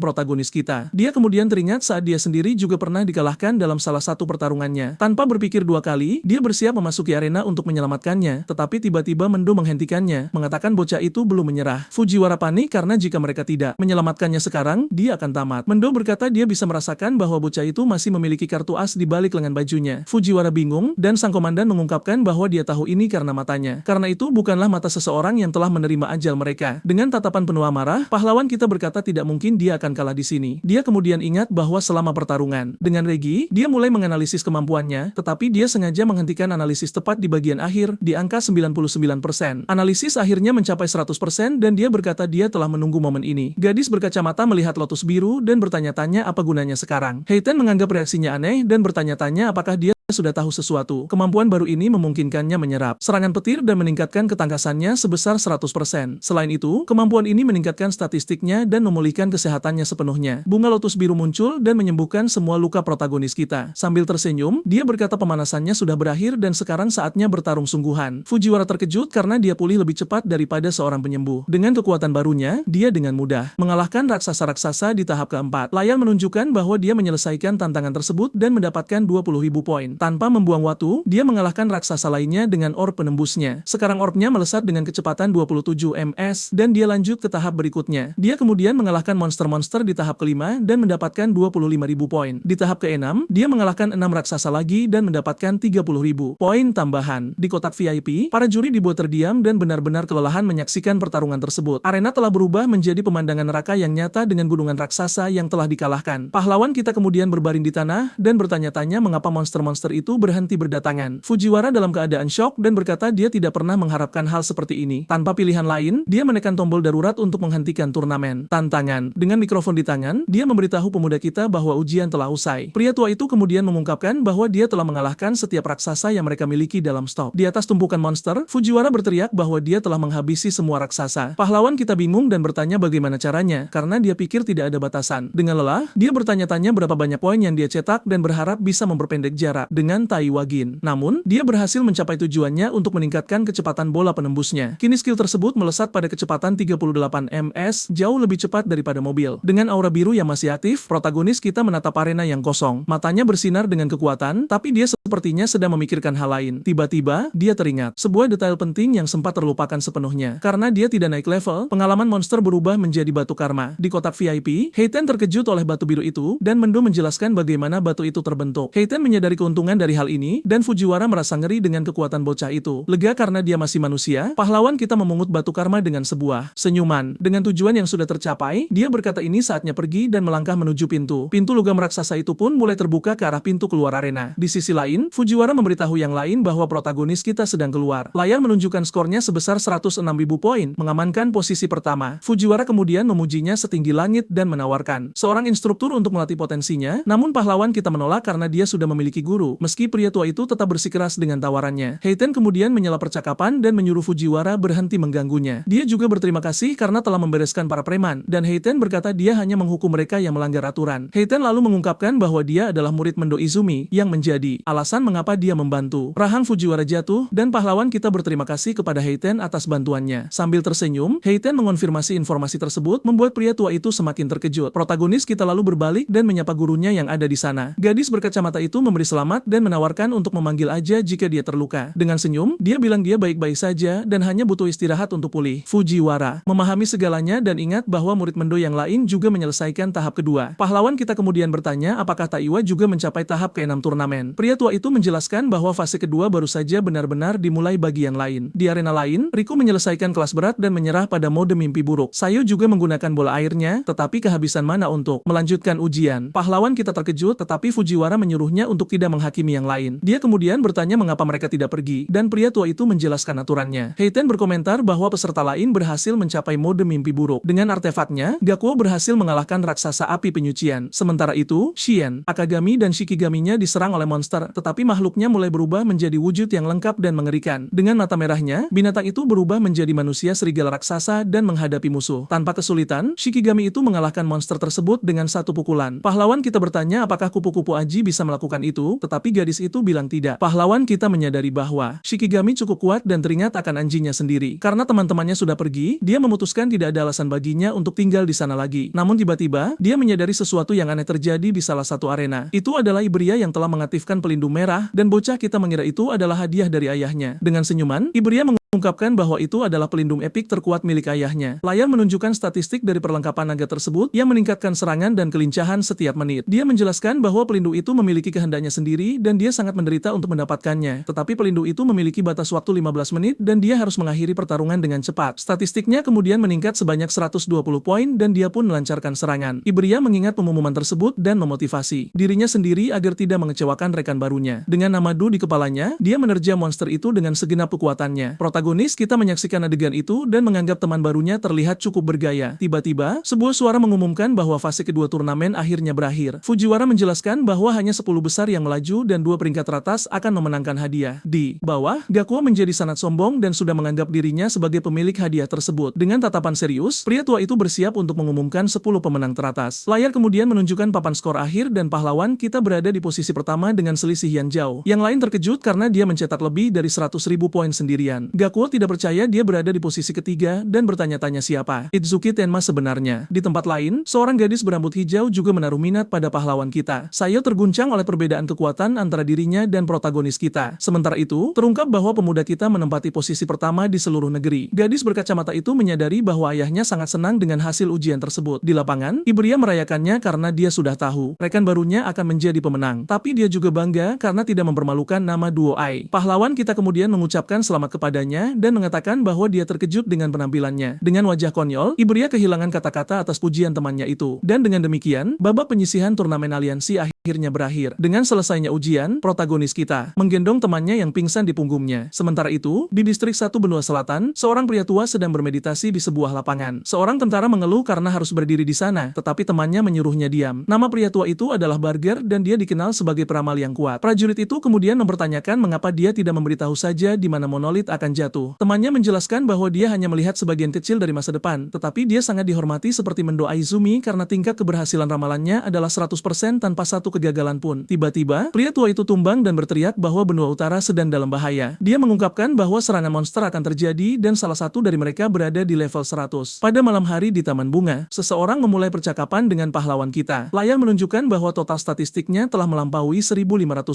Speaker 1: protagonis kita. Dia kemudian teringat saat dia sendiri juga pernah dikalahkan dalam salah satu pertarungannya. Tanpa berpikir 2 kali, dia bersiap memasuki arena untuk menyelamatkannya, tetapi tiba-tiba Mendo menghentikannya, mengatakan bocah itu belum menyerah. Fujiwara panik karena jika mereka tidak menyelamatkannya sekarang, dia akan tamat. Mendo berkata dia bisa merasakan bahwa bocah itu masih memiliki kartu as di balik lengan bajunya. Fujiwara Fujiwara bingung, dan sang komandan mengungkapkan bahwa dia tahu ini karena matanya. Karena itu bukanlah mata seseorang yang telah menerima ajal mereka. Dengan tatapan penuh amarah, pahlawan kita berkata tidak mungkin dia akan kalah di sini. Dia kemudian ingat bahwa selama pertarungan dengan Regi, dia mulai menganalisis kemampuannya, tetapi dia sengaja menghentikan analisis tepat di bagian akhir, di angka 99%. Analisis akhirnya mencapai 100% dan dia berkata dia telah menunggu momen ini. Gadis berkacamata melihat lotus biru dan bertanya-tanya apa gunanya sekarang. Heiten menganggap reaksinya aneh dan bertanya-tanya apakah dia sudah tahu sesuatu. Kemampuan baru ini memungkinkannya menyerap serangan petir dan meningkatkan ketangkasannya sebesar 100%. Selain itu, kemampuan ini meningkatkan statistiknya dan memulihkan kesehatannya sepenuhnya. Bunga lotus biru muncul dan menyembuhkan semua luka protagonis kita. Sambil tersenyum, dia berkata pemanasannya sudah berakhir dan sekarang saatnya bertarung sungguhan. Fujiwara terkejut karena dia pulih lebih cepat daripada seorang penyembuh. Dengan kekuatan barunya, dia dengan mudah mengalahkan raksasa-raksasa di tahap keempat. Layar menunjukkan bahwa dia menyelesaikan tantangan tersebut dan mendapatkan 20.000 poin. Tanpa membuang waktu, dia mengalahkan raksasa lainnya dengan orb penembusnya. Sekarang orbnya melesat dengan kecepatan 27 ms dan dia lanjut ke tahap berikutnya. Dia kemudian mengalahkan monster-monster di tahap kelima dan mendapatkan 25.000 poin. Di tahap keenam, dia mengalahkan 6 raksasa lagi dan mendapatkan 30.000 poin tambahan. Di kotak VIP, para juri dibuat terdiam dan benar-benar kelelahan menyaksikan pertarungan tersebut. Arena telah berubah menjadi pemandangan neraka yang nyata dengan gunungan raksasa yang telah dikalahkan. Pahlawan kita kemudian berbaring di tanah dan bertanya-tanya mengapa monster-monster itu berhenti berdatangan. Fujiwara dalam keadaan syok dan berkata dia tidak pernah mengharapkan hal seperti ini. Tanpa pilihan lain, dia menekan tombol darurat untuk menghentikan turnamen. Tantangan. Dengan mikrofon di tangan, dia memberitahu pemuda kita bahwa ujian telah usai. Pria tua itu kemudian mengungkapkan bahwa dia telah mengalahkan setiap raksasa yang mereka miliki dalam stok. Di atas tumpukan monster, Fujiwara berteriak bahwa dia telah menghabisi semua raksasa. Pahlawan kita bingung dan bertanya bagaimana caranya, karena dia pikir tidak ada batasan. Dengan lelah, dia bertanya-tanya berapa banyak poin yang dia cetak dan berharap bisa memperpendek jarak dengan Tai Wagin. Namun, dia berhasil mencapai tujuannya untuk meningkatkan kecepatan bola penembusnya. Kini skill tersebut melesat pada kecepatan 38 ms, jauh lebih cepat daripada mobil. Dengan aura biru yang masih aktif, protagonis kita menatap arena yang kosong. Matanya bersinar dengan kekuatan, tapi dia sepertinya sedang memikirkan hal lain. Tiba-tiba, dia teringat sebuah detail penting yang sempat terlupakan sepenuhnya. Karena dia tidak naik level, pengalaman monster berubah menjadi batu karma. Di kotak VIP, Heiten terkejut oleh batu biru itu, dan Mendo menjelaskan bagaimana batu itu terbentuk. Heiten menyadari keuntungan dari hal ini, dan Fujiwara merasa ngeri dengan kekuatan bocah itu. Lega karena dia masih manusia, pahlawan kita memungut batu karma dengan sebuah senyuman. Dengan tujuan yang sudah tercapai, dia berkata ini saatnya pergi dan melangkah menuju pintu. Pintu logam raksasa itu pun mulai terbuka ke arah pintu keluar arena. Di sisi lain, Fujiwara memberitahu yang lain bahwa protagonis kita sedang keluar. Layar menunjukkan skornya sebesar 106.000 poin, mengamankan posisi pertama. Fujiwara kemudian memujinya setinggi langit dan menawarkan seorang instruktur untuk melatih potensinya, namun pahlawan kita menolak karena dia sudah memiliki guru. Meski pria tua itu tetap bersikeras dengan tawarannya, Heiten kemudian menyela percakapan dan menyuruh Fujiwara berhenti mengganggunya. Dia juga berterima kasih karena telah membereskan para preman, dan Heiten berkata dia hanya menghukum mereka yang melanggar aturan. Heiten lalu mengungkapkan bahwa dia adalah murid Mendo Izumi, yang menjadi alasan mengapa dia membantu. Rahang Fujiwara jatuh, dan pahlawan kita berterima kasih kepada Heiten atas bantuannya. Sambil tersenyum, Heiten mengonfirmasi informasi tersebut, membuat pria tua itu semakin terkejut. Protagonis kita lalu berbalik dan menyapa gurunya yang ada di sana. Gadis berkacamata itu memberi selamat dan menawarkan untuk memanggil aja jika dia terluka. Dengan senyum, dia bilang dia baik-baik saja dan hanya butuh istirahat untuk pulih. Fujiwara memahami segalanya dan ingat bahwa murid Mendo yang lain juga menyelesaikan tahap kedua. Pahlawan kita kemudian bertanya apakah Taiwa juga mencapai tahap ke-6 turnamen. Pria tua itu menjelaskan bahwa fase kedua baru saja benar-benar dimulai bagi yang lain. Di arena lain, Riku menyelesaikan kelas berat dan menyerah pada mode mimpi buruk. Sayo juga menggunakan bola airnya, tetapi kehabisan mana untuk melanjutkan ujian. Pahlawan kita terkejut, tetapi Fujiwara menyuruhnya untuk tidak menghakimi yang lain. Dia kemudian bertanya mengapa mereka tidak pergi, dan pria tua itu menjelaskan aturannya. Heiten berkomentar bahwa peserta lain berhasil mencapai mode mimpi buruk. Dengan artefaknya, Gakuo berhasil mengalahkan raksasa api penyucian. Sementara itu, Shien, Akagami dan Shikigaminya diserang oleh monster, tetapi makhluknya mulai berubah menjadi wujud yang lengkap dan mengerikan. Dengan mata merahnya, binatang itu berubah menjadi manusia serigala raksasa dan menghadapi musuh. Tanpa kesulitan, Shikigami itu mengalahkan monster tersebut dengan satu pukulan. Pahlawan kita bertanya apakah kupu-kupu Aji bisa melakukan itu, tetapi gadis itu bilang tidak. Pahlawan kita menyadari bahwa Shikigami cukup kuat dan teringat akan anjingnya sendiri. Karena teman-temannya sudah pergi, dia memutuskan tidak ada alasan baginya untuk tinggal di sana lagi. Namun tiba-tiba, dia menyadari sesuatu yang aneh terjadi di salah satu arena. Itu adalah Ibria yang telah mengaktifkan pelindung merah, dan bocah kita mengira itu adalah hadiah dari ayahnya. Dengan senyuman, Ibria mengungkapkan bahwa itu adalah pelindung epik terkuat milik ayahnya. Layar menunjukkan statistik dari perlengkapan naga tersebut yang meningkatkan serangan dan kelincahan setiap menit. Dia menjelaskan bahwa pelindung itu memiliki kehendaknya sendiri dan dia sangat menderita untuk mendapatkannya. Tetapi pelindung itu memiliki batas waktu 15 menit dan dia harus mengakhiri pertarungan dengan cepat. Statistiknya kemudian meningkat sebanyak 120 poin dan dia pun melancarkan serangan. Ibria mengingat pengumuman tersebut dan memotivasi dirinya sendiri agar tidak mengecewakan rekan barunya. Dengan namadu di kepalanya, dia menerjang monster itu dengan segenap kekuatannya. Protagonis kita menyaksikan adegan itu dan menganggap teman barunya terlihat cukup bergaya. Tiba-tiba, sebuah suara mengumumkan bahwa fase kedua turnamen akhirnya berakhir. Fujiwara menjelaskan bahwa hanya 10 besar yang melaju dan 2 peringkat teratas akan memenangkan hadiah. Di bawah, Gakuo menjadi sangat sombong dan sudah menganggap dirinya sebagai pemilik hadiah tersebut. Dengan tatapan serius, pria tua itu bersiap untuk mengumumkan 10 pemenang teratas. Layar kemudian menunjukkan papan skor akhir dan pahlawan kita berada di posisi pertama dengan selisih yang jauh. Yang lain terkejut karena dia mencetak lebih dari 100.000 poin sendirian. Gakuo tidak percaya dia berada di posisi ketiga dan bertanya-tanya siapa Itsuki Tenma sebenarnya. Di tempat lain, seorang gadis berambut hijau juga menaruh minat pada pahlawan kita. Sayo terguncang oleh perbedaan kekuatan antara dirinya dan protagonis kita. Sementara itu, terungkap bahwa pemuda kita menempati posisi pertama di seluruh negeri. Gadis berkacamata itu menyadari bahwa ayahnya sangat senang dengan hasil ujian tersebut. Di lapangan, Ibria merayakannya karena dia sudah tahu rekan barunya akan menjadi pemenang. Tapi dia juga bangga karena tidak mempermalukan nama duo Ai. Pahlawan kita kemudian mengucapkan selamat kepadanya dan mengatakan bahwa dia terkejut dengan penampilannya. Dengan wajah konyol, Ibria kehilangan kata-kata atas pujian temannya itu. Dan dengan demikian, babak penyisihan turnamen aliansi akhirnya berakhir. Dengan selesainya ujian, protagonis kita menggendong temannya yang pingsan di punggungnya. Sementara itu, di distrik 1 benua selatan, seorang pria tua sedang bermeditasi di sebuah lapangan. Seorang tentara mengeluh karena harus berdiri di sana, tetapi temannya menyuruhnya diam. Nama pria tua itu adalah Barger dan dia dikenal sebagai peramal yang kuat. Prajurit itu kemudian mempertanyakan mengapa dia tidak memberitahu saja di mana monolit akan jatuh. Temannya menjelaskan bahwa dia hanya melihat sebagian kecil dari masa depan, tetapi dia sangat dihormati seperti mendoai Izumi karena tingkat keberhasilan ramalannya adalah 100% tanpa satu kegagalan pun. Tiba-tiba, pria tua itu tumbang dan berteriak bahwa benua utara sedang dalam bahaya. Dia mengungkapkan bahwa serangan monster akan terjadi dan salah satu dari mereka berada di level 100. Pada malam hari di Taman Bunga, seseorang memulai percakapan dengan pahlawan kita. Layar menunjukkan bahwa total statistiknya telah melampaui 1.500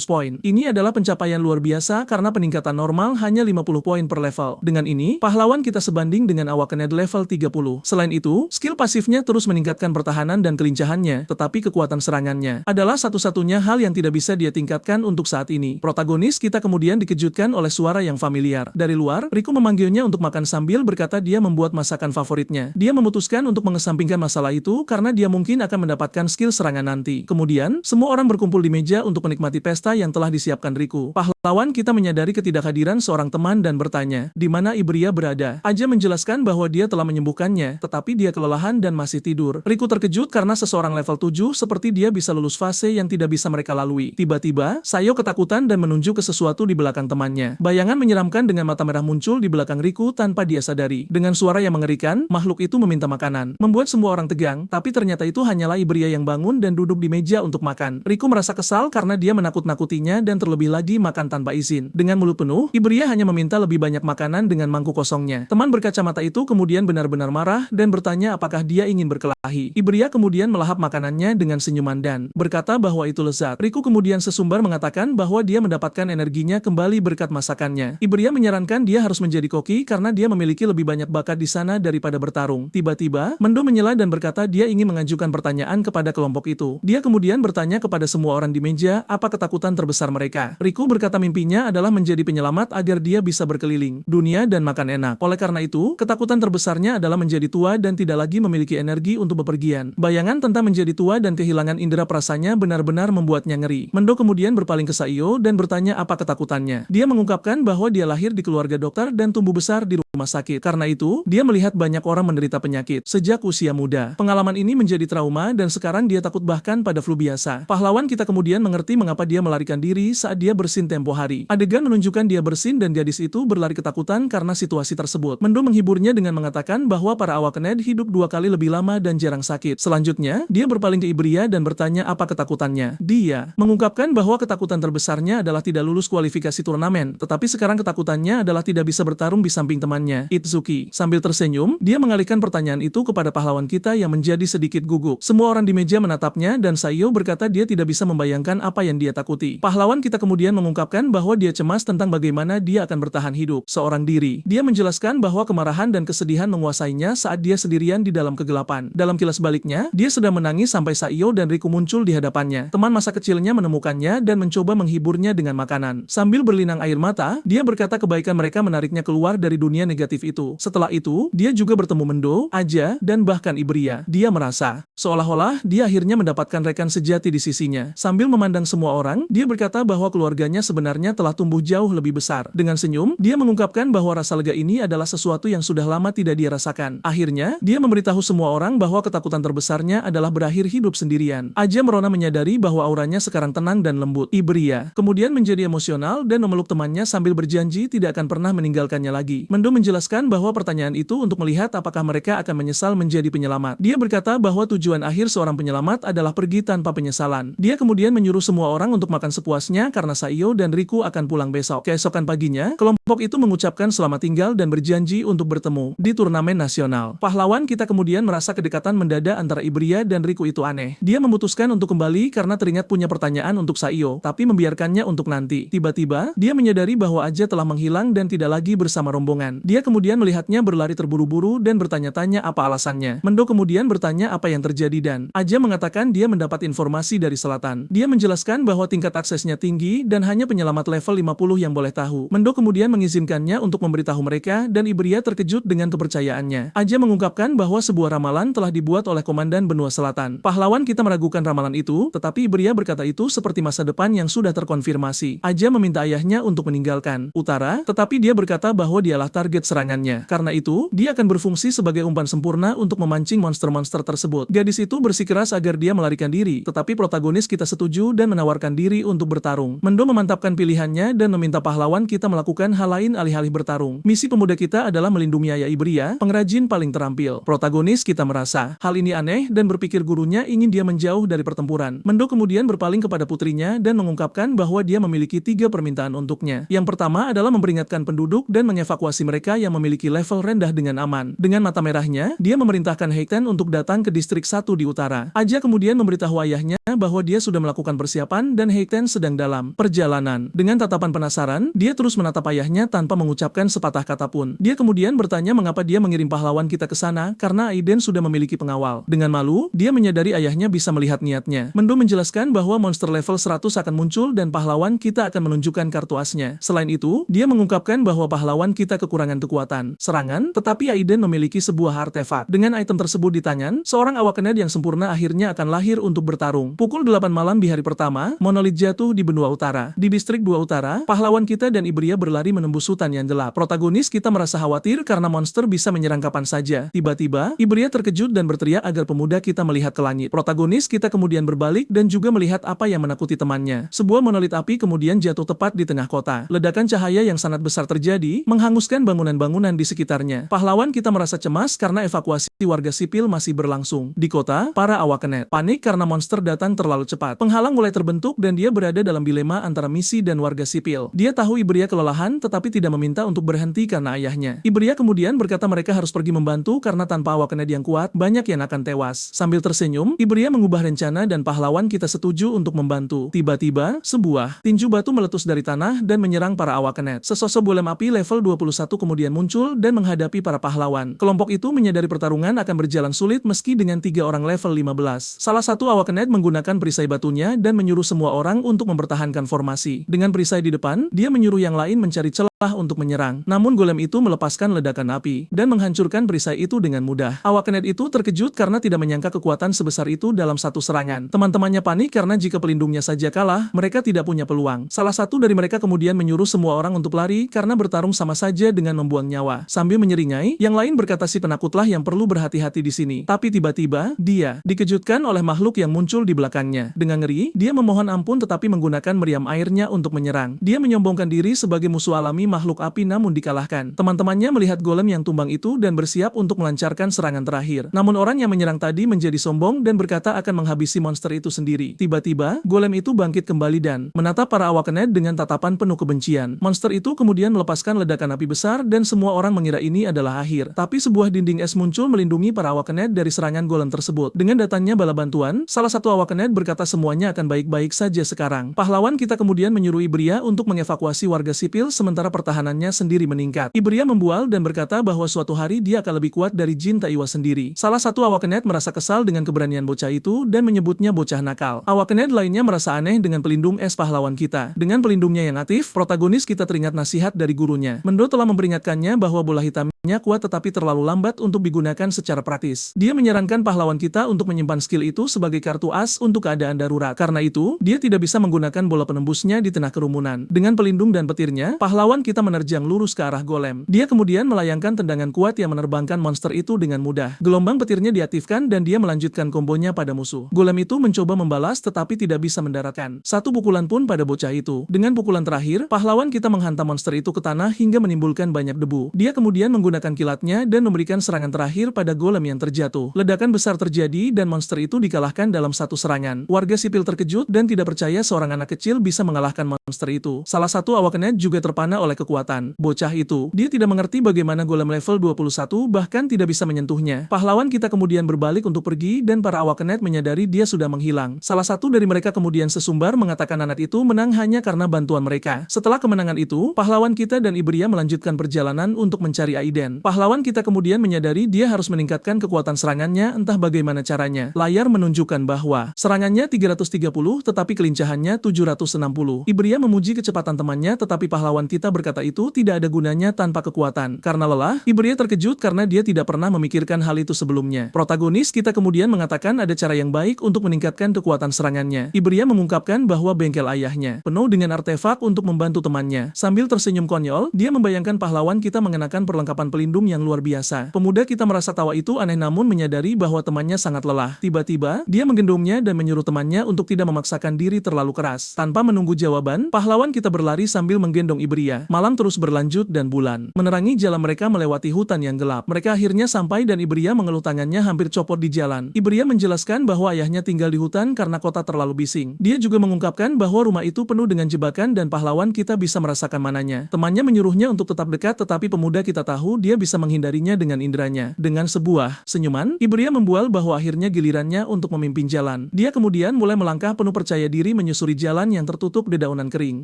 Speaker 1: poin. Ini adalah pencapaian luar biasa karena peningkatan normal hanya 50 poin per level. Dengan ini, pahlawan kita sebanding dengan Awakened level 30. Selain itu, skill pasifnya terus meningkatkan pertahanan dan kelincahannya, tetapi kekuatan serangannya adalah satu-satunya hal yang tidak bisa dia tingkatkan untuk saat ini. Protagonis kita kemudian dikejutkan oleh suara yang familiar. Dari luar, Riku memanggilnya untuk makan sambil berkata dia membuat masakan favoritnya. Dia memutuskan untuk mengesampingkan masalah itu karena dia mungkin akan mendapatkan skill serangan nanti. Kemudian, semua orang berkumpul di meja untuk menikmati pesta yang telah disiapkan Riku. Pahlawan kita menyadari ketidakhadiran seorang teman dan bertanya, di mana Ibria berada? Aja menjelaskan bahwa dia telah menyembuhkannya, tetapi dia kelelahan dan masih tidur. Riku terkejut karena seseorang level 7 seperti dia bisa lulus fase yang tidak bisa mereka lalui. Tiba-tiba, Sayo ketakutan dan menunjuk ke sesuatu di belakang temannya. Bayangan menyeramkan dengan mata merah muncul di belakang Riku tanpa dia sadari. Dengan suara yang mengerikan, makhluk itu meminta makanan. Membuat semua orang tegang, tapi ternyata itu hanyalah Ibria yang bangun dan duduk di meja untuk makan. Riku merasa kesal karena dia menakut-nakutinya dan terlebih lagi makan tanpa izin. Dengan mulut penuh, Ibria hanya meminta lebih banyak makanan dengan mangkuk kosongnya. Teman berkacamata itu kemudian benar-benar marah dan bertanya apakah dia ingin berkelahi. Ibria kemudian melahap makanannya dengan senyuman dan berkata bahwa itu lezat. Riku kemudian sesumbar mengatakan bahwa dia mendapatkan energinya kembali berkat masakannya. Ibria menyarankan dia harus menjadi koki karena dia memiliki lebih banyak bakat di sana daripada bertarung. Tiba-tiba, Mendo menyela dan berkata dia ingin mengajukan pertanyaan kepada kelompok itu. Dia kemudian bertanya kepada semua orang di meja apa ketakutan terbesar mereka. Riku berkata mimpinya adalah menjadi penyelamat agar dia bisa berkeliling dunia dan makan enak. Oleh karena itu, ketakutan terbesarnya adalah menjadi tua dan tidak lagi memiliki energi untuk bepergian. Bayangan tentang menjadi tua dan kehilangan indera perasanya benar-benar membuatnya ngeri. Mendo kemudian berpaling ke Sayo dan bertanya apa ketakutannya. Dia mengungkapkan bahwa dia lahir di keluarga dokter dan tumbuh besar di rumah sakit. Karena itu, dia melihat banyak orang menderita penyakit sejak usia muda. Pengalaman ini menjadi trauma dan sekarang dia takut bahkan pada flu biasa. Pahlawan kita kemudian mengerti mengapa dia melarikan diri saat dia bersin tempo hari. Adegan menunjukkan dia bersin dan gadis itu berlari ketakutan karena situasi tersebut. Mendo menghiburnya dengan mengatakan bahwa para Awakened hidup 2 kali lebih lama dan jarang sakit. Selanjutnya, dia berpaling ke Ibria dan bertanya apa ketakutannya. Dia mengungkapkan bahwa ketakutan terbesarnya adalah tidak lulus kualifikasi turnamen, tetapi sekarang ketakutannya adalah tidak bisa bertarung di samping temannya temannya, Itsuki. Sambil tersenyum, dia mengalihkan pertanyaan itu kepada pahlawan kita yang menjadi sedikit gugup. Semua orang di meja menatapnya dan Saiyo berkata dia tidak bisa membayangkan apa yang dia takuti. Pahlawan kita kemudian mengungkapkan bahwa dia cemas tentang bagaimana dia akan bertahan hidup seorang diri. Dia menjelaskan bahwa kemarahan dan kesedihan menguasainya saat dia sendirian di dalam kegelapan. Dalam kilas baliknya, dia sedang menangis sampai Saiyo dan Riku muncul di hadapannya. Teman masa kecilnya menemukannya dan mencoba menghiburnya dengan makanan. Sambil berlinang air mata, dia berkata kebaikan mereka menariknya keluar dari dunia negatif itu. Setelah itu, dia juga bertemu Mendo, Aja, dan bahkan Ibria. Dia merasa seolah-olah dia akhirnya mendapatkan rekan sejati di sisinya. Sambil memandang semua orang, dia berkata bahwa keluarganya sebenarnya telah tumbuh jauh lebih besar. Dengan senyum, dia mengungkapkan bahwa rasa lega ini adalah sesuatu yang sudah lama tidak dia rasakan. Akhirnya, dia memberitahu semua orang bahwa ketakutan terbesarnya adalah berakhir hidup sendirian. Aja merona menyadari bahwa auranya sekarang tenang dan lembut. Ibria kemudian menjadi emosional dan memeluk temannya sambil berjanji tidak akan pernah meninggalkannya lagi. Mendo menjelaskan bahwa pertanyaan itu untuk melihat apakah mereka akan menyesal menjadi penyelamat. Dia berkata bahwa tujuan akhir seorang penyelamat adalah pergi tanpa penyesalan. Dia kemudian menyuruh semua orang untuk makan sepuasnya karena Saiyo dan Riku akan pulang besok. Keesokan paginya, kelompok itu mengucapkan selamat tinggal dan berjanji untuk bertemu di turnamen nasional. Pahlawan kita kemudian merasa kedekatan mendadak antara Ibria dan Riku itu aneh. Dia memutuskan untuk kembali karena teringat punya pertanyaan untuk Saiyo, tapi membiarkannya untuk nanti. Tiba-tiba, dia menyadari bahwa Aja telah menghilang dan tidak lagi bersama rombongan. Dia kemudian melihatnya berlari terburu-buru dan bertanya-tanya apa alasannya. Mendo kemudian bertanya apa yang terjadi dan Aja mengatakan dia mendapat informasi dari selatan. Dia menjelaskan bahwa tingkat aksesnya tinggi dan hanya penyelamat level 50 yang boleh tahu. Mendo kemudian mengizinkannya untuk memberitahu mereka dan Ibria terkejut dengan kepercayaannya. Aja mengungkapkan bahwa sebuah ramalan telah dibuat oleh Komandan Benua Selatan. Pahlawan kita meragukan ramalan itu, tetapi Ibria berkata itu seperti masa depan yang sudah terkonfirmasi. Aja meminta ayahnya untuk meninggalkan utara, tetapi dia berkata bahwa dialah target serangannya. Karena itu, dia akan berfungsi sebagai umpan sempurna untuk memancing monster-monster tersebut. Gadis itu bersikeras agar dia melarikan diri, tetapi protagonis kita setuju dan menawarkan diri untuk bertarung. Mendo memantapkan pilihannya dan meminta pahlawan kita melakukan hal lain alih-alih bertarung. Misi pemuda kita adalah melindungi ayah Ibria, pengrajin paling terampil. Protagonis kita merasa hal ini aneh dan berpikir gurunya ingin dia menjauh dari pertempuran. Mendo kemudian berpaling kepada putrinya dan mengungkapkan bahwa dia memiliki 3 permintaan untuknya. Yang pertama adalah memperingatkan penduduk dan mengevakuasi mereka yang memiliki level rendah dengan aman. Dengan mata merahnya, dia memerintahkan Heiten untuk datang ke distrik 1 di utara. Aja kemudian memberitahu ayahnya bahwa dia sudah melakukan persiapan dan Heiten sedang dalam perjalanan. Dengan tatapan penasaran, dia terus menatap ayahnya tanpa mengucapkan sepatah kata pun. Dia kemudian bertanya mengapa dia mengirim pahlawan kita ke sana karena Aiden sudah memiliki pengawal. Dengan malu, dia menyadari ayahnya bisa melihat niatnya. Mendo menjelaskan bahwa monster level 100 akan muncul dan pahlawan kita akan menunjukkan kartu asnya. Selain itu, dia mengungkapkan bahwa pahlawan kita kekurangan kekuatan serangan, tetapi Aiden memiliki sebuah artefak. Dengan item tersebut di tangan, seorang awakened yang sempurna akhirnya akan lahir untuk bertarung. Pukul 8 malam di hari pertama, monolit jatuh di benua utara. Di distrik 2 utara, pahlawan kita dan Ibria berlari menembus hutan yang gelap. Protagonis kita merasa khawatir karena monster bisa menyerang kapan saja. Tiba-tiba, Ibria terkejut dan berteriak agar pemuda kita melihat ke langit. Protagonis kita kemudian berbalik dan juga melihat apa yang menakuti temannya. Sebuah monolit api kemudian jatuh tepat di tengah kota. Ledakan cahaya yang sangat besar terjadi, menghanguskan bangunan-bangunan di sekitarnya. Pahlawan kita merasa cemas karena evakuasi warga sipil masih berlangsung. Di kota, para awakened panik karena monster datang terlalu cepat. Penghalang mulai terbentuk dan dia berada dalam dilema antara misi dan warga sipil. Dia tahu Ibria kelelahan tetapi tidak meminta untuk berhenti karena ayahnya. Ibria kemudian berkata mereka harus pergi membantu karena tanpa awakened yang kuat, banyak yang akan tewas. Sambil tersenyum, Ibria mengubah rencana dan pahlawan kita setuju untuk membantu. Tiba-tiba, sebuah tinju batu meletus dari tanah dan menyerang para awakened. Sesosok golem api level 21 kemudian muncul dan menghadapi para pahlawan. Kelompok itu menyadari pertarungan akan berjalan sulit meski dengan 3 orang level 15. Salah satu awakened menggunakan perisai batunya dan menyuruh semua orang untuk mempertahankan formasi. Dengan perisai di depan, dia menyuruh yang lain mencari celah untuk menyerang. Namun golem itu melepaskan ledakan api dan menghancurkan perisai itu dengan mudah. Awakened itu terkejut karena tidak menyangka kekuatan sebesar itu dalam satu serangan. Teman-temannya panik karena jika pelindungnya saja kalah, mereka tidak punya peluang. Salah satu dari mereka kemudian menyuruh semua orang untuk lari karena bertarung sama saja dengan membuang nyawa. Sambil menyeringai, yang lain berkata si penakutlah yang perlu berhati-hati di sini. Tapi tiba-tiba, dia dikejutkan oleh makhluk yang muncul di belakangnya. Dengan ngeri, dia memohon ampun tetapi menggunakan meriam airnya untuk menyerang. Dia menyombongkan diri sebagai musuh alami makhluk api namun dikalahkan. Teman-temannya melihat golem yang tumbang itu dan bersiap untuk melancarkan serangan terakhir. Namun orang yang menyerang tadi menjadi sombong dan berkata akan menghabisi monster itu sendiri. Tiba-tiba, golem itu bangkit kembali dan menatap para awaknet dengan tatapan penuh kebencian. Monster itu kemudian melepaskan ledakan api besar dan semua orang mengira ini adalah akhir. Tapi sebuah dinding es muncul melindungi para awaknet dari serangan golem tersebut. Dengan datangnya bala bantuan, salah satu awaknet berkata semuanya akan baik-baik saja sekarang. Pahlawan kita kemudian menyuruh Ibria untuk mengevakuasi warga sipil sementara pertahanannya sendiri meningkat. Ibria membual dan berkata bahwa suatu hari dia akan lebih kuat dari Jin Taiwa sendiri. Salah satu awaknet merasa kesal dengan keberanian bocah itu dan menyebutnya bocah nakal. Awaknet lainnya merasa aneh dengan pelindung es pahlawan kita. Dengan pelindungnya yang aktif, protagonis kita teringat nasihat dari gurunya. Mendo telah memperingatkannya bahwa bola hitamnya kuat tetapi terlalu lambat untuk digunakan secara praktis. Dia menyarankan pahlawan kita untuk menyimpan skill itu sebagai kartu as untuk keadaan darurat. Karena itu, dia tidak bisa menggunakan bola penembusnya di tengah kerumunan. Dengan pelindung dan petirnya, pahlawan kita menerjang lurus ke arah golem. Dia kemudian melayangkan tendangan kuat yang menerbangkan monster itu dengan mudah. Gelombang petirnya diaktifkan dan dia melanjutkan kombonya pada musuh. Golem itu mencoba membalas tetapi tidak bisa mendaratkan satu pukulan pun pada bocah itu. Dengan pukulan terakhir, pahlawan kita menghantam monster itu ke tanah hingga menimbulkan banyak debu. Dia kemudian menggunakan kilatnya dan memberikan serangan terakhir pada golem yang terjatuh. Ledakan besar terjadi dan monster itu dikalahkan dalam satu serangan. Warga sipil terkejut dan tidak percaya seorang anak kecil bisa mengalahkan monster itu. Salah satu awaknet juga terpana oleh kekuatan bocah itu. Dia tidak mengerti bagaimana golem level 21 bahkan tidak bisa menyentuhnya. Pahlawan kita kemudian berbalik untuk pergi dan para awaknet menyadari dia sudah menghilang. Salah satu dari mereka kemudian sesumbar mengatakan anak itu menang hanya karena bantuan mereka. Setelah kemenangan itu, pahlawan kita dan Ibria melanjutkan perjalanan untuk mencari Aiden. Pahlawan kita kemudian menyadari dia harus meningkatkan kekuatan serangannya entah bagaimana caranya. Layar menunjukkan bahwa serangannya 330 tetapi kelincahannya 760. Ibria memuji kecepatan temannya tetapi pahlawan kita berkata itu tidak ada gunanya tanpa kekuatan. Karena lelah, Ibria terkejut karena dia tidak pernah memikirkan hal itu sebelumnya. Protagonis kita kemudian mengatakan ada cara yang baik untuk meningkatkan kekuatan serangannya. Ibria mengungkapkan bahwa bengkel ayahnya penuh dengan artefak untuk membantu temannya. Sambil tersenyum konyol, dia membayangkan pahlawan kita mengenakan perlengkapan pelindung yang luar biasa. Pemuda kita merasa tawa itu aneh namun menyadari bahwa temannya sangat lelah. Tiba-tiba, dia menggendongnya dan menyuruh temannya untuk tidak memaksakan diri terlalu keras. Tanpa menunggu jawaban, pahlawan kita berlari sambil menggendong Ibria. Malam terus berlanjut dan bulan menerangi jalan mereka melewati hutan yang gelap. Mereka akhirnya sampai dan Ibria mengeluh tangannya hampir copot di jalan. Ibria menjelaskan bahwa ayahnya tinggal di hutan karena kota terlalu bising. Dia juga mengungkapkan bahwa rumah itu penuh dengan jebakan dan pahlawan kita bisa merasakan mananya. Temannya menyuruhnya untuk tetap dekat tetapi pemuda kita tahu dia bisa menghindarinya dengan inderanya. Dengan sebuah senyuman, Ibria membual bahwa akhirnya gilirannya untuk memimpin jalan. Dia kemudian mulai melangkah penuh percaya diri menyusuri jalan yang tertutup dedaunan kering.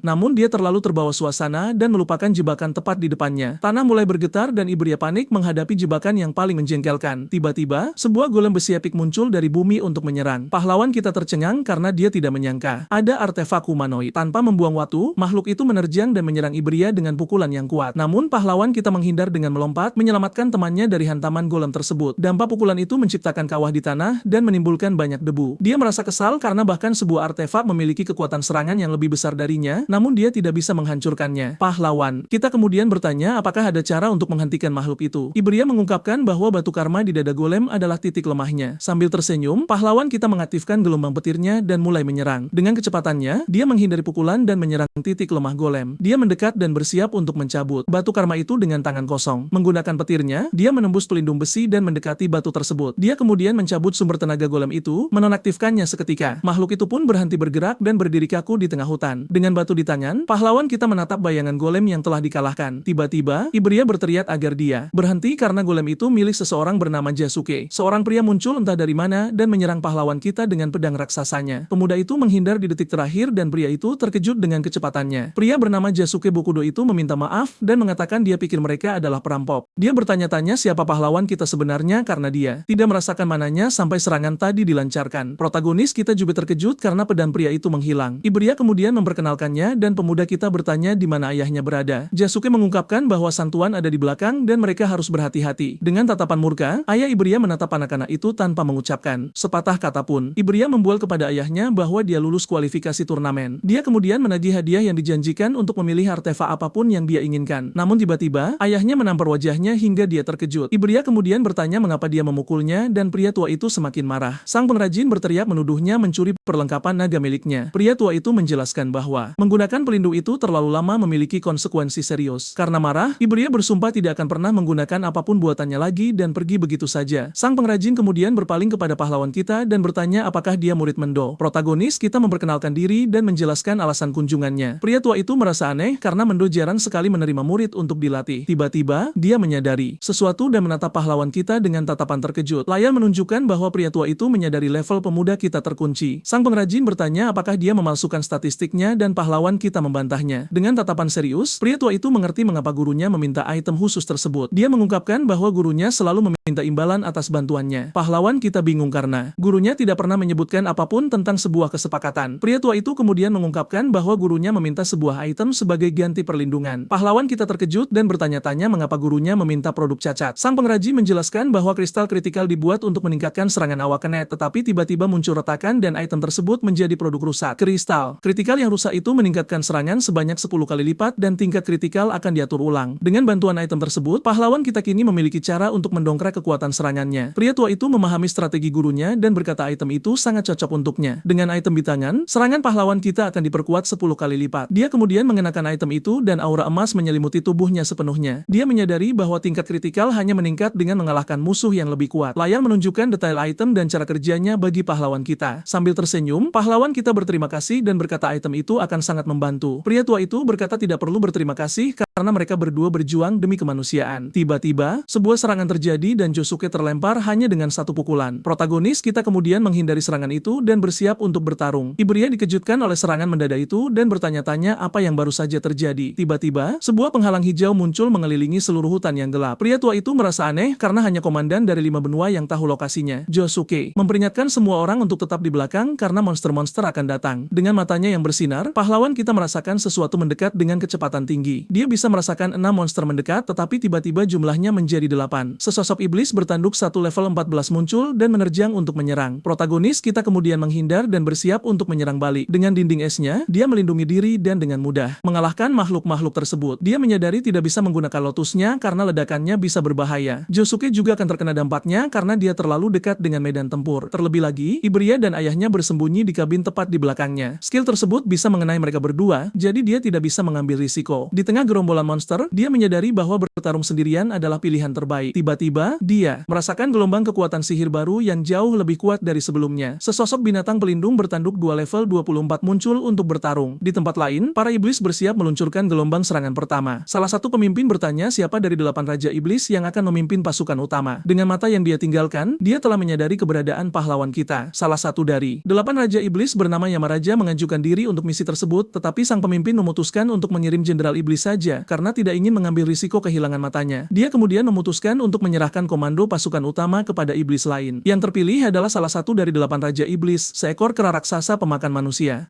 Speaker 1: Namun dia terlalu terbawa suasana dan melupakan jebakan tepat di depannya. Tanah mulai bergetar dan Ibria panik menghadapi jebakan yang paling menjengkelkan. Tiba-tiba, sebuah golem besi epik muncul dari bumi untuk menyerang. Pahlawan kita tercengang karena dia tidak menyangka ada artefak humanoid. Tanpa membuang waktu, makhluk itu menerjang dan menyerang Ibria dengan pukulan yang kuat. Namun pahlawan kita menghindar dengan melompat, menyelamatkan temannya dari hantaman golem tersebut. Dampak pukulan itu menciptakan kawah di tanah dan menimbulkan banyak debu. Dia merasa kesal karena bahkan sebuah artefak memiliki kekuatan serangan yang lebih besar darinya, namun dia tidak bisa menghancurkannya. Pahlawan kita kemudian bertanya apakah ada cara untuk menghentikan makhluk itu. Ibria mengungkapkan bahwa batu karma di dada golem adalah titik lemahnya. Sambil tersenyum, pahlawan kita mengaktifkan gelombang petirnya dan mulai menyerang. Dengan kecepatannya, dia menghindari pukulan dan menyerang titik lemah golem. Dia mendekat dan bersiap untuk mencabut batu karma itu dengan tangan kosong. Menggunakan petirnya, dia menembus pelindung besi dan mendekati batu tersebut. Dia kemudian mencabut sumber tenaga golem itu, menonaktifkannya seketika. Makhluk itu pun berhenti bergerak dan berdiri kaku di tengah hutan. Dengan batu di tangan, pahlawan kita menatap bayangan golem yang telah dikalahkan. Tiba-tiba, Ibria berteriak agar dia berhenti karena golem itu milik seseorang bernama Jasuke. Seorang pria muncul entah dari mana dan menyerang pahlawan kita dengan pedang raksasanya. Pemuda itu menghindar di detik terakhir dan pria itu terkejut dengan kecepatannya. Pria bernama Jasuke Bokudo itu meminta maaf dan mengatakan dia pikir mereka adalah perampok. Dia bertanya-tanya siapa pahlawan kita sebenarnya karena dia tidak merasakan mananya sampai serangan tadi dilancarkan. Protagonis kita juga terkejut karena pedang pria itu menghilang. Ibria kemudian memperkenalkannya dan pemuda kita bertanya di mana ayahnya berada. Jasuke mengungkapkan bahwa santuan ada di belakang dan mereka harus berhati-hati. Dengan tatapan murka, ayah Ibria menatap anak-anak itu tanpa mengucapkan sepatah kata pun. Ibria membual kepada ayahnya bahwa dia lulus kualifikasi turnamen. Dia kemudian menagih hadiah yang dijanjikan untuk memilih artefak apapun yang dia inginkan. Namun tiba-tiba, ayahnya menampar wajahnya hingga dia terkejut. Ibria kemudian bertanya mengapa dia memukulnya dan pria tua itu semakin marah. Sang pengrajin berteriak menuduhnya mencuri perlengkapan naga miliknya. Pria tua itu menjelaskan bahwa menggunakan pelindung itu terlalu lama memiliki konsekuensi serius. Karena marah, Ibria bersumpah tidak akan pernah menggunakan apapun buatannya lagi dan pergi begitu saja. Sang pengrajin kemudian berpaling kepada pahlawan kita dan bertanya apakah dia murid Mendo. Protagonis kita memperkenalkan diri dan menjelaskan alasan kunjungannya. Pria tua itu merasa aneh karena Mendo jarang sekali menerima murid untuk dilatih. Tiba-tiba, dia menyadari sesuatu dan menatap pahlawan kita dengan tatapan terkejut. Layar menunjukkan bahwa pria tua itu menyadari level pemuda kita terkunci. Sang pengrajin bertanya apakah dia memalsukan statistiknya dan pahlawan kita membantahnya. Dengan tatapan serius, pria tua itu mengerti mengapa gurunya meminta item khusus tersebut. Dia mengungkapkan bahwa gurunya selalu meminta imbalan atas bantuannya. Pahlawan kita bingung karena gurunya tidak pernah menyebutkan apapun tentang sebuah kesepakatan. Pria tua itu kemudian mengungkapkan bahwa gurunya meminta sebuah item sebagai ganti perlindungan. Pahlawan kita terkejut dan bertanya-tanya mengapa gurunya meminta produk cacat. Sang pengrajin menjelaskan bahwa kristal kritikal dibuat untuk meningkatkan serangan Awakenet, tetapi tiba-tiba muncul retakan dan item tersebut menjadi produk rusak. Kristal kritikal yang rusak itu meningkatkan serangan sebanyak 10 kali lipat dan tingkat kritikal akan diatur ulang. Dengan bantuan item tersebut, pahlawan kita kini memiliki cara untuk mendongkrak kekuatan serangannya. Pria tua itu memahami strategi gurunya dan berkata item itu sangat cocok untuknya. Dengan item di tangan, serangan pahlawan kita akan diperkuat 10 kali lipat. Dia kemudian mengenakan item itu dan aura emas menyelimuti tubuhnya sepenuhnya. Dia menyadari bahwa tingkat kritikal hanya meningkat dengan mengalahkan musuh yang lebih kuat. Layar menunjukkan detail item dan cara kerjanya bagi pahlawan kita. Sambil tersenyum, pahlawan kita berterima kasih dan berkata item itu akan sangat membantu. Pria tua itu berkata tidak perlu berterima kasih karena mereka berdua berjuang demi kemanusiaan. Tiba-tiba, sebuah serangan terjadi dan Josuke terlempar hanya dengan satu pukulan. Protagonis kita kemudian menghindari serangan itu dan bersiap untuk bertarung. Ibria dikejutkan oleh serangan mendadak itu dan bertanya-tanya apa yang baru saja terjadi. Tiba-tiba, sebuah penghalang hijau muncul mengelilingi seluruh hutan yang gelap. Pria tua itu merasa aneh karena hanya komandan dari 5 benua yang tahu lokasinya. Josuke memperingatkan semua orang untuk tetap di belakang karena monster-monster akan datang. Dengan matanya yang bersinar, pahlawan kita merasakan sesuatu mendekat dengan kecepatan tinggi. Dia bisa merasakan 6 monster mendekat, tetapi tiba-tiba jumlahnya menjadi 8. Sesosok iblis bertanduk satu level 14 muncul dan menerjang untuk menyerang. Protagonis kita kemudian menghindar dan bersiap untuk menyerang balik. Dengan dinding esnya, dia melindungi diri dan dengan mudah mengalahkan makhluk-makhluk tersebut. Dia menyadari tidak bisa menggunakan lotusnya karena ledakannya bisa berbahaya. Josuke juga akan terkena dampaknya karena dia terlalu dekat dengan medan tempur. Terlebih lagi, Ibria dan ayahnya bersembunyi di kabin tepat di belakangnya. Skill tersebut bisa mengenai mereka berdua, jadi dia tidak bisa mengambil risiko. Di tengah gerombolan monster, dia menyadari bahwa bertarung sendirian adalah pilihan terbaik. Tiba-tiba, dia merasakan gelombang kekuatan sihir baru yang jauh lebih kuat dari sebelumnya. Sesosok binatang pelindung bertanduk 2 level 24 muncul untuk bertarung. Di tempat lain, para iblis bersiap meluncurkan gelombang serangan pertama. Salah satu pemimpin bertanya siapa dari 8 raja iblis yang akan memimpin pasukan utama. Dengan mata yang dia tinggalkan, dia telah menyadari keberadaan pahlawan kita. Salah satu dari 8 raja iblis bernama Yamaraja mengajukan diri untuk misi tersebut, tetapi sang pemimpin memutuskan untuk mengirim jenderal iblis saja karena tidak ingin mengambil risiko kehilangan matanya. Dia kemudian memutuskan untuk menyerahkan komando pasukan utama kepada iblis lain. Yang terpilih adalah salah satu dari 8 raja iblis, seekor kera raksasa pemakan manusia.